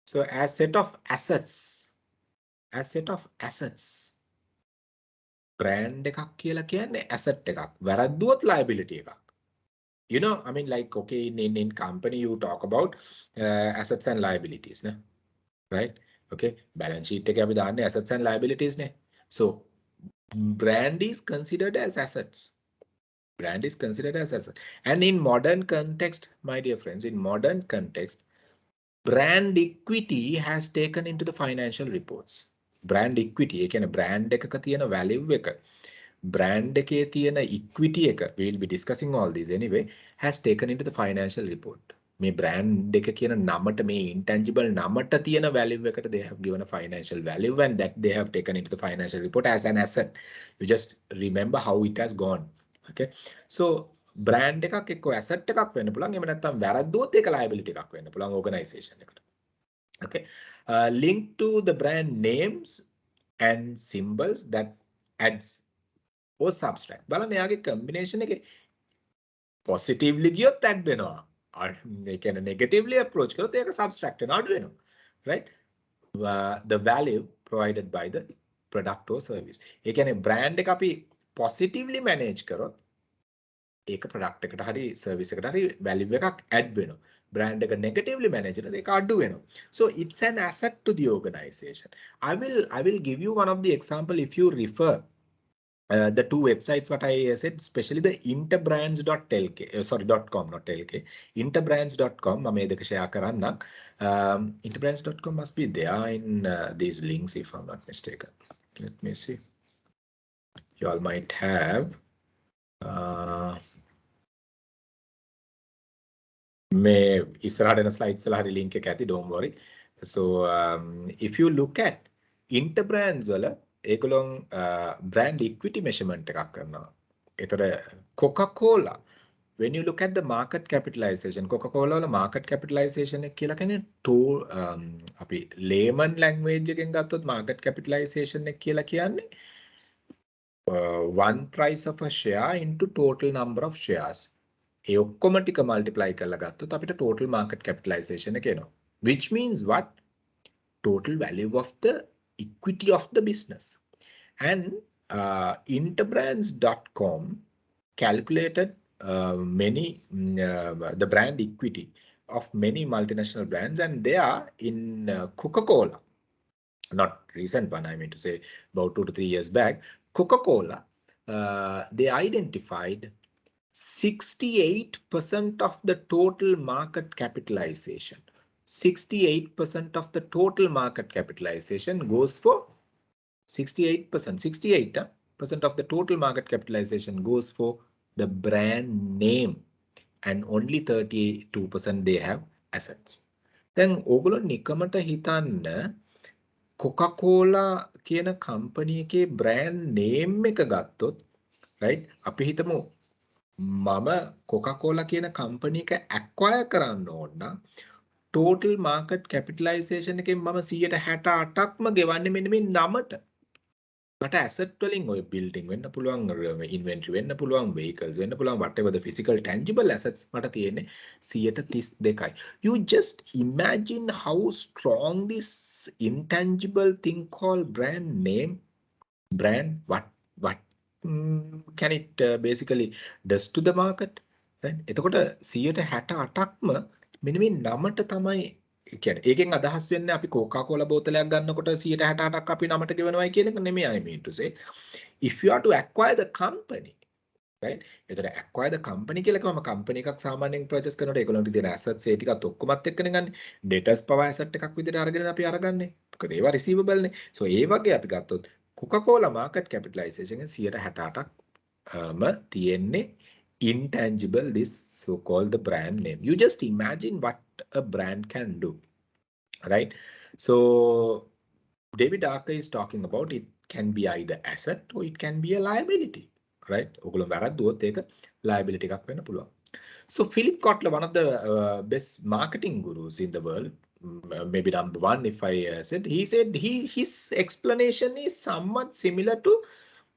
So as set of assets, brand එකක් කියලා කියන්නේ asset එකක්. වැරද්දුවොත් liability එකක්. You know, I mean, like, okay, in company, you talk about assets and liabilities, ne? Right? Okay, balance sheet take up the assets and liabilities, ne? So brand is considered as assets. Brand is considered as assets. And in modern context, my dear friends, in modern context, brand equity has taken into the financial reports. Brand equity, a brand එකක තියෙන value එක. Brand එකේ තියෙන equity එක, we will be discussing all these anyway, has taken into the financial report. මේ brand එක කියන නමට, මේ intangible නමට තියෙන value එකට they have given a financial value and that they have taken into the financial report as an asset. You just remember how it has gone. Okay, so brand එකක් එක්ක asset එකක් වෙන්න පුළුවන්. එහෙම නැත්නම් වැරද්දුවොත් ඒක liability එකක් වෙන්න පුළුවන් organization එකට. Okay, link to the brand names and symbols that adds or subtract. බලන්න එයාගේ combination එකේ positively ගියොත් add වෙනවා. ඒ කියන්නේ negatively approach කරොත් ඒක subtract වෙනවා, අඩු වෙනවා. Right? The value provided by the product or service. ඒ කියන්නේ brand එක අපි positively manage කරොත් ඒක product එකට හරි service එකට හරි value එකක් add වෙනවා. Brand එක negatively manage කරොත් ඒක අඩු වෙනවා. So it's an asset to the organization. I will give you one of the example if you refer the two websites what I said, especially the interbrands.com, not LK, interbrands.com. මම ඒක share කරන්නම්. Interbrands.com must be there in these links if I'm not mistaken. Let me see. You all might have මේ ඉස්සරහට එන slides වල හරි link එක ඇති, don't worry. So if you look at Interbrands වල ඒගොල්ලොන් brand equity measurement එකක් කරනවා. ඒතර Coca-Cola, when you look at the market capitalization, Coca-Cola වල market capitalization එක කියලා කියන්නේ අපි layman language එකෙන් ගත්තොත් market capitalization එක කියලා කියන්නේ one price of a share into total number of shares. ඒ ඔක්කොම ටික multiply කරලා ගත්තොත් අපිට total market capitalization එක එනවා. Which means what? Total value of the equity of the business. And interbrands.com calculated the brand equity of many multinational brands, and they are in Coca-Cola. Not recent one, I mean to say about 2 to 3 years back. Coca-Cola, they identified 68% of the total market capitalization. 68% of the total market capitalization goes for 68% of the total market capitalization goes for the brand name, and only 32% they have assets. Then ඕගොල්ලෝ නිකමට හිතන්න Coca-Cola කියන company එකේ brand name එක ගත්තොත්, right? අපි හිතමු මම Coca-Cola කියන කම්පැනි එක acquire කරන්න ඕන නම් total market capitalization එකෙන් මම 168ක්ම ගෙවන්නේ මෙන්න මේ නමට. මට asset වලින් ඔය building වෙන්න පුළුවන්, inventory වෙන්න පුළුවන්, vehicles වෙන්න පුළුවන්, whatever the physical tangible assets මට තියෙන්නේ 132යි. You just imagine how strong this intangible thing called brand name, brand, what can it basically does to the market, right? එතකොට 168ක්ම මෙන්න මේ නමට තමයි කියන්නේ. ඒකෙන් අදහස් වෙන්නේ අපි Coca-Cola බෝතලයක් ගන්නකොට 168ක් අපි නමට ගෙවනවායි කියන එක නෙමෙයි. I mean to say, if you are to acquire the company, right? එතකොට acquire the company කියලා කිව්වම company එකක් සාමාන්‍යයෙන් purchase කරනකොට ඒගොල්ලන්ට තියෙන assets ඒ ටිකත් ඔක්කොමත් එක්කනේ ගන්න. debtors පව asset එකක් විදිහට අරගෙන අපි අරගන්නේ. මොකද ඒවා receivable නේ. so ඒ වගේ අපි ගත්තොත් Coca-Cola market capitalization එක 168ක්ම තියෙන්නේ intangible, this so-called the brand name. You just imagine what a brand can do, right? So David Archer is talking about it can be either asset or it can be a liability, right? ඔගොල්ලෝ වැරද්දුවොත් ඒක liability එකක් වෙන්න පුළුවන්. So Philip Kotler, one of the best marketing gurus in the world, maybe number one if I said, he said his explanation is somewhat similar to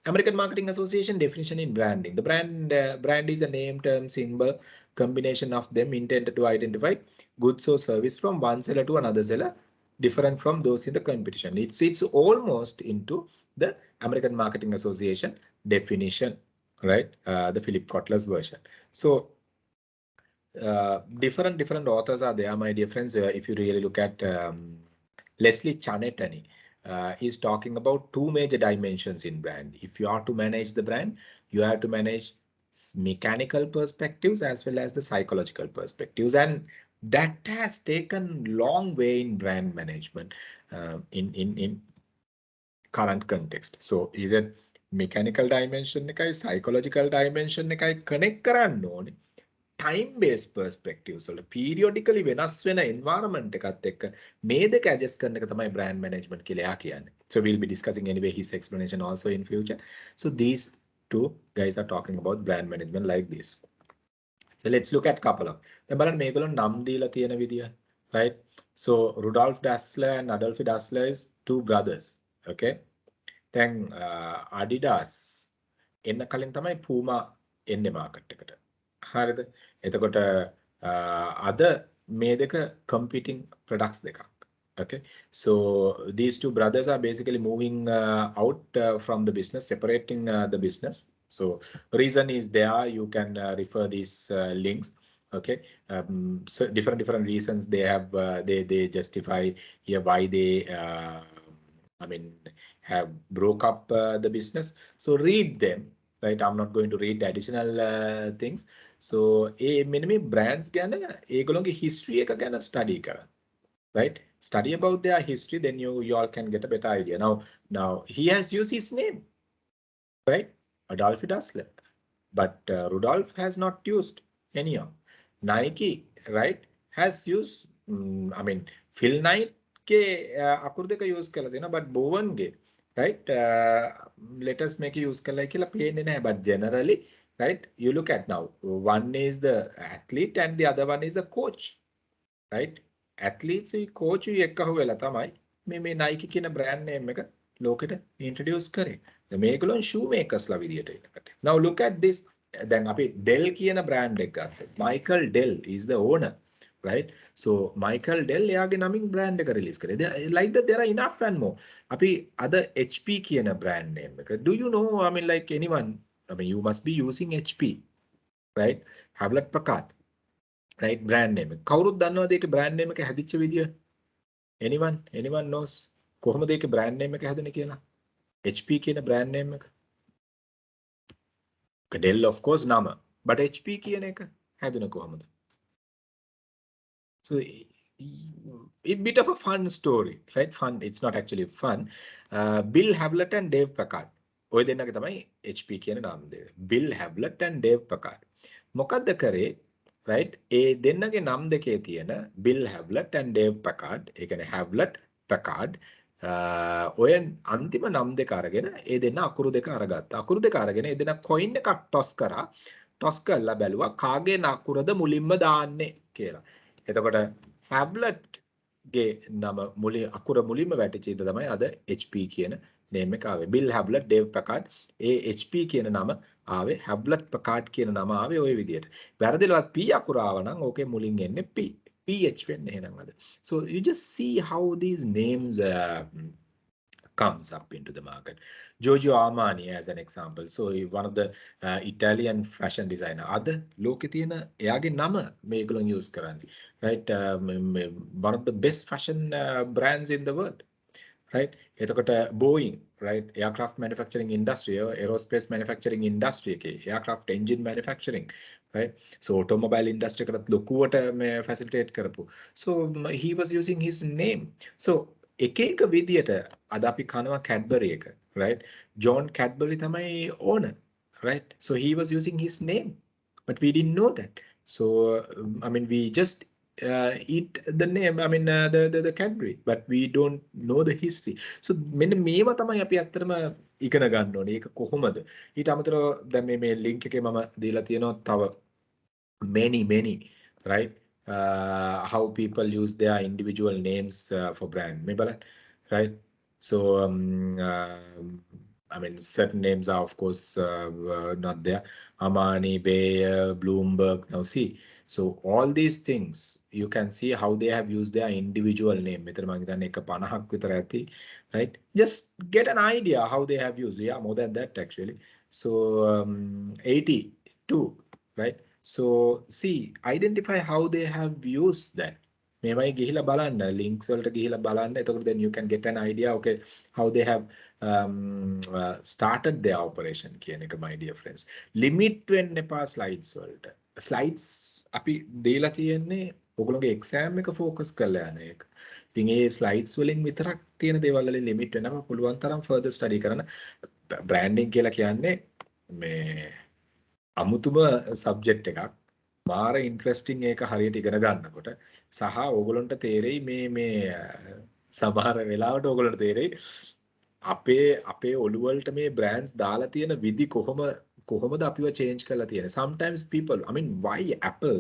American Marketing Association definition in branding. The brand is a name, term, symbol, combination of them intended to identify goods or service from one seller to another seller, different from those in the competition. It's almost into the American Marketing Association definition, right? The Philip Kotler's version. So different authors are there, my dear friends. If you really look at Leslie Chanetani, is talking about two major dimensions in brand. If you are to manage the brand, you have to manage mechanical perspectives as well as the psychological perspectives, and that has taken long way in brand management in current context. So is it mechanical dimension එකයි psychological dimension එකයි connect කරන්න ඕනේ. time-based perspectives වල periodically වෙනස් වෙන environment එකත් එක්ක මේ දෙක adjust කරන එක තමයි brand management කියලා එයා කියන්නේ. So we'll be discussing anyway his explanation also in future. So these two guys are talking about brand management like this. So let's look at couple of. දැන් බලන්න මේගොල්ලෝ නම් දීලා තියෙන විදිය, right? So Rudolf Dassler and Adolf Dassler is two brothers, okay? දැන් Adidas එන්න කලින් තමයි Puma එන්නේ market එකට. හරිද? එතකොට අද මේ දෙක competing products දෙකක්. Okay, so these two brothers are basically moving out from the business, separating the business. So reason is there. You can refer these links. Okay, so different reasons they have. They justify here why they have broke up the business. So read them. Right, I'm not going to read the additional things. So මෙන්න මේ brands ගැන ඒගොල්ලෝගේ history එක ගැන study කරන්න. Right, study about their history, then you all can get a better idea. Now he has used his name, right? Adolf Dassler, but Rudolf has not used any of. Nike, right, has used Phil Knight के අකුරු දෙක use කරලා දෙනවා, but Bowen ගේ, right, let us make use කරලා කියලා පේන්නේ නැහැ, but generally, right, you look at now, one is the athlete and the other one is the coach, right? Athletes coach එක්ක වෙලා තමයි මේ Nike කියන brand name එක ලෝකෙට introduce කරේ. මේගොල්ලෝ shoe makers ලා විදියට ඉන්නකට. Now look at this. දැන් අපි Dell කියන brand එක ගත්තා. Michael Dell is the owner, right? So Michael Dell එයාගේ නමින් brand එක release කරේ. Like that there are enough and more. අපි අද HP කියන brand name එක. Do you know, like anyone, you must be using HP, right? Hewlett Packard. right? Brand name. කවුරුත් දන්නවද ඒකේ brand name එක හැදිච්ච විදිය? Anyone knows? කොහොමද ඒකේ brand name එක හැදුනේ කියලා? HP කියන brand name එක. Dell of course නම. But HP කියන එක හැදුනේ කොහොමද? So a bit of a fun story, right? Fun. It's not actually fun. Bill Havlett and Dave Packard. ඔය දෙන්නගේ තමයි HP කියන නාම දෙක. Bill Havlett and Dave Packard. මොකද්ද කරේ? Right? ඒ දෙන්නගේ නම් දෙකේ තියෙන Bill Havlett and Dave Packard. ඒ කියන්නේ Havlett Packard. ඔය අන්තිම නම් දෙක අරගෙන ඒ දෙන්න අකුරු දෙක අරගත්තා. අකුරු දෙක අරගෙන ඒ දෙන්න coin එකක් toss කරා. toss කරලා බැලුවා කාගේ අකුරද මුලින්ම දාන්නේ කියලා. එතකොට Havlett ගේ නම අකුර මුලින්ම වැටිච්ච ඉඳ තමයි අද HP කියන name එක ආවේ. Bill Havlett, Dave Packard. ඒ HP කියන නම ආවේ Havlett Packard කියන නම ආවේ ওই විදියට. වැරදිලවත් P අකුර ආව නම් ඕකේ මුලින් එන්නේ P. PH වෙන්නේ එහෙනම් අද. So you just see how these names comes up into the market. Giorgio Armani as an example. So one of the Italian fashion designer. Other ලෝකේ තියෙන එයාගේ නම මේගොල්ලෝ use කරන්නේ. Right? One of the best fashion brands in the world. Right? එතකොට Boeing, right? Aircraft manufacturing industry, aerospace manufacturing industry එකේ aircraft engine manufacturing, right? So automobile industry එකකට ලොකුවට facilitate කරපු. So he was using his name. So එක එක විදියට අද අපි කනවා Cadbury එක, right? John Cadbury තමයි owner, right? So he was using his name, but we didn't know that. So I mean we just eat the name, I mean the Cadbury, but we don't know the history. So මෙන්න මේවා තමයි අපි අත්‍තරම ඉගෙන ගන්න ඕනේ. ඒක කොහොමද? ඊට අමතරව දැන් මේ link එකේ මම දීලා තියෙනවා තව many, right? How people use their individual names for brand. මේ බලන්න, right? So I mean, certain names are, of course, not there. Armani, Bayer, Bloomberg. Now, see, so all these things, you can see how they have used their individual name. Right? Just get an idea how they have used. Yeah, more than that, actually. So, 82, right? So, see, identify how they have used that. මේවයි ගිහිලා බලන්න links වලට ගිහිලා බලන්න. එතකොට then you can get an idea, okay, how they have started their operation කියන එක, my dear friends. Limit වෙන්න එපා slides වලට. Slides අපි දීලා තියෙන්නේ ඔයගොල්ලෝගේ exam එක focus කරලා යන එක. ඉතින් ඒ slides වලින් විතරක් තියෙන දේවල් වලින් limit වෙනවා. පුළුවන් තරම් further study කරන්න. branding කියලා කියන්නේ මේ අමුතුම subject එකක්. මාර ඉන්ට්‍රෙස්ටිං ඒක හරියට ඉගෙන ගන්නකොට සහ ඕගොල්ලන්ට තේරෙයි මේ සමහර වෙලාවට ඕගොල්ලන්ට තේරෙයි අපේ ඔළුව වලට මේ බ්‍රෑන්ඩ්ස් දාලා තියෙන විදි කොහොමද අපිව චේන්ජ් කරලා තියෙන්නේ. Sometimes people, I mean, why Apple,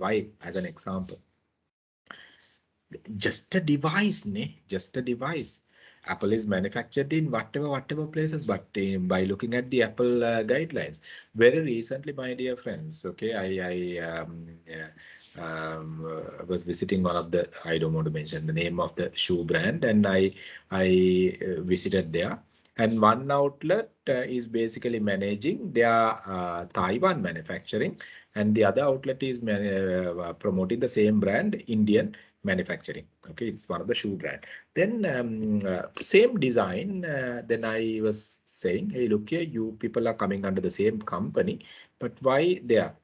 why as an example, just a device, just a device. Apple is manufactured in whatever places, but by looking at the Apple guidelines. Very recently, my dear friends, okay, I was visiting one of the, I don't want to mention the name of the shoe brand, and I visited there. And one outlet is basically managing their Taiwan manufacturing, and the other outlet is promoting the same brand, Indian manufacturing. Okay, it's one of the shoe brand. Then same design. Then I was saying, hey, look here, you people are coming under the same company, but why they are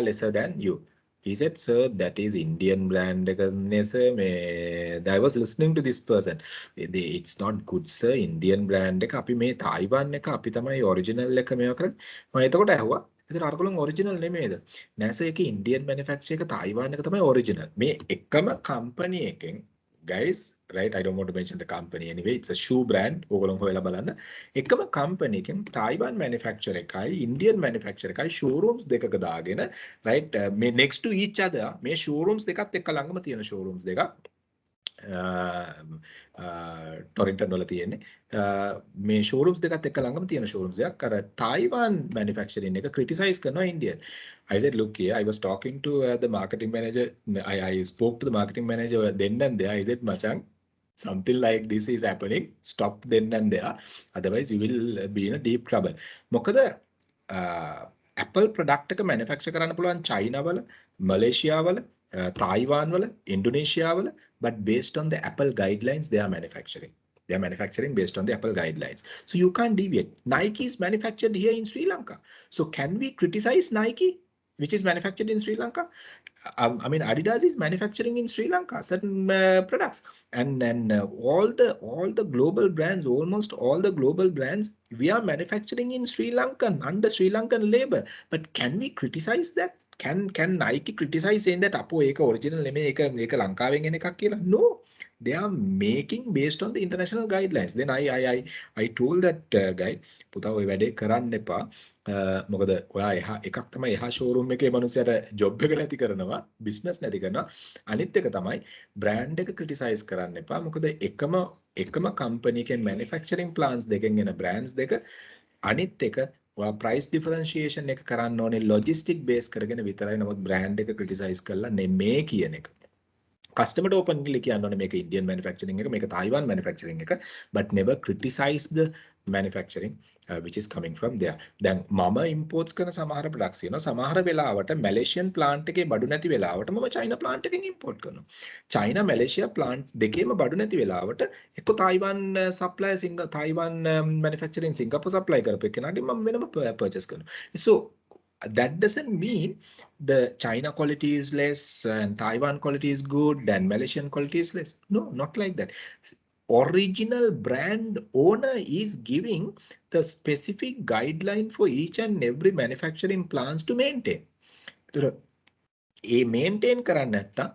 lesser than you? He said, sir, that is Indian brand. I was listening to this person. It's not good, sir. Indian brand. අපි මේ Taiwan එක අපි තමයි original එක මේවා කරන්නේ. මම එතකොට ඇහුවා, ඒතර අරගලන් original නෙමෙයිද? නෑ සර්, ඒකේ Indian manufacturer එක Taiwan එක තමයි original. මේ එකම company එකෙන්, guys, right? I don't want to mention the company anyway. It's a shoe brand. ඕගොල්ලෝ හොයලා බලන්න. එකම company එකෙන් Taiwan manufacturer එකයි Indian manufacturer එකයි showrooms දෙකක දාගෙන, right? මේ next to each other මේ showrooms දෙකත් එක්ක ළඟම තියෙන showrooms දෙකක්. Torrington වල තියෙන්නේ. මේ showrooms දෙකත් එක්ක ළඟම තියෙන showrooms එකක්. අර Taiwan manufacturing එක criticize කරනවා Indian. I said, look here, I was talking to the marketing manager. I spoke to the marketing manager then and there. I said, Machang, something like this is happening. Stop then and there. Otherwise, you will be in a deep trouble. මොකද Apple product එක manufacture කරන්න පුළුවන් China වල, Malaysia wala, Taiwan wala, Indonesia wala, but based on the Apple guidelines, they are manufacturing. They are manufacturing based on the Apple guidelines. So you can't deviate. Nike is manufactured here in Sri Lanka. So can we criticize Nike, which is manufactured in Sri Lanka? I mean, Adidas is manufacturing in Sri Lanka certain products, and all the global brands, almost all the global brands, we are manufacturing in Sri Lankan under Sri Lankan labor. But can we criticize that? Can Nike criticize saying that අපෝ ඒක original නෙමෙයි ඒක ලංකාවෙන් එන එකක් කියලා? No, they are making based on the international guidelines. Then I told that guy, පුතා ඔය වැඩේ කරන්න එපා. මොකද ඔයා එහා එකක් තමයි එහා showroom එකේ මිනිස්සුන්ට job එක නැති කරනවා, business නැති කරනවා. අනිත් එක තමයි brand එක criticize කරන්න එපා. මොකද එකම company එකෙන් manufacturing plants දෙකෙන් එන brands දෙක, අනිත් එක price differentiation එක කරන්න ඕනේ logistic base කරගෙන විතරයි. නමුත් brand එක criticize කරලා නෙමේ කියන එක. Customer openly කියන්න ඕනේ මේක Indian manufacturing එක, මේක Taiwan manufacturing එක, but never criticize the manufacturing which is coming from there. දැන් මම imports කරන සමහර products තියෙනවා. සමහර වෙලාවට Malaysian plant එකේ බඩු නැති වෙලාවට මම China plant එකෙන් import කරනවා. China Malaysia plant දෙකේම බඩු නැති වෙලාවට එක්ක Taiwan supplier Taiwan manufacturing Singapore supply කරපු එකනගේ මම වෙනම purchase කරනවා. So that doesn't mean the China quality is less and Taiwan quality is good and Malaysian quality is less. No, not like that. Original brand owner is giving the specific guideline for each and every manufacturing plants to maintain. So, a maintain කරන්න නැත්තම්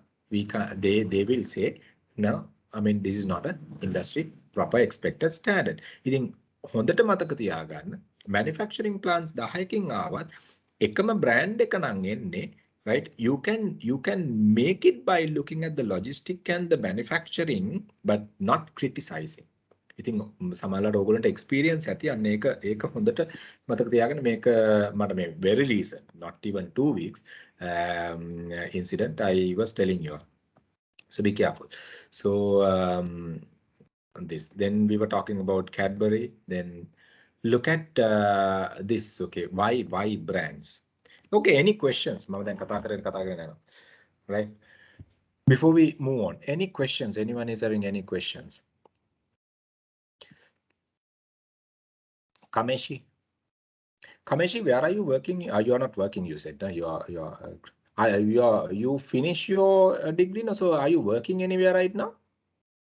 they will say no, I mean this is not an industry proper expected standard. ඉතින් හොඳට මතක තියාගන්න manufacturing plants 10කින් ආවත් එකම brand එක නම් එන්නේ, right? You can make it by looking at the logistic and the manufacturing but not criticizing. ඉතින් සමහරවිට ඕගොල්ලන්ට experience ඇති අන්න ඒක හොඳට මතක තියාගන්න. මේක මට මේ very recent, not even 2 weeks incident I was telling you. So be careful. So this, then we were talking about Cadbury, then look at this. Okay, why brands? Okay, any questions? Right? Before we move on, any questions? Anyone is having any questions? Kameshi, where are you working? You are not working, you said. No? You finish your degree now, so are you working anywhere right now?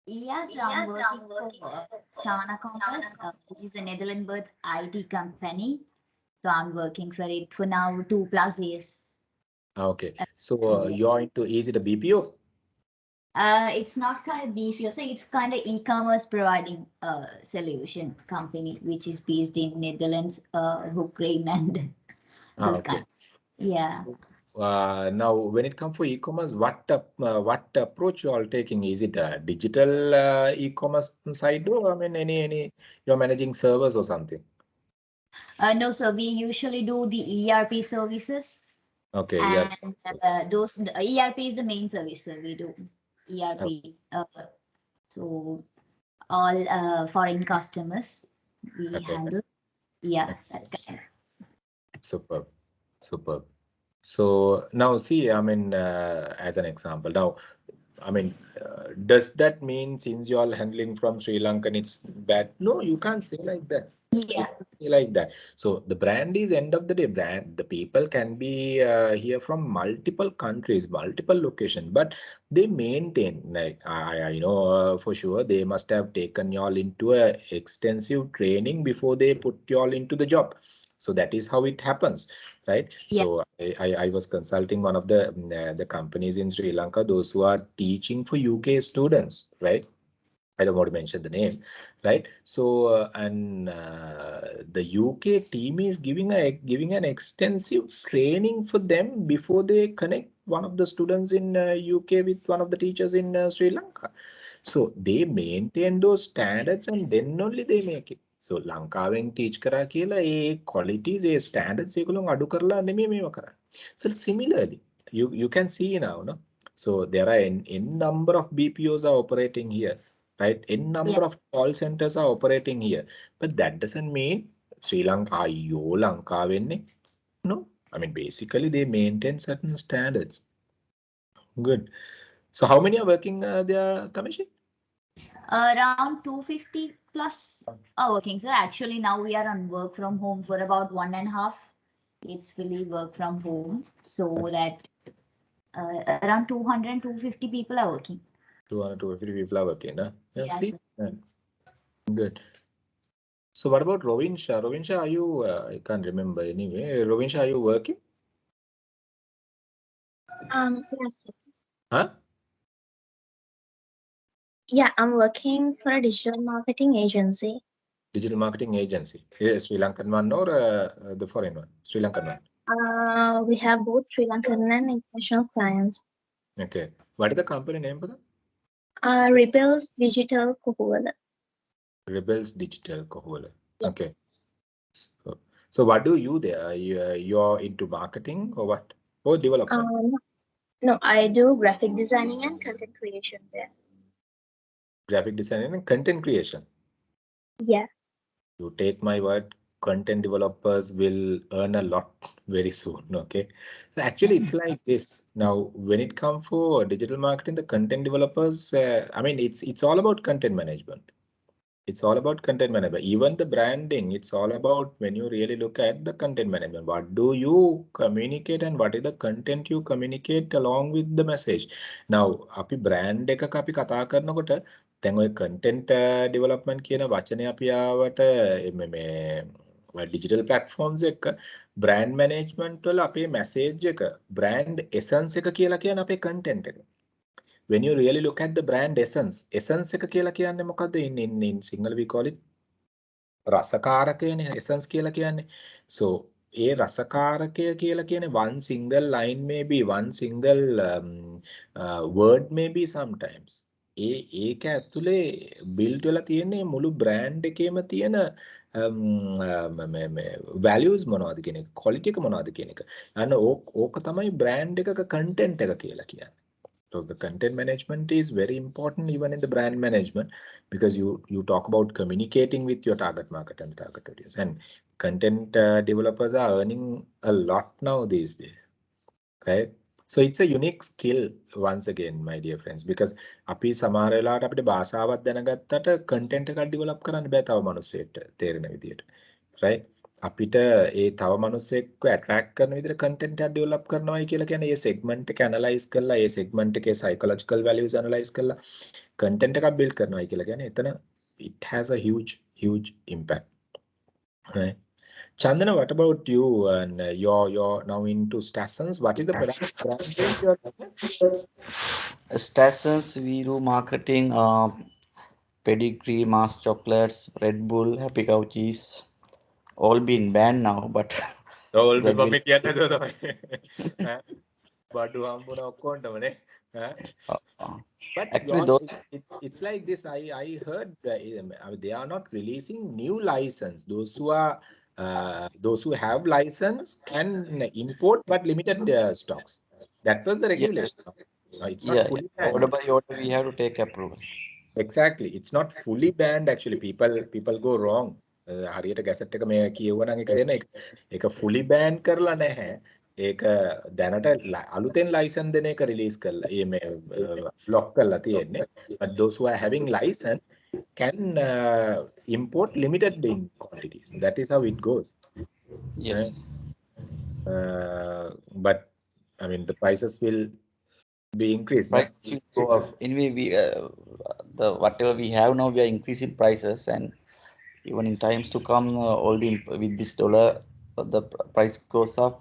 Yes, I'm working for Shana Compass, which is a Netherlands IT company. So I'm working for it for now 2+ years. Okay, so you're into, is it a BPO? It's not kind of BPO, so it's kind of e-commerce providing solution company, which is based in Netherlands, Ukraine and those Okay. kinds. Yeah. So, now, when it comes for e-commerce, what approach you all taking? Is it a digital e-commerce side, or I mean, any you're managing servers or something? No, so we usually do the ERP services. Okay, and those the ERP is the main service, so we do ERP. So all foreign customers we handle. Yeah, that kind. Superb. So now see, I mean, as an example, now, I mean, does that mean since you all handling from Sri Lanka, it's bad? No, you can't say like that. Yeah. Like that. So the brand is end of the day brand. The people can be here from multiple countries, multiple locations, but they maintain, like I know for sure they must have taken y'all into a extensive training before they put y'all into the job. So that is how it happens, right? Yeah. So I was consulting one of the companies in Sri Lanka, those who are teaching for UK students, right? I don't want to mention the name, right? So the UK team is giving an extensive training for them before they connect one of the students in UK with one of the teachers in Sri Lanka. So they maintain those standards and then only they make it. So ලංකාවෙන් teach කරා කියලා ඒ qualities ඒ standards ඒගොල්ලෝ අඩු කරලා නෙමෙයි මේව කරන්නේ. So similarly, you can see now, no? So there are n number of BPOs are operating here. Right, n number of call centers are operating here, but that doesn't mean Sri Lanka, Lanka, no. I mean, basically they maintain certain standards. Good. So how many are working there, Kamishi? Around 250 plus are working. So actually now we are on work from home for about 1.5. It's fully work from home. So that around 200, 250 people are working. 200, 250 people are working, huh? Yeah, Yes. see? Good. So what about Rovinsha? Rovinsha, are you, I can't remember anyway. Rovinsha, are you working? Yes. Huh? Yeah, I'm working for a digital marketing agency. Digital marketing agency. Sri Lankan one or the foreign one? Sri Lankan one. We have both Sri Lankan and international clients. Okay. What is the company name for that? Rebels Digital Kuhuwala. Rebels Digital Kohola. Okay. So what do you there? You're into marketing or what? Or development? No, I do graphic designing and content creation there. Graphic design and content creation. Yeah. You take my word, content developers will earn a lot very soon. Okay. So actually it's like this. Now, when it comes for digital marketing, the content developers, I mean, it's all about content management. It's all about content management. Even the branding, it's all about when you really look at the content management. What do you communicate and what is the content you communicate along with the message? Now, අපි brand එකක අපි කතා කරනකොට දැන් ඔය content development කියන වචනේ අපි ආවට මේ digital platforms එක brand management වල අපේ message එක brand essence එක කියලා කියන අපේ content එක. When you really look at the brand essence එක කියලා කියන්නේ මොකද්ද? In Sinhala we call it රසකාරකයනේ essence කියලා කියන්නේ. So ඒ රසකාරකය කියලා කියන්නේ one single line maybe one single word maybe sometimes. ඒක ඇතුලේ build වෙලා තියෙන්නේ මුළු brand එකේම තියෙන values මොනවද කියන එක, quality එක මොනවද කියන එක. අන්න ඕක තමයි brand එකක content එක කියලා කියන්නේ. So the content management is very important even in the brand management because you talk about communicating with your target market and target audience, and content developers are earning a lot now these days, right? So it's a unique skill once again, my dear friends, because අපි සමහර වෙලාවට අපිට භාෂාවක් දැනගත්තට content එකක් develop කරන්න බෑ තව මිනිස්සෙට තේරෙන විදියට, right? අපිට ඒ තව මිනිස්සෙක්ව attract කරන විදිහට content එකක් develop කරනවායි කියලා කියන්නේ ඒ segment එක analyze කරලා ඒ segment එකේ psychological values analyze කරලා content එකක් build කරනවායි කියලා කියන්නේ එතන it has a huge impact, right? Chandana, what about you? And you're now into Stassons. What is the brand range you're doing? Stations, we do marketing, pedigree, Mars chocolates, Red Bull, Happy Cow cheese, all been banned now, but all before me කියන්න දෝ තමයි. බඩු හම්බුන ඔක්කොන්ටමනේ. But actually those it's like this. I heard they are not releasing new license. Those who have license can import but limited stocks. That was the regulation. yes, It's not fully banned. order by order we have to take approval. Exactly. It's not fully banned actually. People go wrong. හරියට gazette එක මේ කියවනම් එක දෙන එක fully ban කරලා නැහැ. ඒක දැනට අලුතෙන් license දෙන එක release කරලා මේ lock කරලා තියෙන්නේ. But those who are having license can import limited in quantities. That is how it goes. Yes. But I mean the prices will be increased. Prices will go up. Anyway, the whatever we have now, we are increasing prices, and even in times to come, all the with this dollar, the price goes up.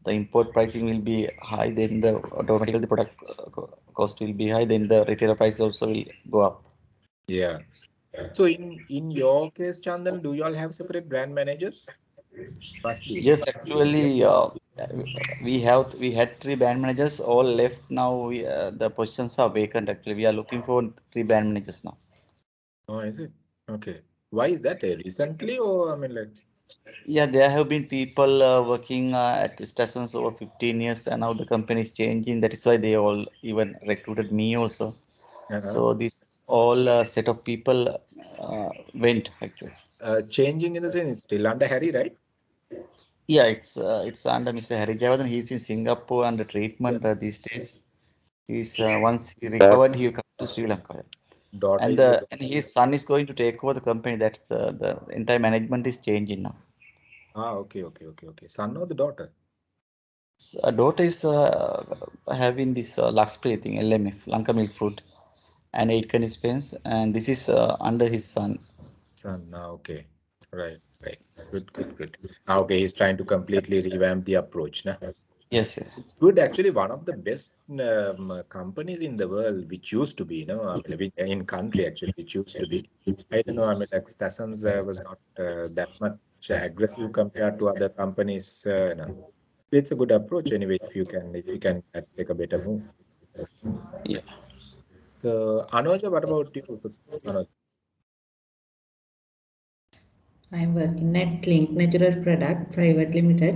The import pricing will be high. Then the automatically the product cost will be high. Then the retailer price also will go up. Yeah. So in your case, Chandan, do you all have separate brand managers? Must be. Yes, actually, we had 3 brand managers. All left now. The positions are vacant. Actually, we are looking for 3 brand managers now. Oh, is it? Okay. Why is that? Recently, or I mean, like. Yeah, there have been people working at stations over 15 years, and now the company is changing. That is why they all even recruited me also. So this all set of people went actually. Changing in the sense, still under Harry, right? Yeah, it's under Mr. Harry Javadan. He's in Singapore under treatment these days. He's once he recovered, he will come to Sri Lanka. Daughter And is with and his son is going to take over the company. That's the entire management is changing now. okay. Son or the daughter? So a daughter is having this Luxpay thing, LMF, Lanka Milk Food, and Aitken Spence, and this is under his son. Son, okay. Right. Good. Okay, he's trying to completely revamp the approach, nah? Yes. It's good, actually. One of the best companies in the world, which used to be, in country actually, which used to be. I don't know. I mean, like Stassens was not that much aggressive compared to other companies. It's a good approach anyway. If you can take a better move. Yeah. So, Anoja, what about you? Anoja? I am working at Link Natural Product Private Limited.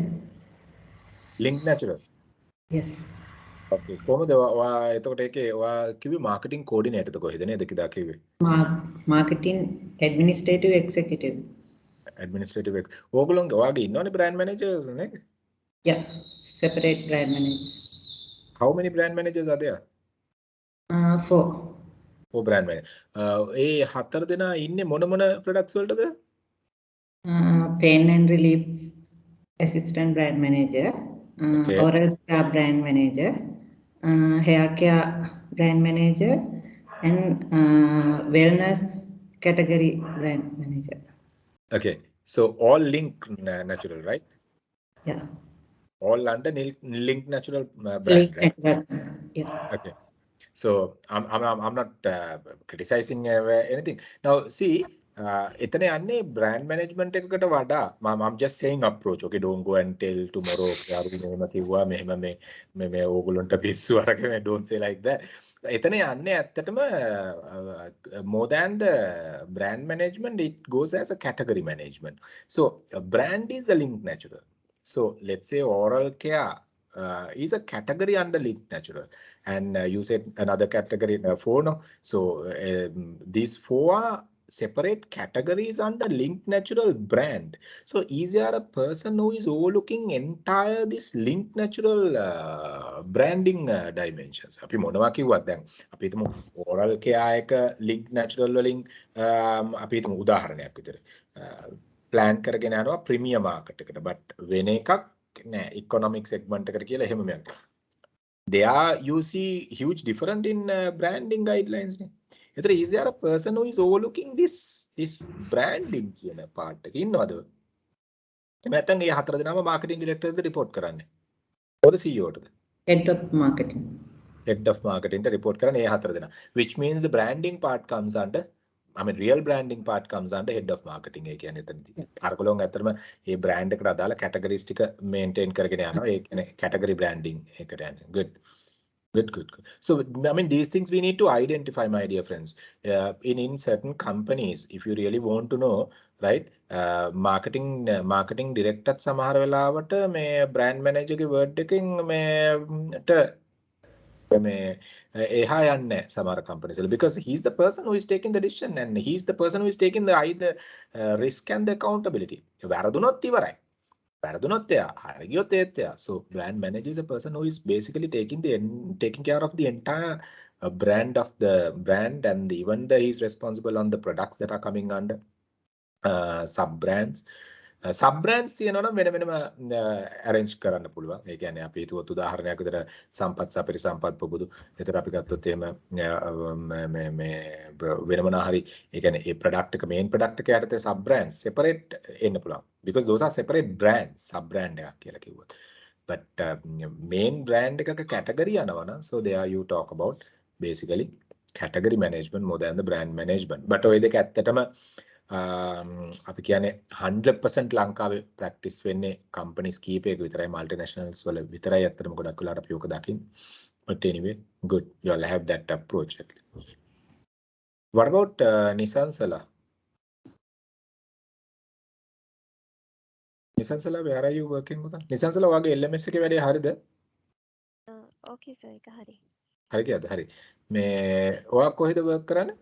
Link Natural. Yes. Okay. කොහොමද ඔයා එතකොට ඒකේ ඔයා කිව්වේ marketing coordinator කොහෙද නේද කිදා කිව්වේ? Marketing Administrative Executive. Administrative. ඕගොල්ලෝ ඔයාගේ ඉන්නවනේ brand managers නේද? Yeah, separate brand manager. How many brand managers are there? 4. brand manager. ඒ හතර දෙනා ඉන්නේ මොන products වලටද? Pain and Relief Assistant Brand Manager, Okay. Oral Care Brand Manager, Hair Care Brand Manager, and Wellness Category Brand Manager. Okay. So all Link Natural, right? Yeah. All under Link Natural brand, Link right? Natural. Yeah. Okay. So I'm not criticizing anything. Now see, එතන යන්නේ brand management එකකට වඩා I'm just saying approach. Okay, don't go and tell tomorrow යාළුවෝ මෙහෙම කිව්වා මෙහෙම මේ ඕගොල්ලන්ට පිස්සු අරගෙන don't say like that. එතන යන්නේ ඇත්තටම more than the brand management, it goes as a category management. So brand is the Link Natural. So let's say oral care is a category under Link Natural, and you said another category 4, no? So these 4 are separate categories under Link Natural brand. So is there a person who is overlooking entire this Link Natural branding dimensions? අපි මොනවා කිව්වත් දැන් අපි හිතමු oral care එක Link Natural වලින් අපි හිතමු උදාහරණයක් විතර plan කරගෙන යනවා premium market එකට, but වෙන එකක් නෑ economic segment එකට කියලා එහෙම මෙයක්. There you see huge difference in branding guidelines. Is there a person who is overlooking this branding කියන part එක ඉන්නවද? නැත්නම් ඒ හතර දෙනාම marketing director ට report කරන්නේ. or the CEO ටද? Head of Marketing. Head of marketing ට report කරන්නේ ඒ හතර දෙනා. Which means the branding part comes under, I mean real branding part comes under head of marketing. ඒ කියන්නේ එතනදී. අරගලොන් ඇත්තටම මේ brand එකට අදාළ categories ටික maintain කරගෙන යනවා. ඒ කියන්නේ category branding එකට යන්නේ. Good. So I mean these things we need to identify, my dear friends. In certain companies, if you really want to know, right, marketing director සමහර වෙලාවට මේ brand manager ගේ word එකකින් මේ එහා යන්නේ සමහර companies වල, because he's the person who is taking the decision and he's the person who is taking the either risk and the accountability. වැරදුනොත් ඉවරයි. So brand manager is a person who is basically taking care of the entire brand of the brand, and even he's responsible on the products that are coming under sub brands. Sub brands තියෙනවා නම් වෙන වෙනම arrange කරන්න පුළුවන්. ඒ කියන්නේ අපි හිතුවත් උදාහරණයක් විතර සම්පත් සපිරි සම්පත් පොබුදු. ඒතර අපි ගත්තොත් එහෙම මේ වෙන මොනවා හරි, ඒ කියන්නේ ඒ product එක main product එක යටතේ sub brands separate එන්න පුළුවන්. Because those are separate brands, sub brand එකක් කියලා කිව්වොත්. But main brand එකක category යනවා නම්, so there you talk about basically category management more than the brand management. But ඔය දෙක ඇත්තටම අපි කියන්නේ 100% ලංකාවේ ප්‍රැක්ටිස් වෙන්නේ කම්පනීස් කීපයක විතරයි, මල්ටිනේෂනල්ස් වල විතරයි ඇත්තටම ගොඩක් වෙලාවට අපි ඔක දකින්න. But anyway, good, you all have that approach. What about Nisansala? Nisansala, where are you working with? Nisansala වගේ LMS එකේ වැඩේ හරිද? Okay sir, එක හරි. හරි කියලාද? හරි. මේ ඔයා කොහෙද work කරන්නේ?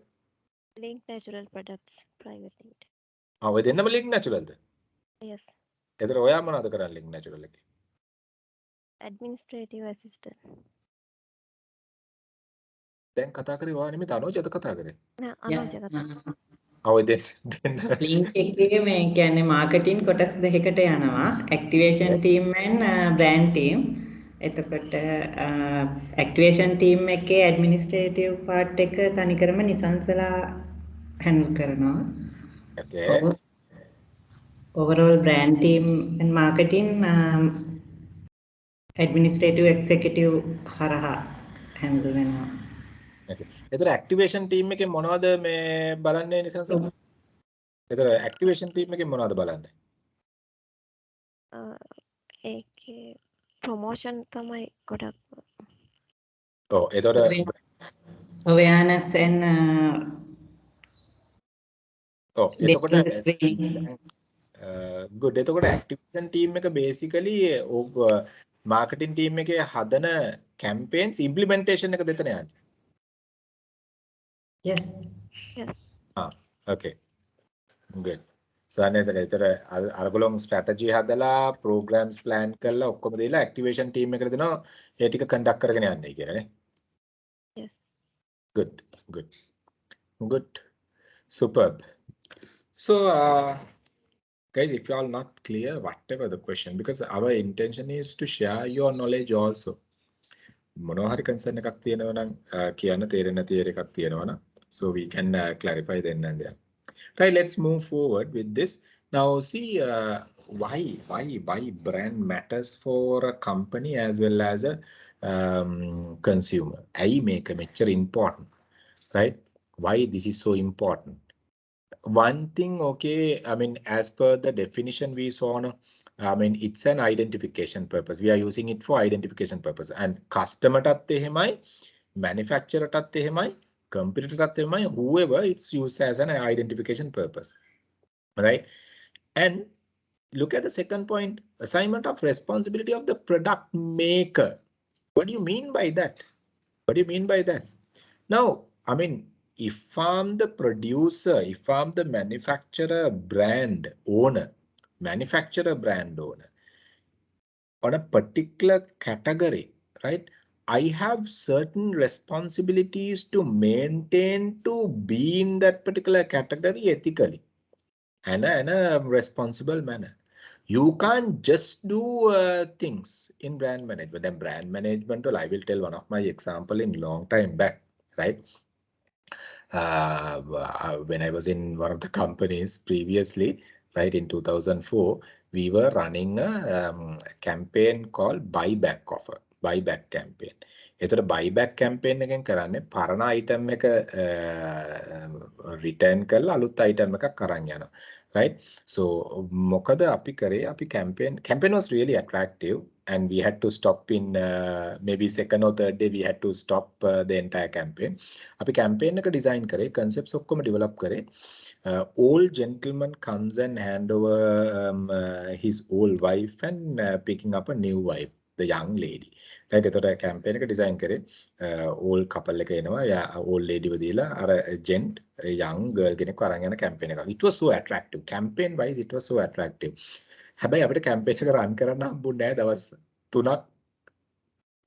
Link Natural Products Private Limited. ඔය දෙන්නම Link Naturalද? Yes. එතකොට ඔයා මොනවද කරන්නේ link natural එකේ? administrative assistant. දැන් කතා කරේ ඔයා නෙමෙයි තනෝජද කතා කරේ? අනෝජ කතා. ඔව් දෙන්න. link එකේ මේ කියන්නේ marketing කොටස් දෙකකට යනවා activation team and brand team. එතකොට activation team එකේ administrative part එක තනිකරම නිසංසලා handle කරනවා. Okay. Overall brand team and marketing administrative executive හරහා handle වෙනවා. Okay. එතකොට activation team එකේ මොනවද මේ බලන්නේ නිසංසල? එතකොට activation team එකේ මොනවද බලන්නේ? ඒකේ ප්‍රොමෝෂන් තමයි ගොඩක්. ඔව් එතකොට awareness and ඔව් එතකොට training. good. එතකොට activation team එක basically marketing team එකේ හදන campaigns implementation එක දෙතන යන්නේ. Yes. Okay. Good. So අනේතර අරගොල්ලෝ strategy හදලා programs plan කරලා ඔක්කොම දීලා activation team එකට දෙනවා ඒ ටික conduct කරගෙන යන්නයි කියලා නේ. Yes. Good. Superb. So guys, if you are not clear whatever the question, because our intention is to share your knowledge also. මොනවා හරි concern එකක් තියෙනවා නම් කියන්න තේරෙන්නේ නැති එකක් තියෙනවා නම් so we can clarify then and there. Right, let's move forward with this. Now see why brand matters for a company as well as a consumer. I make a measure important, right? Why this is so important? One thing, okay, I mean, as per the definition we saw, no, I mean, it's an identification purpose. We are using it for identification purpose. And customer tat ehemai, manufacturer tat ehemai, competitor tat ehemai, whoever, it's used as an identification purpose, right? And look at the second point, assignment of responsibility of the product maker. What do you mean by that? What do you mean by that? Now, I mean, if I'm the producer, if I'm the manufacturer brand owner, on a particular category, right? I have certain responsibilities to maintain to be in that particular category ethically and in a responsible manner. You can't just do things in brand management. Then brand management, well, I will tell one of my example in long time back, right? When I was in one of the companies previously, right, in 2004, we were running a campaign called buyback offer, buyback campaign. එතකොට buyback campaign එකෙන් කරන්නේ පරණ item එක return කරලා අලුත් item එකක් අරන් යනවා, right? So මොකද අපි කරේ, අපි campaign was really attractive and we had to stop in maybe second or third day we had to stop the entire campaign. අපි campaign එක design කරේ, concepts ඔක්කොම develop කරේ. Old gentleman comes and hand over his old wife and picking up a new wife, the young lady, right? එතකොට campaign එක design කරේ old couple එක එනවා, old lady වදීලා අර gent young girl කෙනෙක් අරන් යන campaign එකක්. It was so attractive, campaign wise it was so attractive. හැබැයි අපිට campaign එක run කරන්න හම්බුනේ නැහැ දවස් 3ක්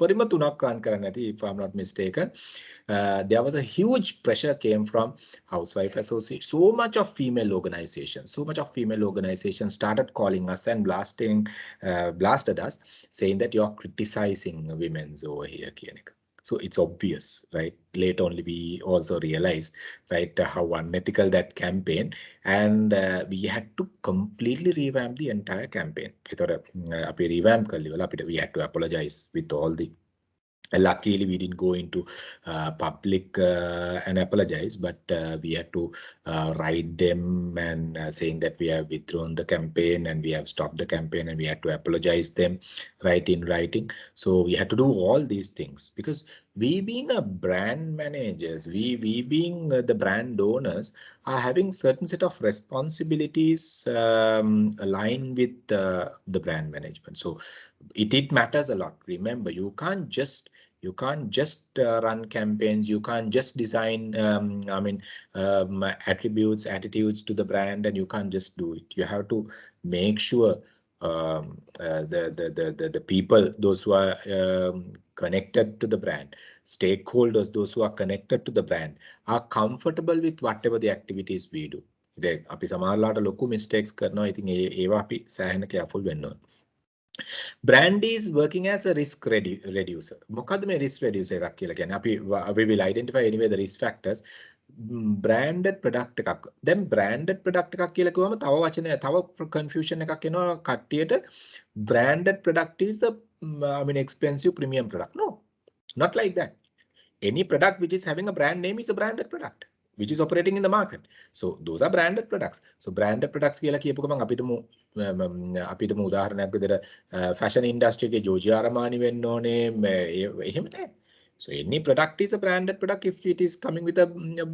පරිම 3ක් run කරන්න නැති, if I'm not mistaken. There was a huge pressure came from housewife association. So much of female organizations started calling us and blasted us, saying that you're criticizing women's over here. So it's obvious, right? Later only we also realized, right, how unethical that campaign, and we had to completely revamp the entire campaign. We had to apologize with all the. Luckily, we didn't go into public and apologize, but we had to write them and saying that we have withdrawn the campaign and we have stopped the campaign and we had to apologize them right in writing. So we had to do all these things because we being a brand managers, we being the brand owners are having certain set of responsibilities aligned with the brand management. So it matters a lot. Remember, you can't just run campaigns. You can't just design attributes, attitudes to the brand, and you can't just do it. You have to make sure the people, those who are connected to the brand, stakeholders, those who are connected to the brand, are comfortable with whatever the activities we do. දැන් අපි සමහරලාට ලොකු mistakes කරනවා. ඉතින් ඒවා අපි සෑහෙන careful වෙන්න ඕනේ. Brand is working as a risk reducer. මොකද්ද මේ risk reducer එකක් කියලා කියන්නේ? අපි we will identify anyway the risk factors. Branded product එකක්. දැන් branded product එකක් කියලා කිව්වම තව වචන තව confusion එකක් එනවා කට්ටියට. Branded product is the expensive premium product. No, not like that. Any product which is having a brand name is a branded product which is operating in the market. So those are branded products. So branded products කියලා කියපු ගමන් අපිටම උදාහරණයක් විදිහට fashion industry එකේ Giorgio Armani වෙන්න ඕනේ එහෙම නැහැ. So any product is a branded product if it is coming with a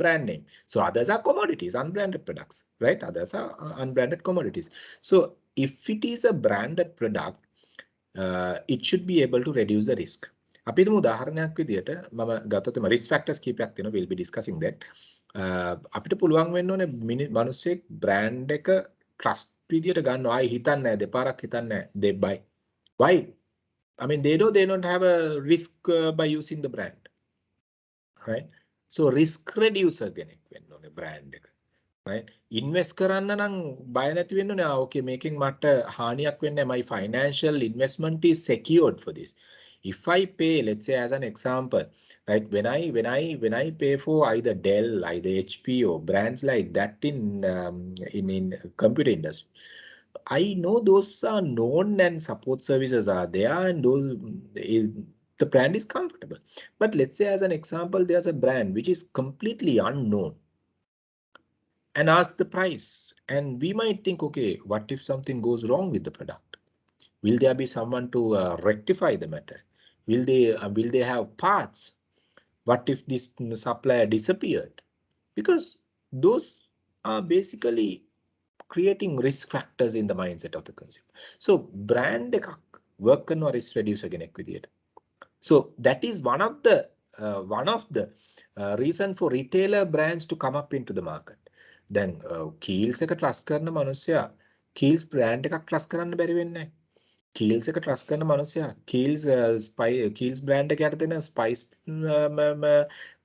brand name. So others are commodities, unbranded products, right? Others are unbranded commodities. So if it is a branded product, it should be able to reduce the risk. අපිටම උදාහරණයක් විදිහට මම ගත්තොත් risk factors කීපයක් තියෙනවා. We'll be discussing that. අපිට පුළුවන් වෙන්න ඕනේ මිනිස්සෙක් brand එක trust විදිහට ගන්නවා. ආයි හිතන්නේ නැහැ, දෙපාරක් හිතන්නේ නැහැ. They buy. Why? I mean, they don't have a risk by using the brand, right? So risk reducer කෙනෙක් වෙන්න ඕනේ brand එක, right? Invest කරන්න නම් බය නැති වෙන්න ඕනේ. Okay, making මට හානියක් වෙන්නේ නැහැ. My financial investment is secured for this. If I pay, let's say as an example, right, when I pay for either Dell, either HP or brands like that in computer industry, I know those are known and support services are there and those the brand is comfortable. But let's say as an example, there's a brand which is completely unknown and ask the price, and we might think, okay, what if something goes wrong with the product? Will there be someone to rectify the matter? Will they have parts? What if this supplier disappeared? Because those are basically creating risk factors in the mindset of the consumer. So brand work on risk reducer කෙනෙක් විදියට. So that is one of the reason for retailer brands to come up into the market. Then Kiehl's එක trust කරන මිනිස්සයා Kiehl's brand එකක් trust කරන්න බැරි වෙන්නේ නැහැ. Kiehl's එක trust කරන මිනිස්සයා Kiehl's brand එක යට දෙන spice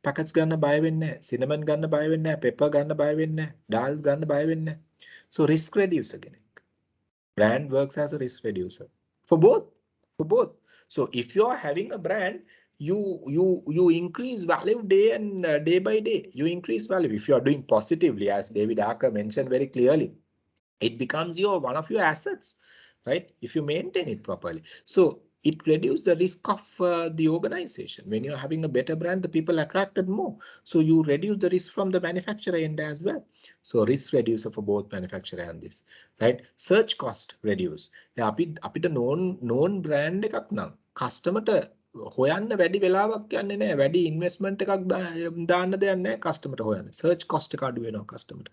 packets ගන්න බය වෙන්නේ නැහැ. Cinnamon ගන්න බය වෙන්නේ නැහැ. Pepper ගන්න බය වෙන්නේ නැහැ. Dal ගන්න බය වෙන්නේ නැහැ. So risk reducer කෙනෙක්. Brand works as a risk reducer for both. So if you are having a brand, you increase value day by day. You increase value. If you are doing positively, as David Arker mentioned very clearly, it becomes one of your assets, right? If you maintain it properly. So it reduces the risk of the organization. When you're having a better brand, the people attracted more. So you reduce the risk from the manufacturer end as well. So risk reducer for both manufacturer and this, right? Search cost reduce. අපිට known brand එකක් නම් customer හොයන්න වැඩි වෙලාවක් යන්නේ නැහැ. වැඩි investment එකක් දාන්න දෙයක් නැහැ customer හොයන්න. Search cost එක අඩු වෙනවා customer,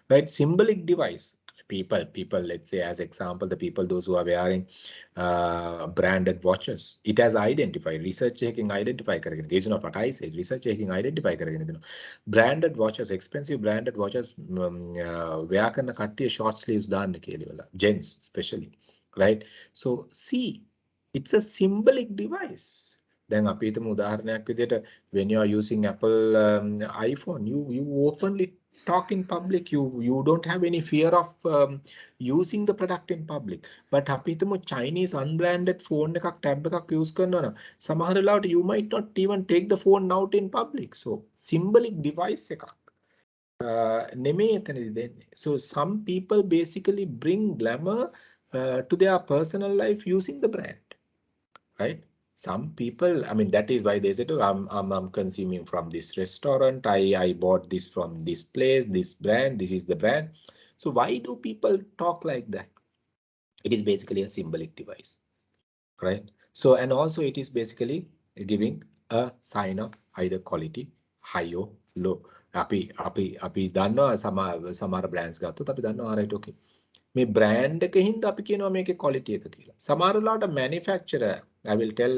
right? Symbolic device. People, let's say as example, the people, those who are wearing branded watches, it has identified, research checking identify කරගෙන. This is not what I say, research checking identify කරගෙන දෙනවා. Branded watches, expensive branded watches wear කරන කට්ටිය short sleeves දාන්න කියලා. Gents especially, right? So see, it's a symbolic device. දැන් අපි හිතමු උදාහරණයක් විදිහට when you are using Apple iPhone, you openly talk in public. You don't have any fear of using the product in public. But අපි හිතමු Chinese unbranded phone එකක් tab එකක් use කරනවා නම් සමහර වෙලාවට you might not even take the phone out in public. So symbolic device එකක් නෙමෙයි එතනදී දෙන්නේ. So some people basically bring glamour to their personal life using the brand, right? Some people, I mean, that is why they said, oh, I'm consuming from this restaurant. I bought this from this place, this brand, this is the brand. So why do people talk like that? It is basically a symbolic device, right? So, and also it is basically giving a sign of either quality, high or low. අපි දන්නවා සමහර brands ගත්තොත් අපි දන්නවා right, okay. මේ brand එකකින් අපි කියනවා මේකේ quality එක කියලා. සමහර වෙලාවට manufacturer I will tell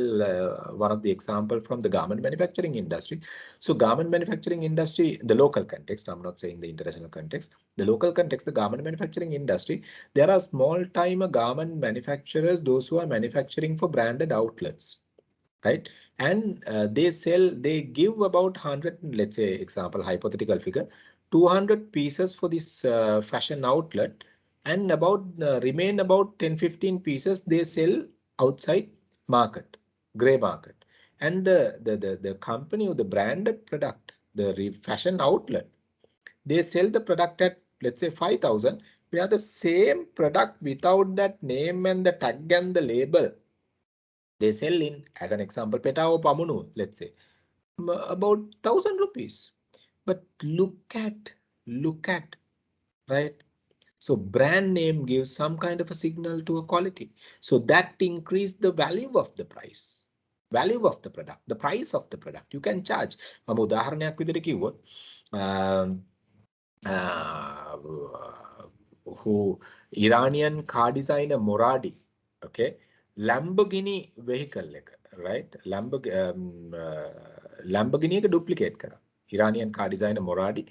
one of the example from the garment manufacturing industry. So garment manufacturing industry, the local context, I'm not saying the international context, the local context, the garment manufacturing industry, there are small time garment manufacturers, those who are manufacturing for branded outlets, right? And they give about 100, let's say example, hypothetical figure, 200 pieces for this fashion outlet, and about remain about 10-15 pieces they sell outside market, gray market. And the company or the branded product, the fashion outlet, they sell the product at, let's say, 5,000, where the same product without that name and the tag and the label, they sell in, as an example, peta or pamunu, let's say, about 1,000 rupees. But look at, right? So brand name gives some kind of a signal to a quality. So that increase the value of the price, value of the product, the price of the product. You can charge. මම උදාහරණයක් විදිහට කිව්වොත් who Iranian car designer Moradi, okay, Lamborghini vehicle එක, right? Lamborghini එක duplicate කරා. Iranian car designer Moradi,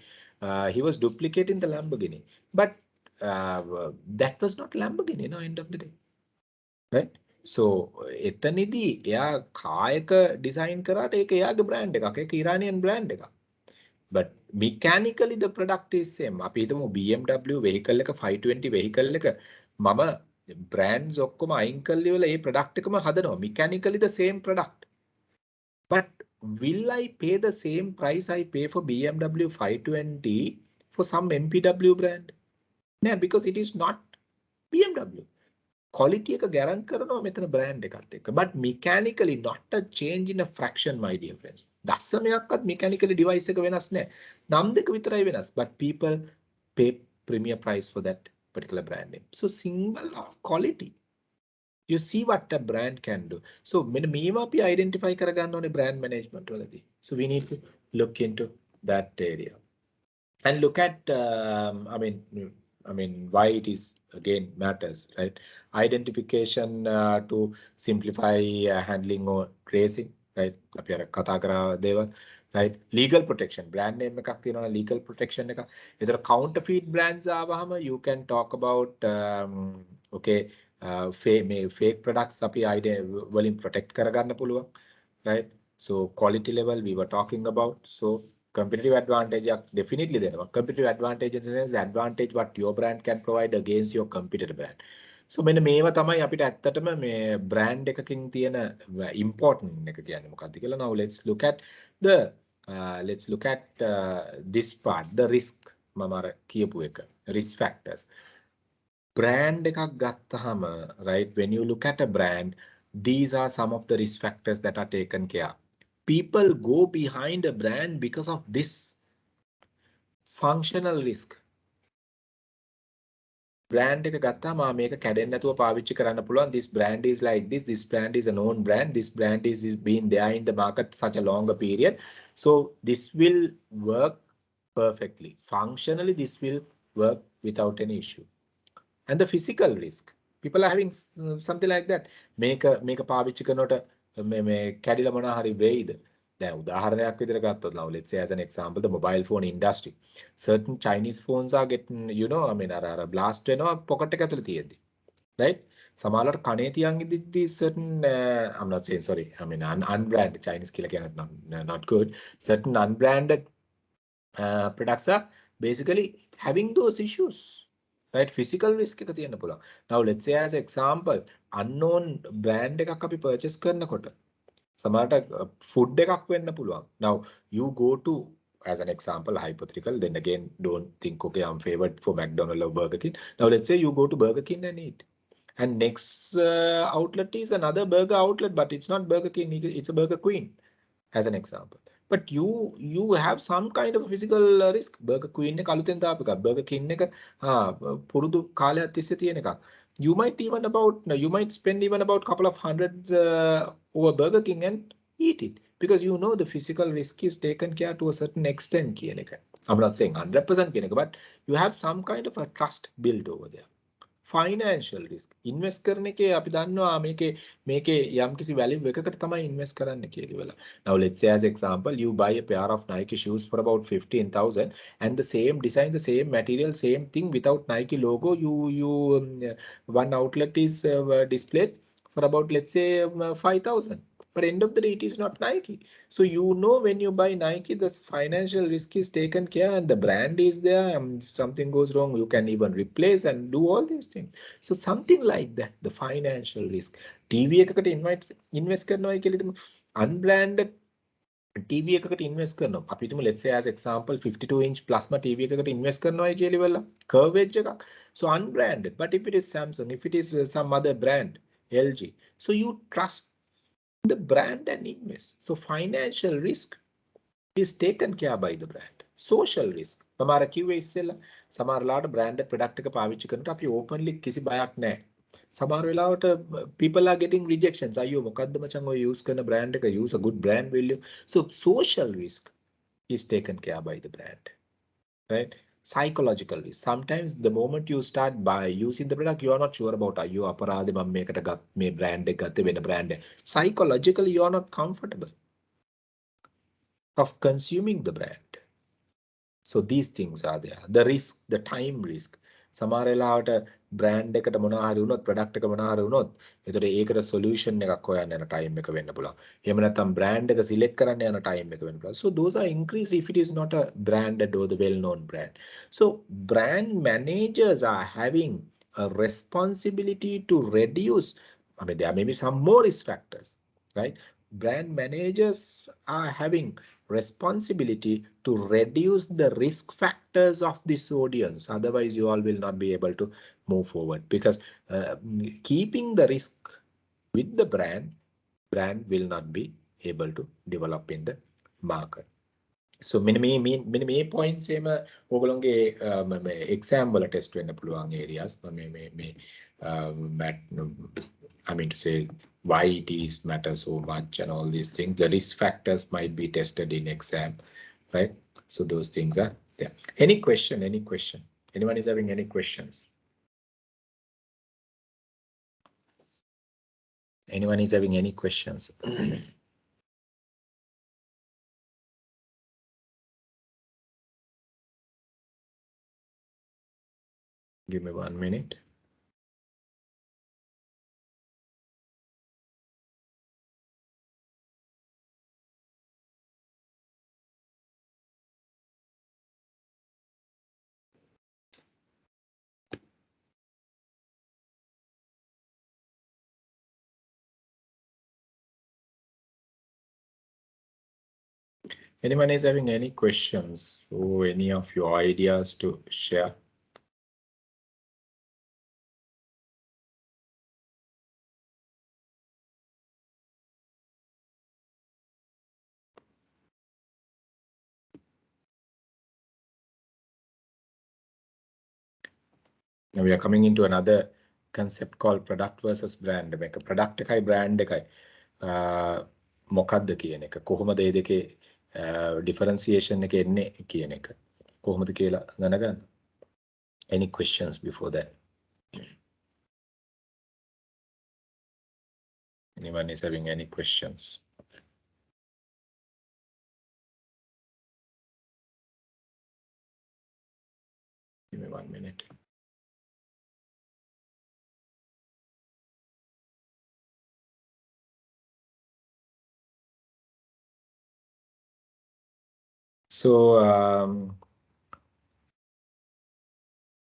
he was duplicating the Lamborghini, but that was not Lamborghini, no, end of the day, right? So එතනදී එයා කායක design කරාට ඒක එයාගේ brand එකක්, ඒක ඉරානියන් බ්‍රෑන්ඩ් එකක්. But mechanically the product is same. අපි හිතමු BMW vehicle එක 520 vehicle එක මම brands ඔක්කොම අයින් කරලා ඉවරලා ඒ product එකම හදනවා. Mechanically the same product. But will I pay the same price I pay for BMW 520 for some MPW brand? No, because it is not BMW. Quality එක guarantee කරනවා මෙතන brand එකත් එක්ක. But mechanically not a change in a fraction, my dear friends. දශමයක්වත් mechanically device එක වෙනස් නැහැ. නම් දෙක විතරයි වෙනස්. But people pay premier price for that particular brand name. So symbol of quality. You see what a brand can do. So මෙන්න මේවා අපි identify කරගන්න ඕනේ brand management වලදී. So we need to look into that area. And look at, I mean, why it is again matters, right? Identification to simplify handling or tracing, right? අපි අර කතා කරා දේවල්, right? Legal protection, brand name එකක් තියෙනවා, legal protection එක. ඒතර counterfeit brands ආවහම you can talk about okay, fake products අපි වලින් protect කරගන්න පුළුවන්, right? So quality level we were talking about. So competitive advantage definitely there. Competitive advantage in the sense advantage what your brand can provide against your competitor brand. So මෙන්න මේවා තමයි අපිට ඇත්තටම මේ brand එකකින් තියෙන important එක කියන්නේ මොකක්ද කියලා. Now let's look at this part, the risk. මම අර කියපු එක, risk factors. Brand එකක් ගත්තහම, right, when you look at a brand, these are some of the risk factors that are taken care. People go behind a brand because of this functional risk. Brand එක ගත්තාම මේක කැඩෙන්නේ නැතුව පාවිච්චි කරන්න පුළුවන්. This brand is like this. This brand is a known brand. This brand is been there in the market such a longer period. So this will work perfectly. Functionally, this will work without any issue. And the physical risk. People are having something like that. මේක පාවිච්චි කරනකොට මේ කැඩිලා මොනවා හරි වෙයිද? දැන් උදාහරණයක් විදිහට ගත්තොත්, now let's say as an example the mobile phone industry, certain Chinese phones are getting, you know, I mean අර blast වෙනවා pocket එක ඇතුලේ තියෙද්දි, right? සමහරවිට කනේ තියන් ඉද්දි certain I'm not saying, sorry, I mean unbranded Chinese කියලා කියන්නේ not good, certain unbranded products are basically having those issues, right? Physical risk එක තියෙන්න පුළුවන්. Now let's say as example unknown brand එකක් අපි purchase කරනකොට සමහරට food එකක් වෙන්න පුළුවන්. Now you go to, as an example, hypothetical, then again don't think okay I'm favored for McDonald's or Burger King. Now let's say you go to Burger King and eat, and next outlet is another burger outlet, but it's not Burger King, it's a Burger Queen, as an example. But you have some kind of physical risk. Burger Queen එක අලුතෙන් දාපු එකක්, Burger King එක පුරුදු කාලයක් තිස්සේ තියෙන එකක්. You might spend even about couple of hundreds over Burger King and eat it, because you know the physical risk is taken care to a certain extent කියන එක. I'm not saying 100% කියන එක, but you have some kind of a trust built over there. financial risk. Invest කරන එකේ අපි දන්නවා මේකේ යම්කිසි value එකකට තමයි invest කරන්න කියලා වෙලා. Now let's say as example you buy a pair of Nike shoes for about 15,000 and the same design, the same material, same thing without Nike logo. One outlet is displayed for about, let's say, 5,000. But end of the day, it is not Nike. So you know when you buy Nike, the financial risk is taken care and the brand is there. Something goes wrong, you can even replace and do all these things. So something like that, the financial risk. TV එකකට invest කරනවා කියලා හිතමු. Unbranded TV එකකට invest කරනවා. අපි හිතමු let's say as example 52 inch plasma TV එකකට invest කරනවා කියලා ඉවරලා curve edge එකක්. So unbranded. But if it is Samsung, if it is some other brand, LG, so you trust the brand and invest. So financial risk is taken care by the brand. Social risk. තමාර කිව්වේ ඉස්සෙල්ලා සමහරලාට branded product එක පාවිච්චි කරනකොට අපි openly කිසි බයක් නැහැ. සමහර වෙලාවට people are getting rejections. අයියෝ මොකද්ද මචං ඔය use කරන brand එක, use a good brand value. So social risk is taken care by the brand, right? Psychological risk. Sometimes the moment you start by using the product, you are not sure about අයියෝ අපරාධේ මම මේකට මේ brand එක ගත්තේ වෙන brand එක. Psychologically you are not comfortable of consuming the brand. So these things are there. The risk, the time risk. සමහර වෙලාවට brand එකට මොනවා හරි වුණොත්, product එක මොනවා හරි වුණොත්, ඒතර ඒකට solution එකක් හොයන්න යන time එක වෙන්න පුළුවන්. එහෙම නැත්නම් brand එක select කරන්න යන time එක වෙන්න පුළුවන්. So those are increased if it is not a branded or the well-known brand. So brand managers are having a responsibility to reduce. I mean, there may be some more risk factors, right? Brand managers are having responsibility to reduce the risk factors of this audience. Otherwise, you all will not be able to move forward because keeping the risk with the brand will not be able to develop in the market. So මේ points එම ඔයගොල්ලෝගේ exam වල test වෙන්න පුළුවන් areas. I mean to say why it is matter so much and all these things. The risk factors might be tested in exam, right? So those things are there. Any question? Anyone is having any questions? Anyone is having any questions? Give me 1 minute. Anyone is having any questions or any of your ideas to share? Now we are coming into another concept called product versus brand. Make a product එකයි brand එකයි මොකක්ද කියන එක. කොහොමද මේ දෙකේ differentiation එක එන්නේ කියන එක. කොහොමද කියලා දැනගන්න. Any questions before that? Anyone is having any questions? Give me 1 minute. So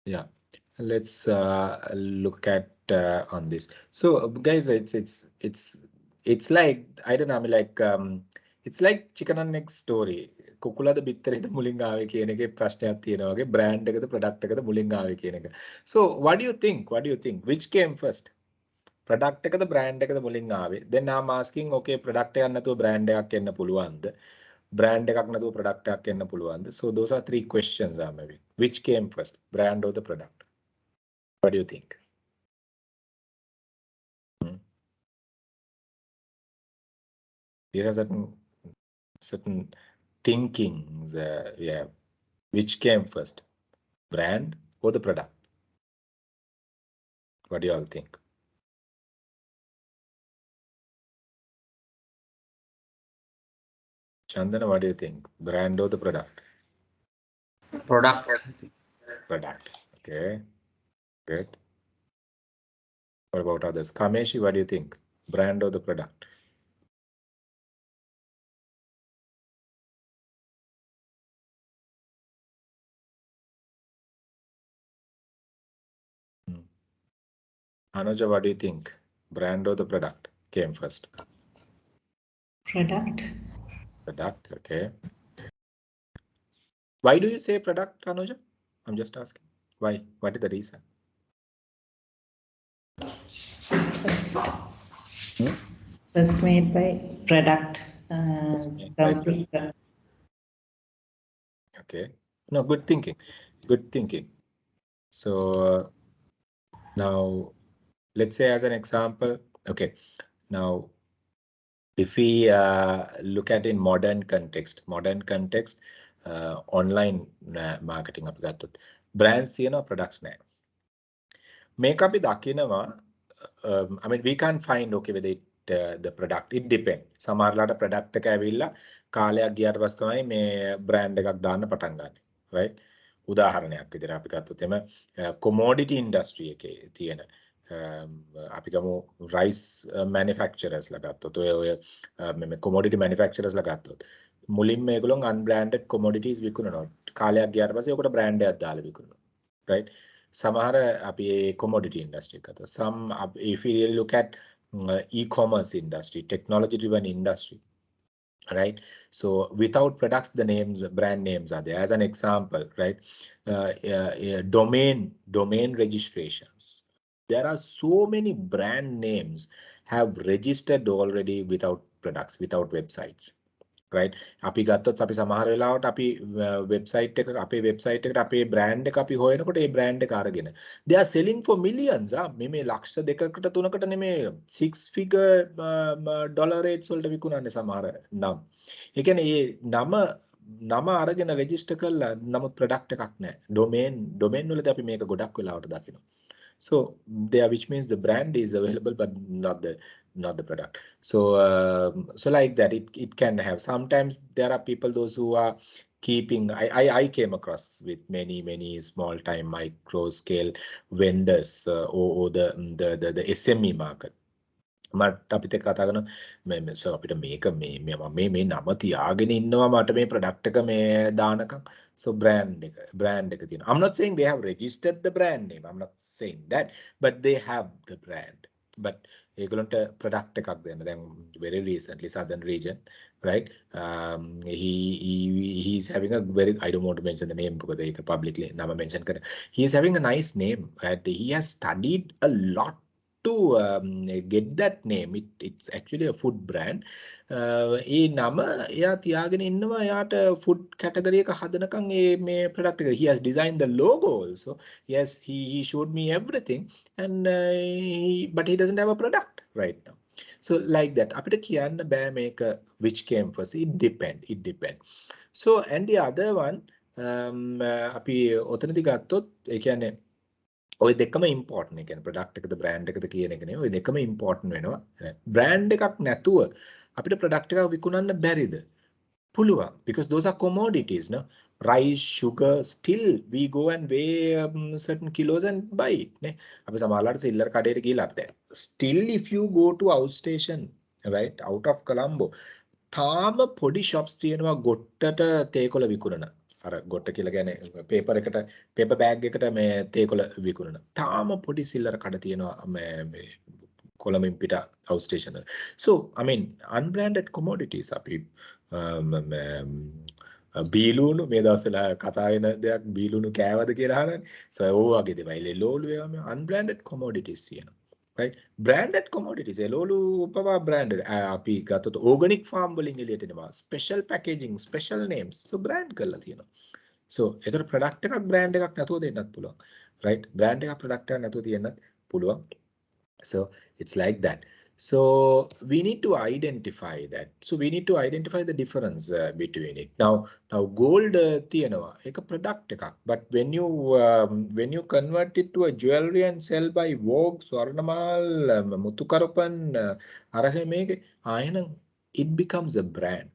yeah, let's look at on this. So guys, it's like, I don't know, I mean, like it's like chicken and egg story. කුකුලද බිත්තරේද මුලින් ආවේ කියන එකේ ප්‍රශ්නයක් තියෙනවා වගේ brand එකද product එකද මුලින් ආවේ කියන එක. So what do you think? Which came first? Product එකද brand එකද මුලින් ආවේ? Then I'm asking, okay, product එකක් නැතුව brand එකක් එන්න පුළුවන්ද? Brand එකක් නැතුව product එකක් එන්න පුළුවන්ද? So those are 3 questions I'm having. Which came first, brand or the product? What do you think? There are certain thinkings. Yeah. Which came first, brand or the product? What do you all think? Chandana, what do you think? Brand or the product? Product. Product. Okay. Good. What about others? Kameshi, what do you think? Brand or the product? Anuja, what do you think? Brand or the product came first? Product. Product, okay. Why do you say product, Anuja? I'm just asking. Why? What is the reason? First made by product. First made by product. Okay. No, good thinking. Good thinking. So now let's say as an example, okay. Now, if we look at in modern context, online marketing අපි ගත්තොත් brands තියෙනවා products නැහැ. මේක අපි දකිනවා I mean we can't find okay whether it the product it depends. සමහරලාට product එක ඇවිල්ලා කාලයක් ගියාට පස්සේ තමයි මේ brand එකක් දාන්න පටන් ගන්න. right? උදාහරණයක් විදිහට අපි ගත්තොත් එම commodity industry එකේ තියෙන අපි ගමු rice manufacturers ලා ගත්තොත් ඔය මේ commodity manufacturers ලා ගත්තොත් මුලින්ම මේගොල්ලෝ unbranded commodities විකුණනවා. කාලයක් ගියාට පස්සේ ඔකට brand එකක් දාලා විකුණනවා. right? සමහර අපි commodity industry එක ගත්තොත් some if we really look at e-commerce industry, technology driven industry, right? So without products, the names, brand names are there. As an example, right? Domain registrations. There are so many brand names have registered already without products, without websites, right? අපි ගත්තොත් අපි සමහර වෙලාවට අපි website එක අපේ website එකට අපේ brand එක අපි හොයනකොට ඒ brand එක අරගෙන they are selling for millions මේ ලක්ෂ දෙකකට තුනකට නෙමේ 6 figure dollar rates වලට විකුණන්නේ සමහර නම්. ඒ කියන්නේ මේ නම අරගෙන register කරලා නමුත් product එකක් නැහැ. domain වලදී අපි මේක ගොඩක් වෙලාවට දකිනවා. So there, which means the brand is available but not the product. So so like that it can have. Sometimes there are people those who are keeping I came across with many small time micro scale vendors or the SME market. මට අපිට කතා කරන මේ sir අපිට මේක මේ නම තියාගෙන ඉන්නවා මට මේ ප්‍රොඩක්ට් එක මේ දානකම් so brand එක තියෙනවා. I'm not saying they have registered the brand name, I'm not saying that, but they have the brand. But ඒගොල්ලන්ට ප්‍රොඩක්ට් එකක් දෙන්න. දැන් very recently southern region, right? He's having a very, I don't want to mention the name because ඒක publicly නම mention කරන. He is having a nice name, right? He has studied a lot to get that name. It's actually a food brand. ඒ නම එයා තියාගෙන ඉන්නවා එයාට food category එක හදනකම් මේ product එක. He has designed the logo also. Yes, he showed me everything and but he doesn't have a product right now. So like that අපිට කියන්න බෑ මේක which came first. It depend. So and the other one අපි ඔතනදී ගත්තොත් ඒ කියන්නේ ඔය දෙකම important. ඒ කියන්නේ product එකද brand එකද කියන එක නේ. ඔය දෙකම important වෙනවා. brand එකක් නැතුව අපිට product එකක් විකුණන්න බැරිද? පුළුවන්. Because those are commodities, no? Rice, sugar, still we go and weigh certain kilos and buy it, නේ. අපි සමහරවිට සිල්ලර් කඩේට ගිහලා අපිට still if you go to outstation, right, out of Colombo, තාම පොඩි shops තියෙනවා ගොට්ටට තේකොළ විකුණන. අර ගොට්ට කියලා කියන්නේ paper bag එකට මේ තේකොළ විකුණන. තාම පොඩි සිල්ලර කඩ තියෙනවා මේ කොළඹින් පිට outstation. So I mean unbranded commodities අපි බීලුණු මේ දවස්වල කතා වෙන දෙයක් බීලුණු කෑවද කියලා අහන්නේ. So ඕ වගේ දේවල් එළවලු ඒවා unbranded commodities තියෙනවා. Right? Branded commodities එළවලු පවා branded. අපි ගත්තොත් organic farm වලින් එළියට එනවා. Special packaging, special names. So brand කරලා තියෙනවා. So ඒතර product එකක් brand එකක් නැතුව දෙන්නත් පුළුවන්. Right? Brand එකක් product එකක් නැතුව තියෙන්නත් පුළුවන්. So it's like that. So we need to identify that. So we need to identify the difference between it. Now gold තියනවා ඒක product එකක්. But when you convert it to a jewelry and sell by Vogue, Swarnamal, Muthukarupan, අරහ මේක ආයෙනම් it becomes a brand.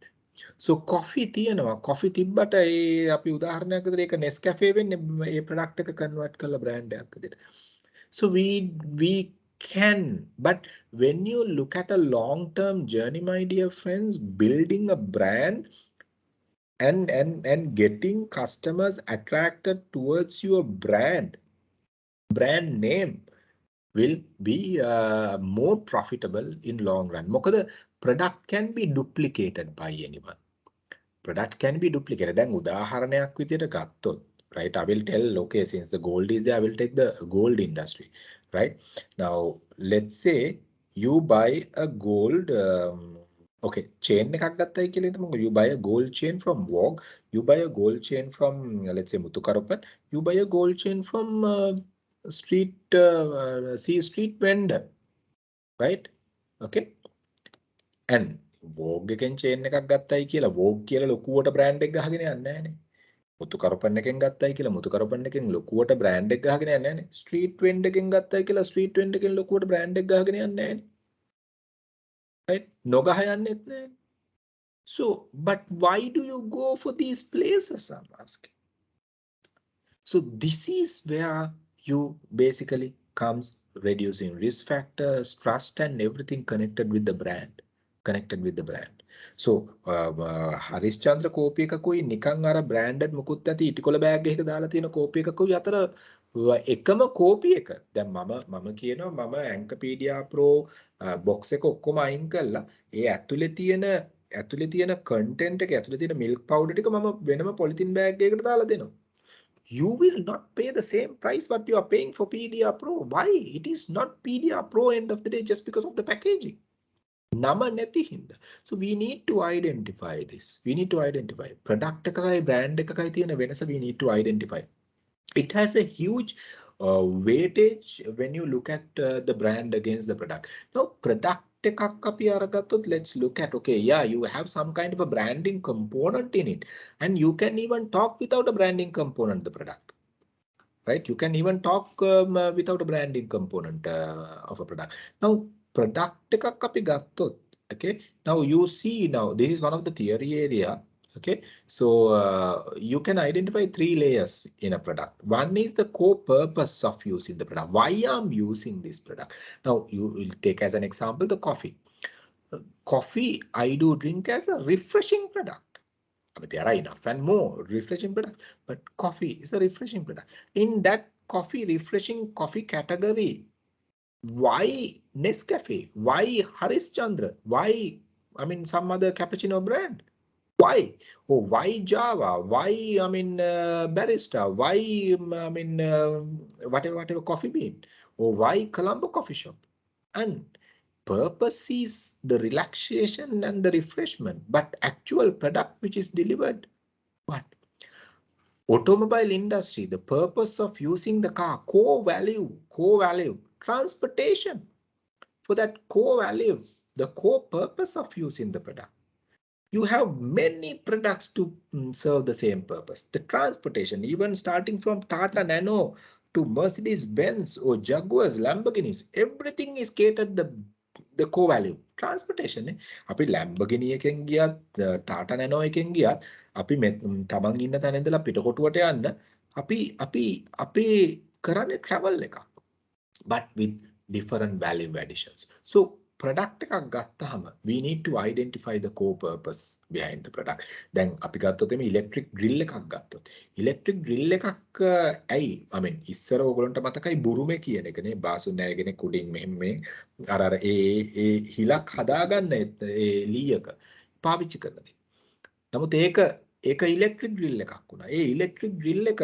So coffee තියෙනවා. coffee තිබ්බට ඒ අපි උදාහරණයක් විදිහට ඒක Nescafe වෙන්නේ ඒ product එක convert කරලා brand එකක් විදිහට. So we can, but when you look at a long-term journey, my dear friends, building a brand and getting customers attracted towards your brand name will be more profitable in long run. මොකද product can be duplicated by anyone. Product can be duplicated. දැන් උදාහරණයක් විදියට ගත්තොත්, right? I will tell, okay, since the gold is there, I will take the gold industry, right? Now, let's say you buy a gold, okay, chain එකක් ගත්තයි කියලා හිතමුකෝ. You buy a gold chain from Vogue, you buy a gold chain from, let's say, Muthukarupan, you buy a gold chain from C street vendor, right? Okay, and Vogue එකෙන් chain එකක් ගත්තයි කියලා Vogue කියලා ලොකුවට brand එක ගහගෙන යන්නේ නැහනේ. මුතුකරපන් එකෙන් ගත්තයි කියලා මුතුකරපන් එකෙන් ලොකුවට brand එක ගහගෙන යන්නේ නැහනේ. Street vendor එකෙන් ගත්තයි කියලා street vendor එකෙන් ලොකුවට brand එක ගහගෙන යන්නේ නැහනේ. Right? නොගහ යන්නෙත් නැහනේ. So, but why do you go for these places, I'm asking? So this is where you basically comes reducing risk factors, trust and everything connected with the brand. So Harischandra කෝපි එකකුයි නිකන් අර branded මුකුත් නැති ඉටිකොල bag එකක දාලා තියෙන කෝපි එකකුයි අතර එකම කෝපි එක. දැන් මම කියනවා මම ඇන්කපීඩියා ප්‍රෝ බොක්ස් එක ඔක්කොම අයින් කළා. ඒ ඇතුලේ තියෙන කන්ටෙන්ට් එක ඇතුලේ තියෙන මිල්ක් පවුඩර් ටික මම වෙනම පොලිතින් බෑග් එකකට දාලා දෙනවා. You will not pay the same price what you are paying for PDR Pro. Why? It is not PDR Pro end of the day just because of the packaging. නම නැති හින්දා. So we need to identify this. We need to identify product එකකයි brand එකකයි තියෙන වෙනස we need to identify. It has a huge weightage when you look at the brand against the product. Now product එකක් අපි අරගත්තොත් let's look at, okay, yeah, you have some kind of a branding component in it and you can even talk without a branding component the product. Right? You can even talk without a branding component of a product. Now product එකක් අපි ගත්තොත්, okay, now you see, now this is one of the theory area, okay, so you can identify 3 layers in a product. One is the core purpose of using the product. Why I'm using this product? Now you will take as an example the coffee. Coffee I do drink as a refreshing product. I mean, there are enough and more refreshing products, but coffee is a refreshing product. In that refreshing coffee category, why Nescafe? Why Harishchandra? Why, I mean, some other cappuccino brand? Why? Oh, why Java? Why, I mean, Barista? Why, I mean, whatever coffee bean? Or why Colombo Coffee Shop? And purpose is the relaxation and the refreshment, but actual product which is delivered, what? Automobile industry, the purpose of using the car, core value, transportation. For that core value, the core purpose of using the product. You have many products to serve the same purpose. The transportation, even starting from Tata Nano to Mercedes-Benz or Jaguars, Lamborghinis, everything is catered the core value. Transportation. අපි Lamborghini එකෙන් ගියත් Tata Nano එකෙන් ගියත් අපි තමන් ඉන්න තැන ඉඳලා පිටකොටුවට යන්න අපි කරන්නේ travel එකක්. But with different value additions. So product එකක් ගත්තාම we need to identify the core purpose behind the product. දැන් අපි ගත්තොත් එමේ electric drill එකක් ගත්තොත් electric drill එකක් ඇයි, I mean, ඉස්සර ඕගොල්ලන්ට මතකයි බුරුමේ කියන එකනේ, බාසු නෑගෙන කුඩින් මෙහෙම අර ඒ හිලක් හදාගන්න ඒ ලීයක පාවිච්චි කරනදී. නමුත් ඒක ඉලෙක්ට්‍රික් ඩ්‍රිල් එකක් වුණා. ඒ ඉලෙක්ට්‍රික් ඩ්‍රිල් එක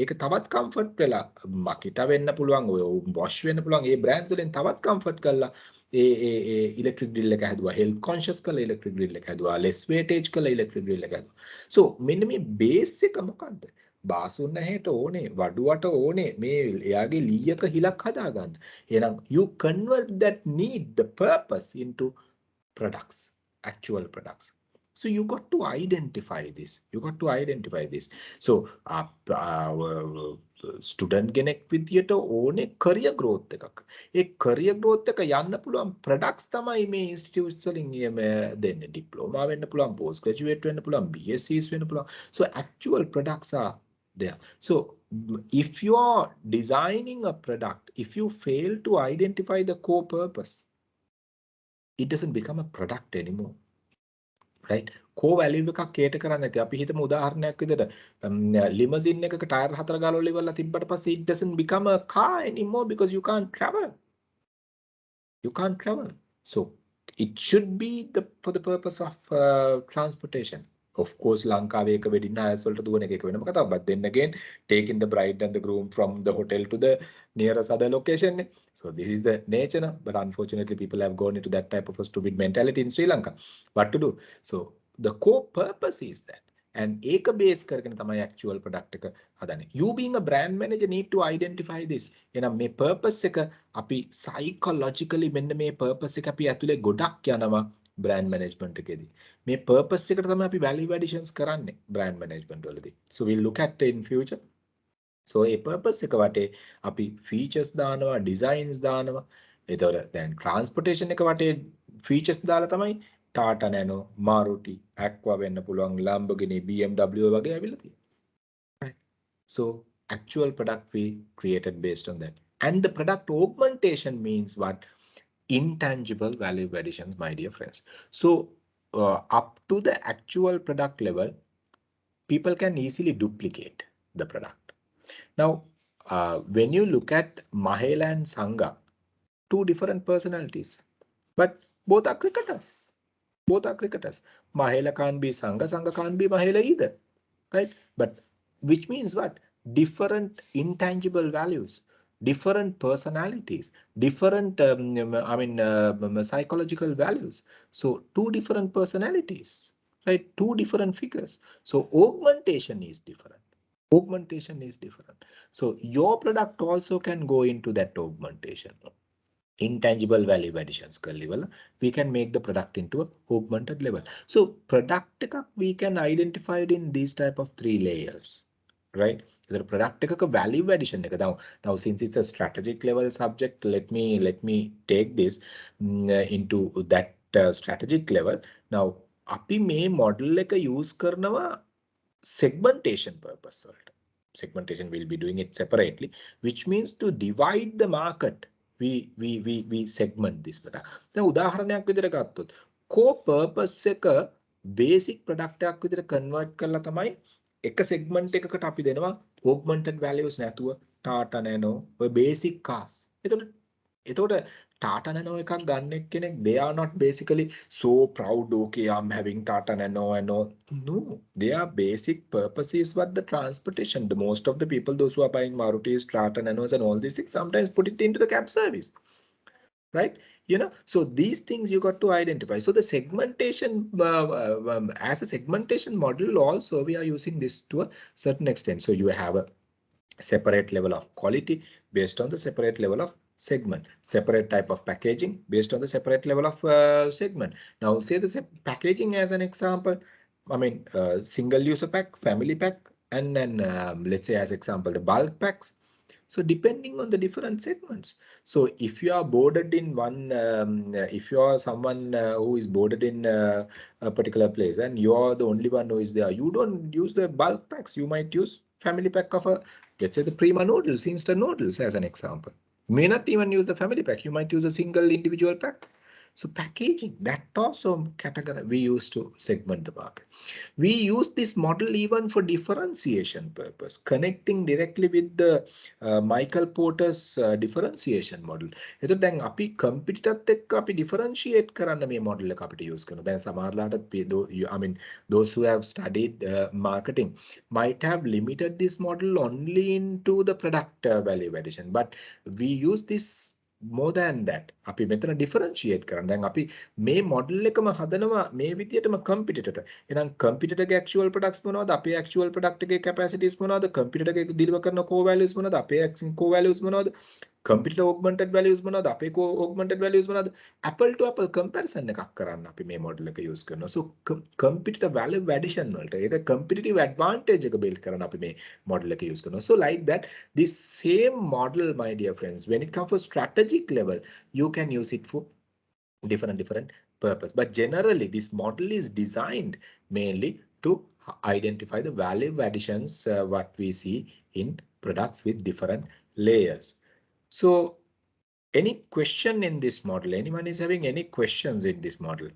ඒක තවත් කම්ෆර්ට් වෙලා මකිට වෙන්න පුළුවන්, ඔය වොෂ් වෙන්න පුළුවන්. ඒ බ්‍රෑන්ඩ්ස් වලින් තවත් කම්ෆර්ට් කරලා ඒ ඉලෙක්ට්‍රික් ඩ්‍රිල් එක හැදුවා. හෙල්ත් කොන්ෂස් කරලා ඉලෙක්ට්‍රික් ඩ්‍රිල් එක හැදුවා. ලෙස් වේටේජ් කරලා ඉලෙක්ට්‍රික් ඩ්‍රිල් එක හැදුවා. So මෙන්න මේ බේස් එක මොකද්ද? බාසුන්න හෙට ඕනේ වඩුවට ඕනේ මේ එයාගේ ලීයක හිලක් හදාගන්න. එහෙනම් you convert that need, the purpose, into products, actual products. So you got to identify this. So student කෙනෙක් විදියට ඕනේ career growth එකක්. ඒ career growth එක යන්න පුළුවන් products තමයි මේ institutes වලින් දෙන්නේ. diploma වෙන්න පුළුවන්, post graduate වෙන්න පුළුවන්, BScs වෙන්න පුළුවන්. So actual products are there. So if you are designing a product, if you fail to identify the core purpose, it doesn't become a product anymore. Right? core value එකක් cater කරන්නේ නැති. අපි හිතමු උදාහරණයක් විදිහට limousine එකක tire 4 ගාලා ඉවරලා තිබ්බට පස්සේ it doesn't become a car anymore because you can't travel. So it should be for the purpose of transportation. Of course, ලංකාවේ එක wedding hires වලට දුවන එක වෙනම කතාවක්. But then again, taking the bride and the groom from the hotel to the nearest other location. So this is the nature. But unfortunately, people have gone into that type of a stupid mentality in Sri Lanka. What to do? So the core purpose is that. And ඒක base කරගෙන තමයි actual product එක හදන්නේ. You being a brand manager need to identify this. එහෙනම් මේ purpose එක අපි psychologically මෙන්න මේ purpose එක අපි ඇතුලේ ගොඩක් යනවා brand management එකේදී. මේ purpose එකට තමයි අපි value additions කරන්නේ brand management වලදී. So we'll look at in future. So A purpose එක වටේ අපි features දානවා, designs දානවා. එතකොට දැන් transportation එක වටේ features දාලා තමයි Tata Nano, Maruti, Aqua වෙන්න පුළුවන්, Lamborghini, BMW වගේ ඇවිල්ලා තියෙනවා. Right. So actual product we created based on that. And the product augmentation means what? Intangible value additions, my dear friends. So up to the actual product level, people can easily duplicate the product. Now, when you look at Mahela and Sangha, two different personalities, but both are cricketers. Mahela can't be Sangha, Sangha can't be Mahela either, right? But which means what? Different intangible values, different personalities, different psychological values. So two different personalities, right? Two different figures. So augmentation is different. So your product also can go into that augmentation. Intangible value additions level, we can make the product into a augmented level. So product we can identify it in these type of 3 layers, right? The product value addition now since it's a strategic level subject, let me take this into that strategic level. Now api me model එක use කරනවා segmentation purpose වලට. Segmentation we'll be doing it separately, which means to divide the market. We segment this product. දැන් උදාහරණයක් විදිහට ගත්තොත් core purpose එක basic product එකක් විදිහට convert කරලා තමයි එක segment එකකට අපි දෙනවා augmented values නැතුව Tata Nano ඔය basic cars. එතකොට Tata Nano එකක් ගන්න කෙනෙක්, they are not basically so proud, okay, I'm having Tata Nano and all. No, their basic purpose is what? The transportation. The most of the people, those who are buying Marutis, Tata Nanos and all these things, sometimes put it into the cab service, right? So these things you got to identify. So the segmentation, as a segmentation model also, we are using this to a certain extent. So you have a separate level of quality based on the separate level of segment, separate type of packaging based on the separate level of segment. Now say the packaging as an example, single user pack, family pack, and then let's say as example the bulk packs. So depending on the different segments. So if you are boarded in one, if you are someone who is boarded in a particular place and you are the only one who is there, you don't use the bulk packs. You might use family pack of let's say the Prima noodles, instant noodles as an example. You may not even use the family pack. You might use a single individual pack. So packaging, that also category we use to segment the market. We use this model even for differentiation purpose, connecting directly with the Michael Porter's differentiation model. එතකොට දැන් අපි competitor එක්ක අපි differentiate කරන්න මේ model එක අපිට use කරනවා. දැන් සමහරලාට those who have studied marketing might have limited this model only into the product value addition, but we use this more than that. අපි මෙතන differentiate කරන්න. දැන් අපි මේ model එකම හදනවා මේ විදියටම competitor. එහෙනම් competitor ගේ actual products මොනවද? අපේ actual product එකේ capacities මොනවද? competitor එකේ deliver කරන core values මොනවද? අපේ core values මොනවද? competitor augmented values මොනවද? අපේ augmented values මොනවද? apple to apple comparison එකක් කරන්න අපි මේ model එක use කරනවා. So competitor value addition වලට ඒක competitive advantage එක build කරන්න අපි මේ model එක use කරනවා. So like that, this same model, my dear friends, when it comes to strategic level, you can use it for different purpose. But generally, this model is designed mainly to identify the value additions what we see in products with different layers. So any question in this model? Anyone is having any questions in this model?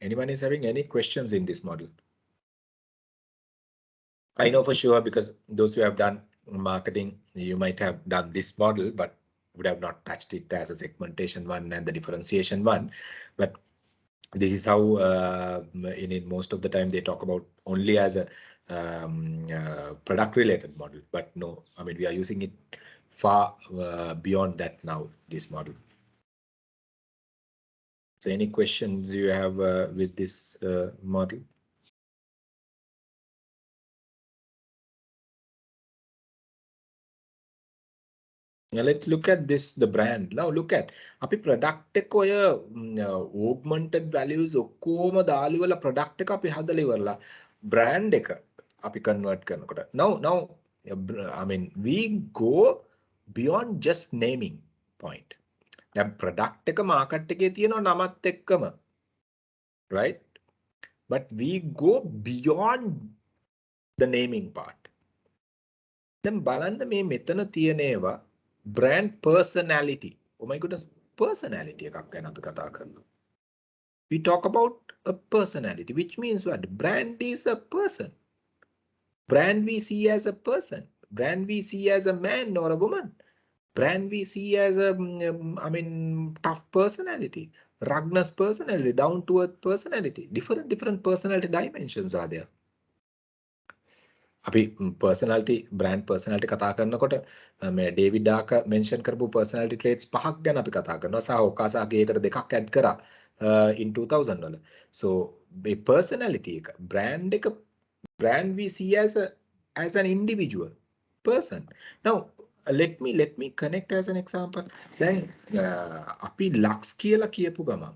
Anyone is having any questions in this model? I know for sure because those who have done marketing, you might have done this model, but would have not touched it as a segmentation one and the differentiation one. But this is how in most of the time they talk about only as a product related model. But no, I mean, we are using it far beyond that now, this model. So any questions you have with this model? Now let's look at this, the brand. Now look at අපි product එක ඔය augmented values ඔක්කොම දාලා ඉවරලා product එක අපි හදලා ඉවරලා brand එක අපි convert කරනකොට. Now I mean we go beyond just naming point. දැන් product එක market එකේ තියෙනවා නමත් එක්කම. Right? But we go beyond the naming part. දැන් බලන්න මේ මෙතන තියෙන ඒවා brand personality. Oh my goodness, personality එකක් ගැන අපි කතා කරනවා. We talk about a personality, which means what? Brand is a person. Brand we see as a person. Brand we see as a man or a woman. Brand we see as a, I mean, tough personality, ruggedness personality, down to earth personality. Different personality dimensions are there. අපි personality brand personality කතා කරනකොට මේ David dark mention කරපු personality traits පහක් ගැන අපි කතා කරනවා සහ ඔකාසාගේ ඒකට දෙකක් ඇඩ් කරා in 2000 වල. So මේ personality එක brand we see as an individual person. Now let me connect as an example. දැන් අපි ලක්ස් කියලා කියපු ගමන්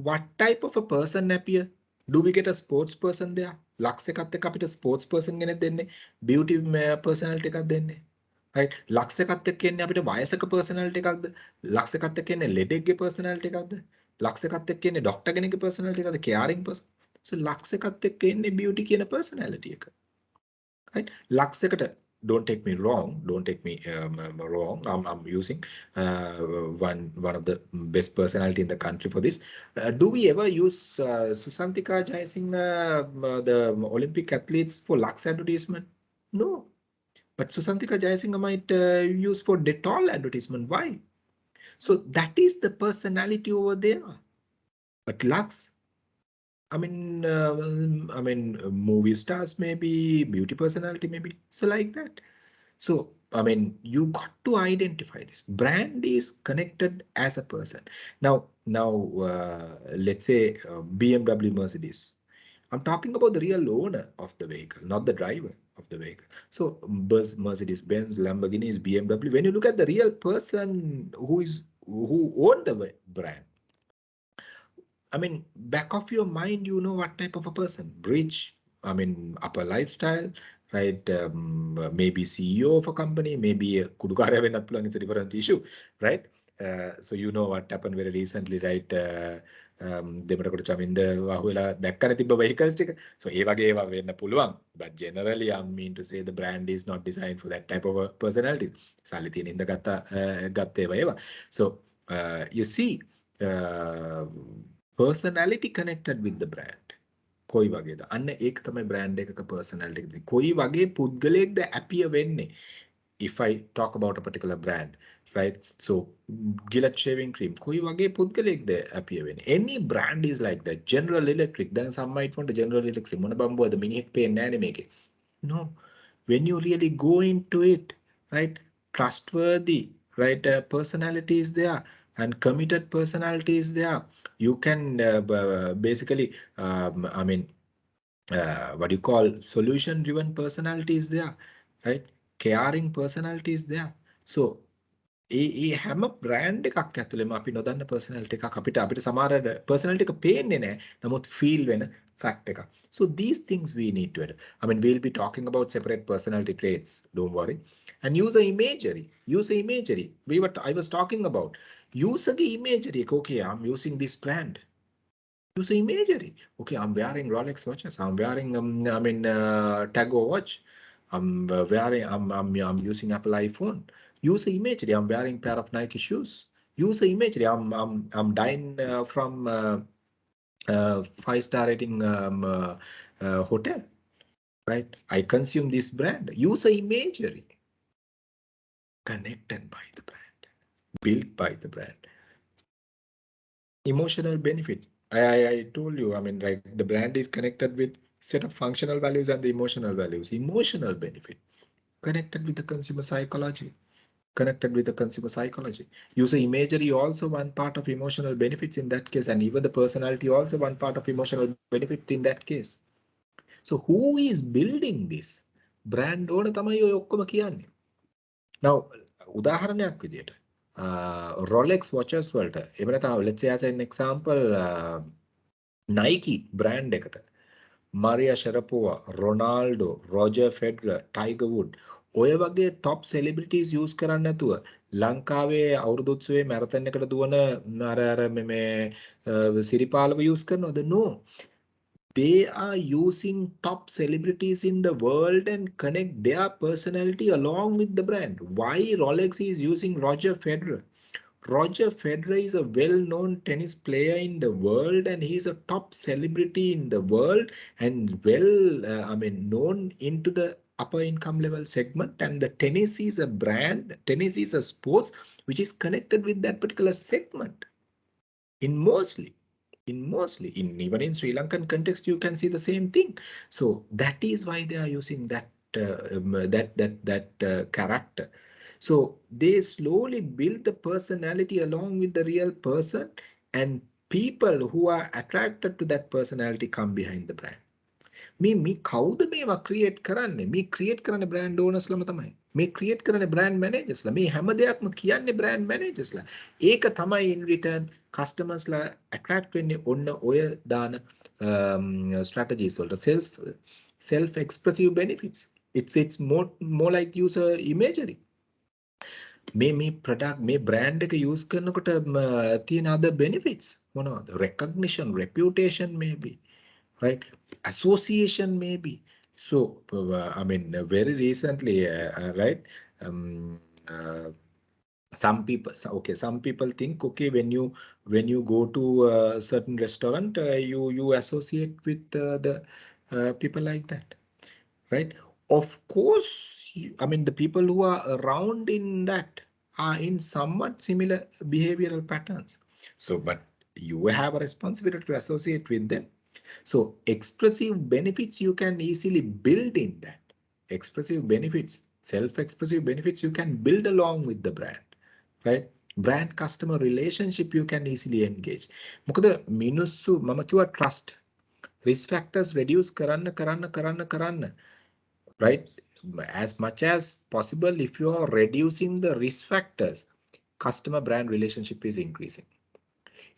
what type of a person appear? Do we get a sports person there? Lux එකත් එක්ක අපිට sports person කෙනෙක් දෙන්නේ, beauty personality එකක් දෙන්නේ. Right? ලක්ස් එකත් එක්ක එන්නේ අපිට වයසක personality එකක්ද? ලක්ස් එකත් එක්ක එන්නේ ලෙඩෙක්ගේ personality එකක්ද? ලක්ස් එකත් එක්ක එන්නේ doctor කෙනෙක්ගේ personality එකක්ද? caring person. So ලක්ස් එකත් එක්ක එන්නේ beauty කියන personality එක. Right? ලක්ස් එකට don't take me wrong. Don't take me wrong. I'm using one of the best personality in the country for this. Do we ever use Susantika Jayasinghe, the Olympic athletes, for Lux advertisement? No. But Susantika Jayasinghe might use for Dettol advertisement. Why? So that is the personality over there. But Lux, I mean, movie stars maybe, beauty personality maybe. So like that. So, I mean, you got to identify this. Brand is connected as a person. Now, let's say BMW, Mercedes. I'm talking about the real owner of the vehicle, not the driver of the vehicle. So, Mercedes, Benz, Lamborghini, BMW. When you look at the real person who owned the brand, I mean, back of your mind, you know what type of a person. Rich, I mean, upper lifestyle, right? Maybe CEO of a company, maybe kudukara වෙන්නත් පුළුවන්, it's a different issue, right? So you know what happened very recently, right? දෙමඩ කොට චමින්ද වහුවෙලා දැක්කනේ තිබ්බ vehicles ටික. So ඒ වගේ ඒවා වෙන්න පුළුවන්. But generally, I mean to say the brand is not designed for that type of a personality. සල්ලි තියෙන ඉඳ ගත්ත ඒවා. So you see, personality connected with the brand. කොයි වගේද? අන්න ඒක තමයි brand එකක personality එක. කොයි වගේ පුද්ගලයෙක්ද appear වෙන්නේ? If I talk about a particular brand, right? So Gillette shaving cream, කොයි වගේ පුද්ගලයෙක්ද appear වෙන්නේ? Any brand is like that. General Electric, then some might want a General Electric. මොන බම්බුවද මිනිහෙක් පේන්නේ නැහැ මේකේ. No. When you really go into it, right? trustworthy, right, personality is there, and committed personality is there. You can basically, what you call solution driven personality is there, right? Caring personality is there. So ඒ හැම brand එකක් ඇතුළෙම අපි නොදන්න personality එකක් අපිට සමහර personality එක පේන්නේ නැහැ. නමුත් ෆීල් වෙන ෆැක්ට් එකක්. So these things we need to add. I mean, we'll be talking about separate personality traits. Don't worry. And user imagery. User imagery. I was talking about. User imagery. Okay, I'm using this brand. User imagery. Okay, I'm wearing Rolex watches. I'm wearing Tagore watch. I'm using Apple iPhone. User imagery. I'm wearing pair of Nike shoes. User imagery. I'm dining from 5-star rating hotel. Right. I consume this brand. User imagery. Connected by the brand. Built by the brand. Emotional benefit. I told you, I mean, like the brand is connected with set of functional values and the emotional values. Emotional benefit connected with the consumer psychology. Connected with the consumer psychology. User imagery also one part of emotional benefits in that case, and even the personality also one part of emotional benefit in that case. So who is building this? Brand owner තමයි ඔය ඔක්කොම කියන්නේ. Now, උදාහරණයක් විදියට Rolex watches වලට එහෙම නැත්නම් let's say as an example Nike brand එකට Maria Sharapova, Ronaldo, Roger Federer, Tiger Woods ඔය වගේ top celebrities use කරන්නේ නැතුව ලංකාවේ අවුරුදු උත්සවයේ මැරතන් එකට දුවන අර මේ සිරිපාලව use කරනවද? No. They are using top celebrities in the world and connect their personality along with the brand. Why Rolex is using Roger Federer? Roger Federer is a well-known tennis player in the world, and he's a top celebrity in the world and known into the upper income level segment. And the tennis is a brand, tennis is a sport which is connected with that particular segment. Even in Sri Lankan context, you can see the same thing. So that is why they are using that character. So they slowly build the personality along with the real person, and people who are attracted to that personality come behind the brand. මේ කවුද මේවා create කරන්නේ? මේ create කරන brand ඕනර්ස්ලම තමයි. මේ create කරන brand මැනේජර්ස්ලා. මේ හැම දෙයක්ම කියන්නේ බ්‍රෑන්ඩ් මැනේජර්ස්ලා. ඒක තමයි in return කස්ටමර්ස්ලා attract වෙන්නේ ඔන්න ඔය දාන strategies වලට. self expressive benefits. It's more like user imagery. මේ product මේ brand එක use කරනකොට තියෙන other benefits මොනවද? Recognition, reputation maybe. Right, association maybe. So very recently, right, some people think, okay, when you go to a certain restaurant, you associate with the people like that, right? Of course, the people who are around in that are in somewhat similar behavioral patterns. So, but you have a responsibility to associate with them. So expressive benefits you can easily build in that. Expressive benefits, self-expressive benefits you can build along with the brand, right? Brand customer relationship you can easily engage. මොකද මිනිස්සු මම කිව්වා trust, risk factors reduce කරන්න, right? As much as possible, if you are reducing the risk factors, customer brand relationship is increasing.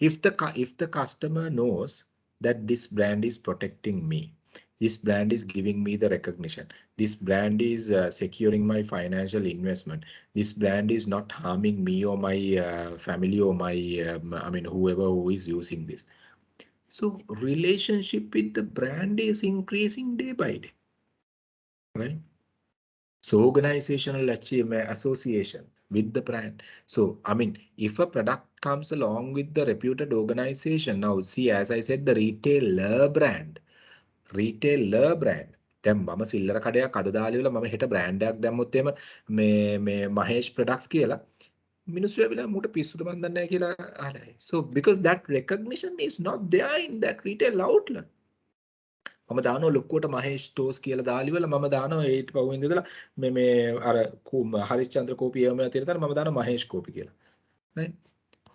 If the customer knows that this brand is protecting me, this brand is giving me the recognition, this brand is securing my financial investment, this brand is not harming me or my family or my whoever who is using this. So relationship with the brand is increasing day by day, right? So organizational achievement association with the brand. So if a product comes along with the reputed organization, now see, as I said, the retailer brand. දැන් මම සිල්ලර කඩයක් අද දාලා ඉවල මම හෙට brand එකක් දැම්මොත් එහෙම මේ මහේෂ් ප්‍රොඩක්ට්ස් කියලා මිනිස්සු ඇවිල්ලා මූට පිස්සුද මන් දන්නේ නැහැ කියලා අහලා. So because that recognition is not there in that retail outlet. මම දානවා ලොකුවට මහේෂ් ටෝස් කියලා දාලි වල මම දානවා 8 පහුවෙන් ඉඳලා මේ අර හරිස්චන්ද්‍ර කෝපි ඒවම තියෙන තැන මම දානවා මහේෂ් කෝපි කියලා. right?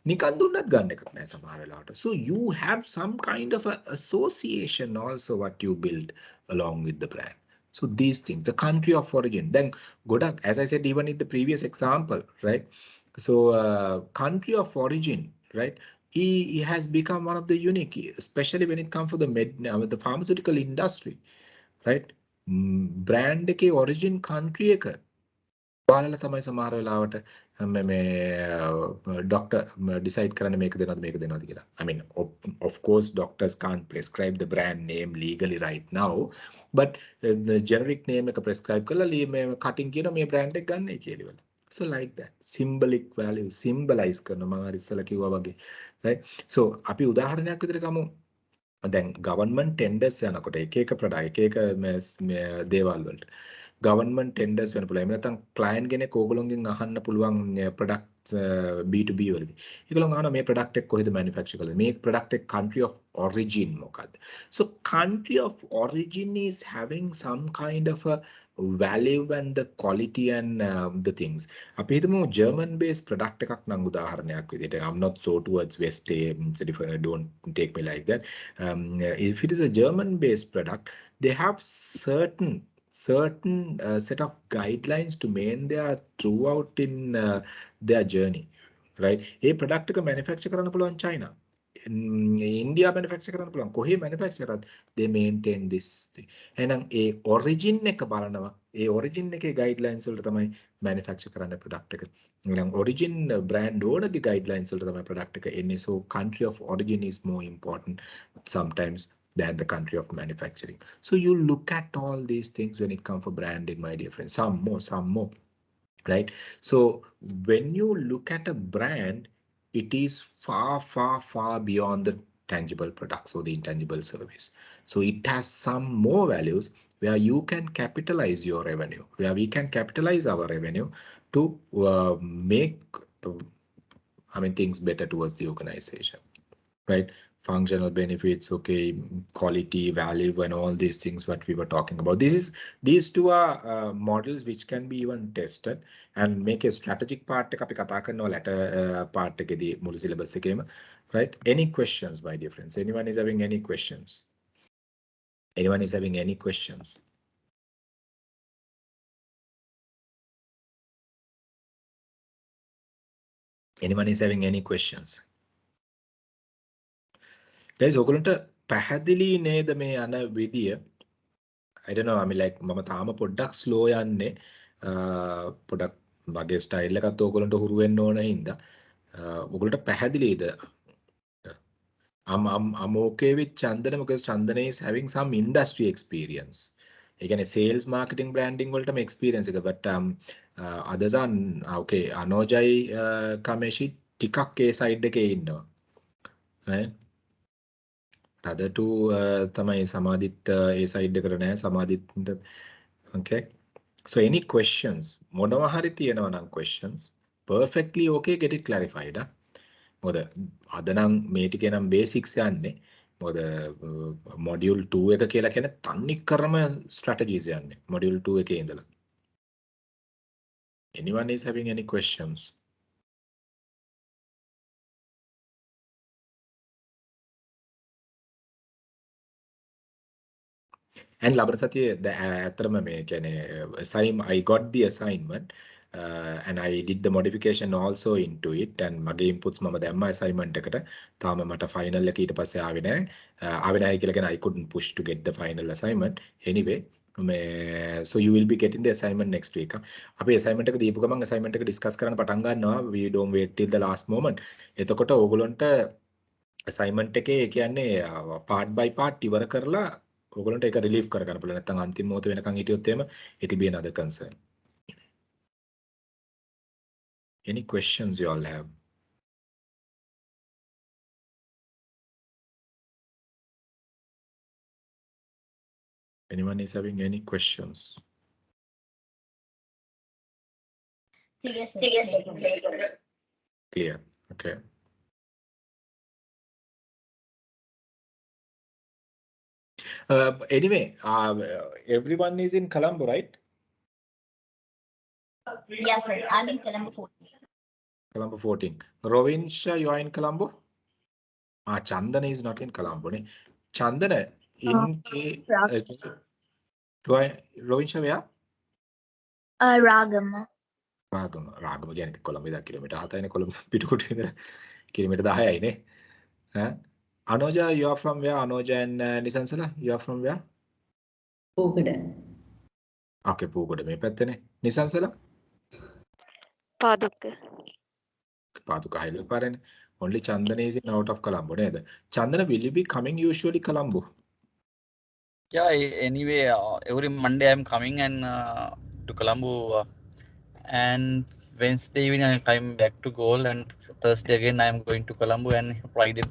නිකන් දුන්නත් ගන්න එකක් නෑ සමහර වෙලාවට. So you have some kind of a association also what you build along with the brand. So these things, the country of origin. Then Godak, as I said, even in the previous example, right? So country of origin, right? He has become one of the unique, especially when it comes to the pharmaceutical industry, right? Brand ke origin country එක ඔයාලා තමයි සමහර වෙලාවට මේ doctor decide කරන්න මේක දෙනවද කියලා. I mean, of course, doctors can't prescribe the brand name legally right now, but the generic name එක prescribe කරලා මේ cutting කියන මේ brand එක ගන්නයි කියලා. So like that, symbolic value symbolize කරනවා මම අර ඉස්සලා කිව්වා වගේ. right? So අපි උදාහරණයක් විදිහට ගමු. දැන් government tenders යනකොට එක product එක දේවල් වලට government tenders වෙන පුළුවන්. එහෙම නැත්නම් client කෙනෙක් ඕගොල්ලෝගෙන් අහන්න පුළුවන් products B2B වලදී. ඒගොල්ලෝ අහනවා මේ product එක කොහෙද manufacture කළේ? මේ product එක country of origin මොකක්ද? So country of origin is having some kind of a value and the quality and the things. අපි හිතමු German based product එකක් නම් උදාහරණයක් විදිහට. I'm not so towards West, it's different, don't take me like that. If it is a German based product, they have certain set of guidelines to maintain their throughout in their journey, right? A product එක manufacture කරන්න පුළුවන් China, India manufacture කරන්න පුළුවන්, කොහේ manufacture කරත් they maintain this thing. එහෙනම් ඒ origin එක බලනවා, ඒ origin එකේ guidelines වලට තමයි manufacture කරන්න product එක. එහෙනම් origin brand owner ගේ guidelines වලට තමයි product එක එන්නේ. So country of origin is more important sometimes than the country of manufacturing. So you look at all these things when it comes for branding, my dear friends. Some more, right? So when you look at a brand, it is far beyond the tangible products or the intangible service. So it has some more values where you can capitalize your revenue, where we can capitalize our revenue to make things better towards the organization, right? Functional benefits, okay, quality, value, and all these things what we were talking about. These two are models which can be even tested and make a strategic part එක අපි කතා කරනවා latter part එකේදී මුළු syllabus එකේම, right? Any questions, my dear friends? Anyone is having any questions? Anyone is having any questions? Anyone is having any questions? Guys, ඔයගොල්ලන්ට පැහැදිලි නේද මේ යන විදිය? I don't know, I mean, like මම තාම පොඩ්ඩක් slow යන්නේ. පොඩ්ඩක් මගේ style එකත් ඔයගොල්ලන්ට හුරු වෙන්න ඕන හින්දා. ඔයගොල්ලන්ට පැහැදිලිද? I'm okay with Chandana because Chandana is having some industry experience. ඒ කියන්නේ sales, marketing, branding වලටම experience එක. But others are okay. Anojai Kameshi ටිකක් ඒ side එකේ ඉන්නවා. Right? other two තමයි සමාධිත් ඒ side එකට නෑ සමාධිත්. Okay, so any questions? මොනවා හරි තියෙනවා නම් questions, perfectly okay, get it clarified. මොකද අද නම් මේ ටිකේ නම් basics යන්නේ. මොකද module 2 එක කියලා කියන්නේ තන්නේ කරම strategies යන්නේ module 2 එකේ ඉඳලා. Anyone is having any questions? And ලබන සතියේ ඇත්තටම මේ කියන්නේ I got the assignment and I did the modification also into it and මගේ inputs මම දැම්මා assignment එකට. තාම මට final එක ඊට පස්සේ ආවේ නැහැ කියලා කියන්නේ I couldn't push to get the final assignment anyway. So you will be getting the assignment next week. අපි assignment එක දීපු ගමන් assignment එක discuss කරන්න පටන් ගන්නවා. We don't wait till the last moment. එතකොට ඕගොල්ලන්ට assignment එකේ කියන්නේ part by part ඉවර කරලා ඔයගොල්ලන්ට ඒක රිලීව් කරගන්න පුළුවන්. නැත්නම් අන්තිම මොහොත වෙනකන් හිටියොත් එහෙම it will be another concern. Any questions you all have? Anyone is having any questions? Clear. Okay. Anyway, everyone is in Colombo, right? Yes, sir. I'm in Colombo 14. Colombo 14. Rovinsha, you are in Colombo? Chandana is not in Colombo. Ne? Chandana, in K. Rovinsha, where? Ragama. Ragama කියන්නේ කොළඹ ඉඳන් kilometre 7යිනේ Colombo පිටුකුට ඉඳලා kilometre 10යිනේ. Anoja, you are from where? Anoja and Nisansala, you are from where? Pukada. Okay, Pukada මේ පැත්තනේ. Nisansala? Padukka. Paduka Highland Parane. Only Chandana is in out of Colombo. Neither. Chandana, will you be coming usually Colombo? Yeah, anyway, every Monday I'm coming and to Colombo, and Wednesday evening I'm coming back to Goal, and Thursday again I'm going to Colombo, and Friday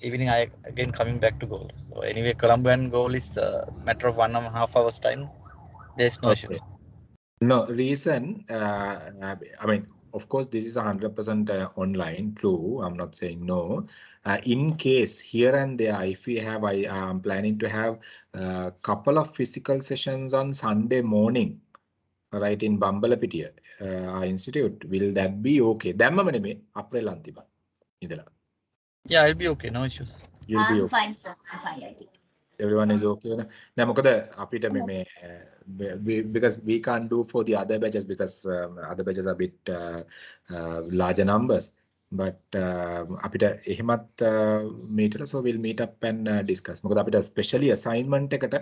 evening I again coming back to Goal. So anyway, Colombo and Goal is a matter of 1.5 hours time. There's no issue. No reason. I mean, of course, this is 100% online. True, I'm not saying no. In case here and there, if we have, I am planning to have a couple of physical sessions on Sunday morning, right, in Bambalapitiya institute. Will that be okay? Yeah, I'll be okay. No issues. You'll be I'm okay. fine, sir. I'm fine, I think. Everyone is okay. Now, because we can't do for the other batches because other batches are a bit larger numbers. But apita එහෙමත් meet so we'll meet up and discuss. මොකද අපිට especially assignment එකට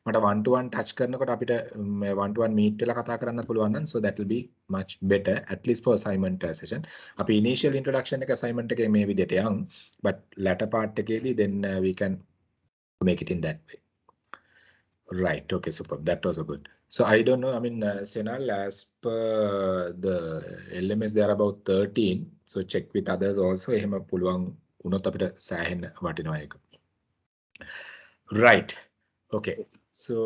මට one to one touch කරනකොට අපිට one to one meet වෙලා කතා කරන්න පුළුවන් නම් so that will be much better at least for assignment session. අපි initial introduction එක assignment එකේ මේ විදිහට යන් but latter part එකේදී then we can make it in that way. Right. Okay, super. That was a good. So I don't know. I mean, Senal, as per the LMS, they are about 13. So check with others also. එහෙම පුළුවන් වුණොත් අපිට සෑහෙන්න වටිනවා ඒක. Right. Okay. So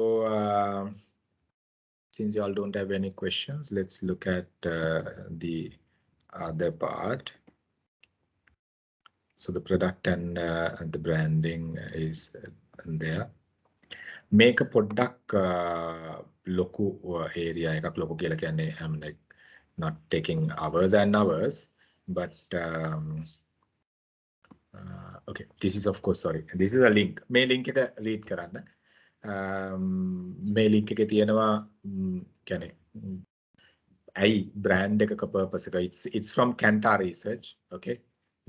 since you all don't have any questions, let's look at the other part. So the product and the branding is there. Make a product loku area එකක් ලොකු කියලා කියන්නේ I'm like not taking hours and hours but okay, this is of course, sorry, this is a link. මේ link එක read කරන්න. මේ link එකේ තියෙනවා කියන්නේ ඇයි brand එකක purpose එක it's from Kantar research. Okay,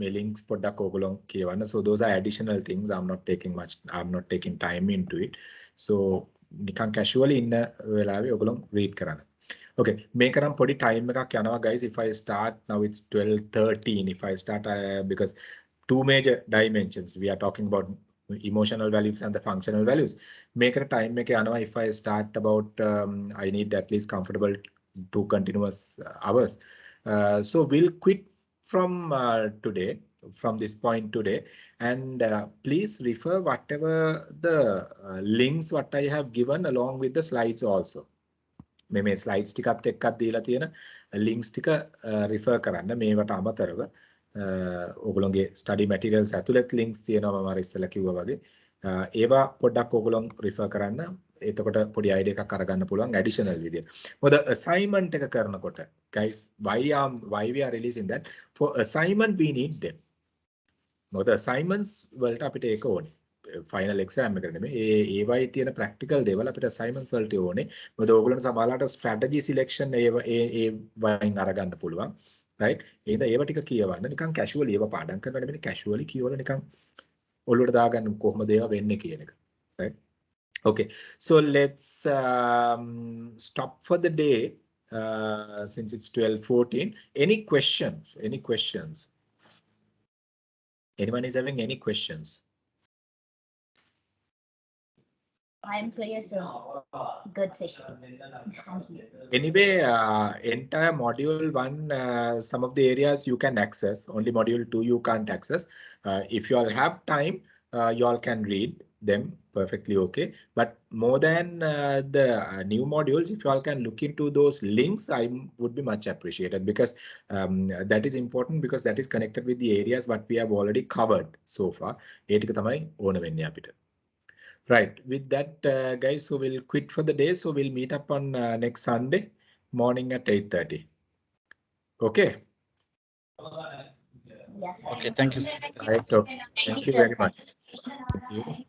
මේ links පොඩ්ඩක් ඕගොල්ලෝ කියවන්න. So those are additional things. I'm not taking time into it. So නිකන් casually ඉන්න වෙලාවේ ඔයගොල්ලෝ read කරන්න. Okay, මේක නම් පොඩි time එකක් යනවා guys. If I start now, it's 12:13. If I start because two major dimensions we are talking about, emotional values and the functional values. මේකට time එක යනවා. If I start about I need at least comfortable 2 continuous hours. So we'll quit from today, from this point today, and please refer whatever the links what I have given along with the slides also. මේ slides ටිකත් එක්කත් දීලා තියෙන links ටික refer කරන්න. මේවට අමතරව ඔයගොල්ලෝගේ study materials ඇතුළත් links තියෙනවා මම අර ඉස්සෙල්ලා කිව්වා වගේ. ඒවා පොඩ්ඩක් ඔයගොල්ලෝ refer කරන්න. එතකොට පොඩි idea එකක් අරගන්න පුළුවන් additional විදියට. මොකද assignment එක කරනකොට guys, why we are releasing that? For assignment we need them. මොකද assignments වලට අපිට ඒක ඕනේ. Final exam එකට නෙමෙයි. ඒවයි තියෙන practical දේවල් අපිට assignments වලට ඕනේ. මොකද ඕගොල්ලන්ට සමහරවිට strategy selection ඒ වයින් අරගන්න පුළුවන්. Right? එහෙනම් ඒව ටික කියවන්න. නිකන් casually ඒව පාඩම් කරන්න නෙමෙයි, casually කියවල නිකන් ඔළුවට දාගන්න කොහොමද ඒවා වෙන්නේ කියන එක. Right? Okay, so let's stop for the day since it's 12:14. Any questions? Any questions? Anyone is having any questions? I am clear, sir. Good session. Thank you. Anyway, entire module 1, some of the areas you can access. Only module 2 you can't access. If you all have time, you all can read them perfectly okay. But more than the new modules, if you all can look into those links, I would be much appreciated, because that is important, because that is connected with the areas what we have already covered so far. ඒක තමයි ඕන වෙන්නේ අපිට. Right. With that, guys, so we'll quit for the day. So we'll meet up on next Sunday morning at 8:30. Okay. Yes. Okay, thank you. Right. Okay. Thank you very much. Thank you.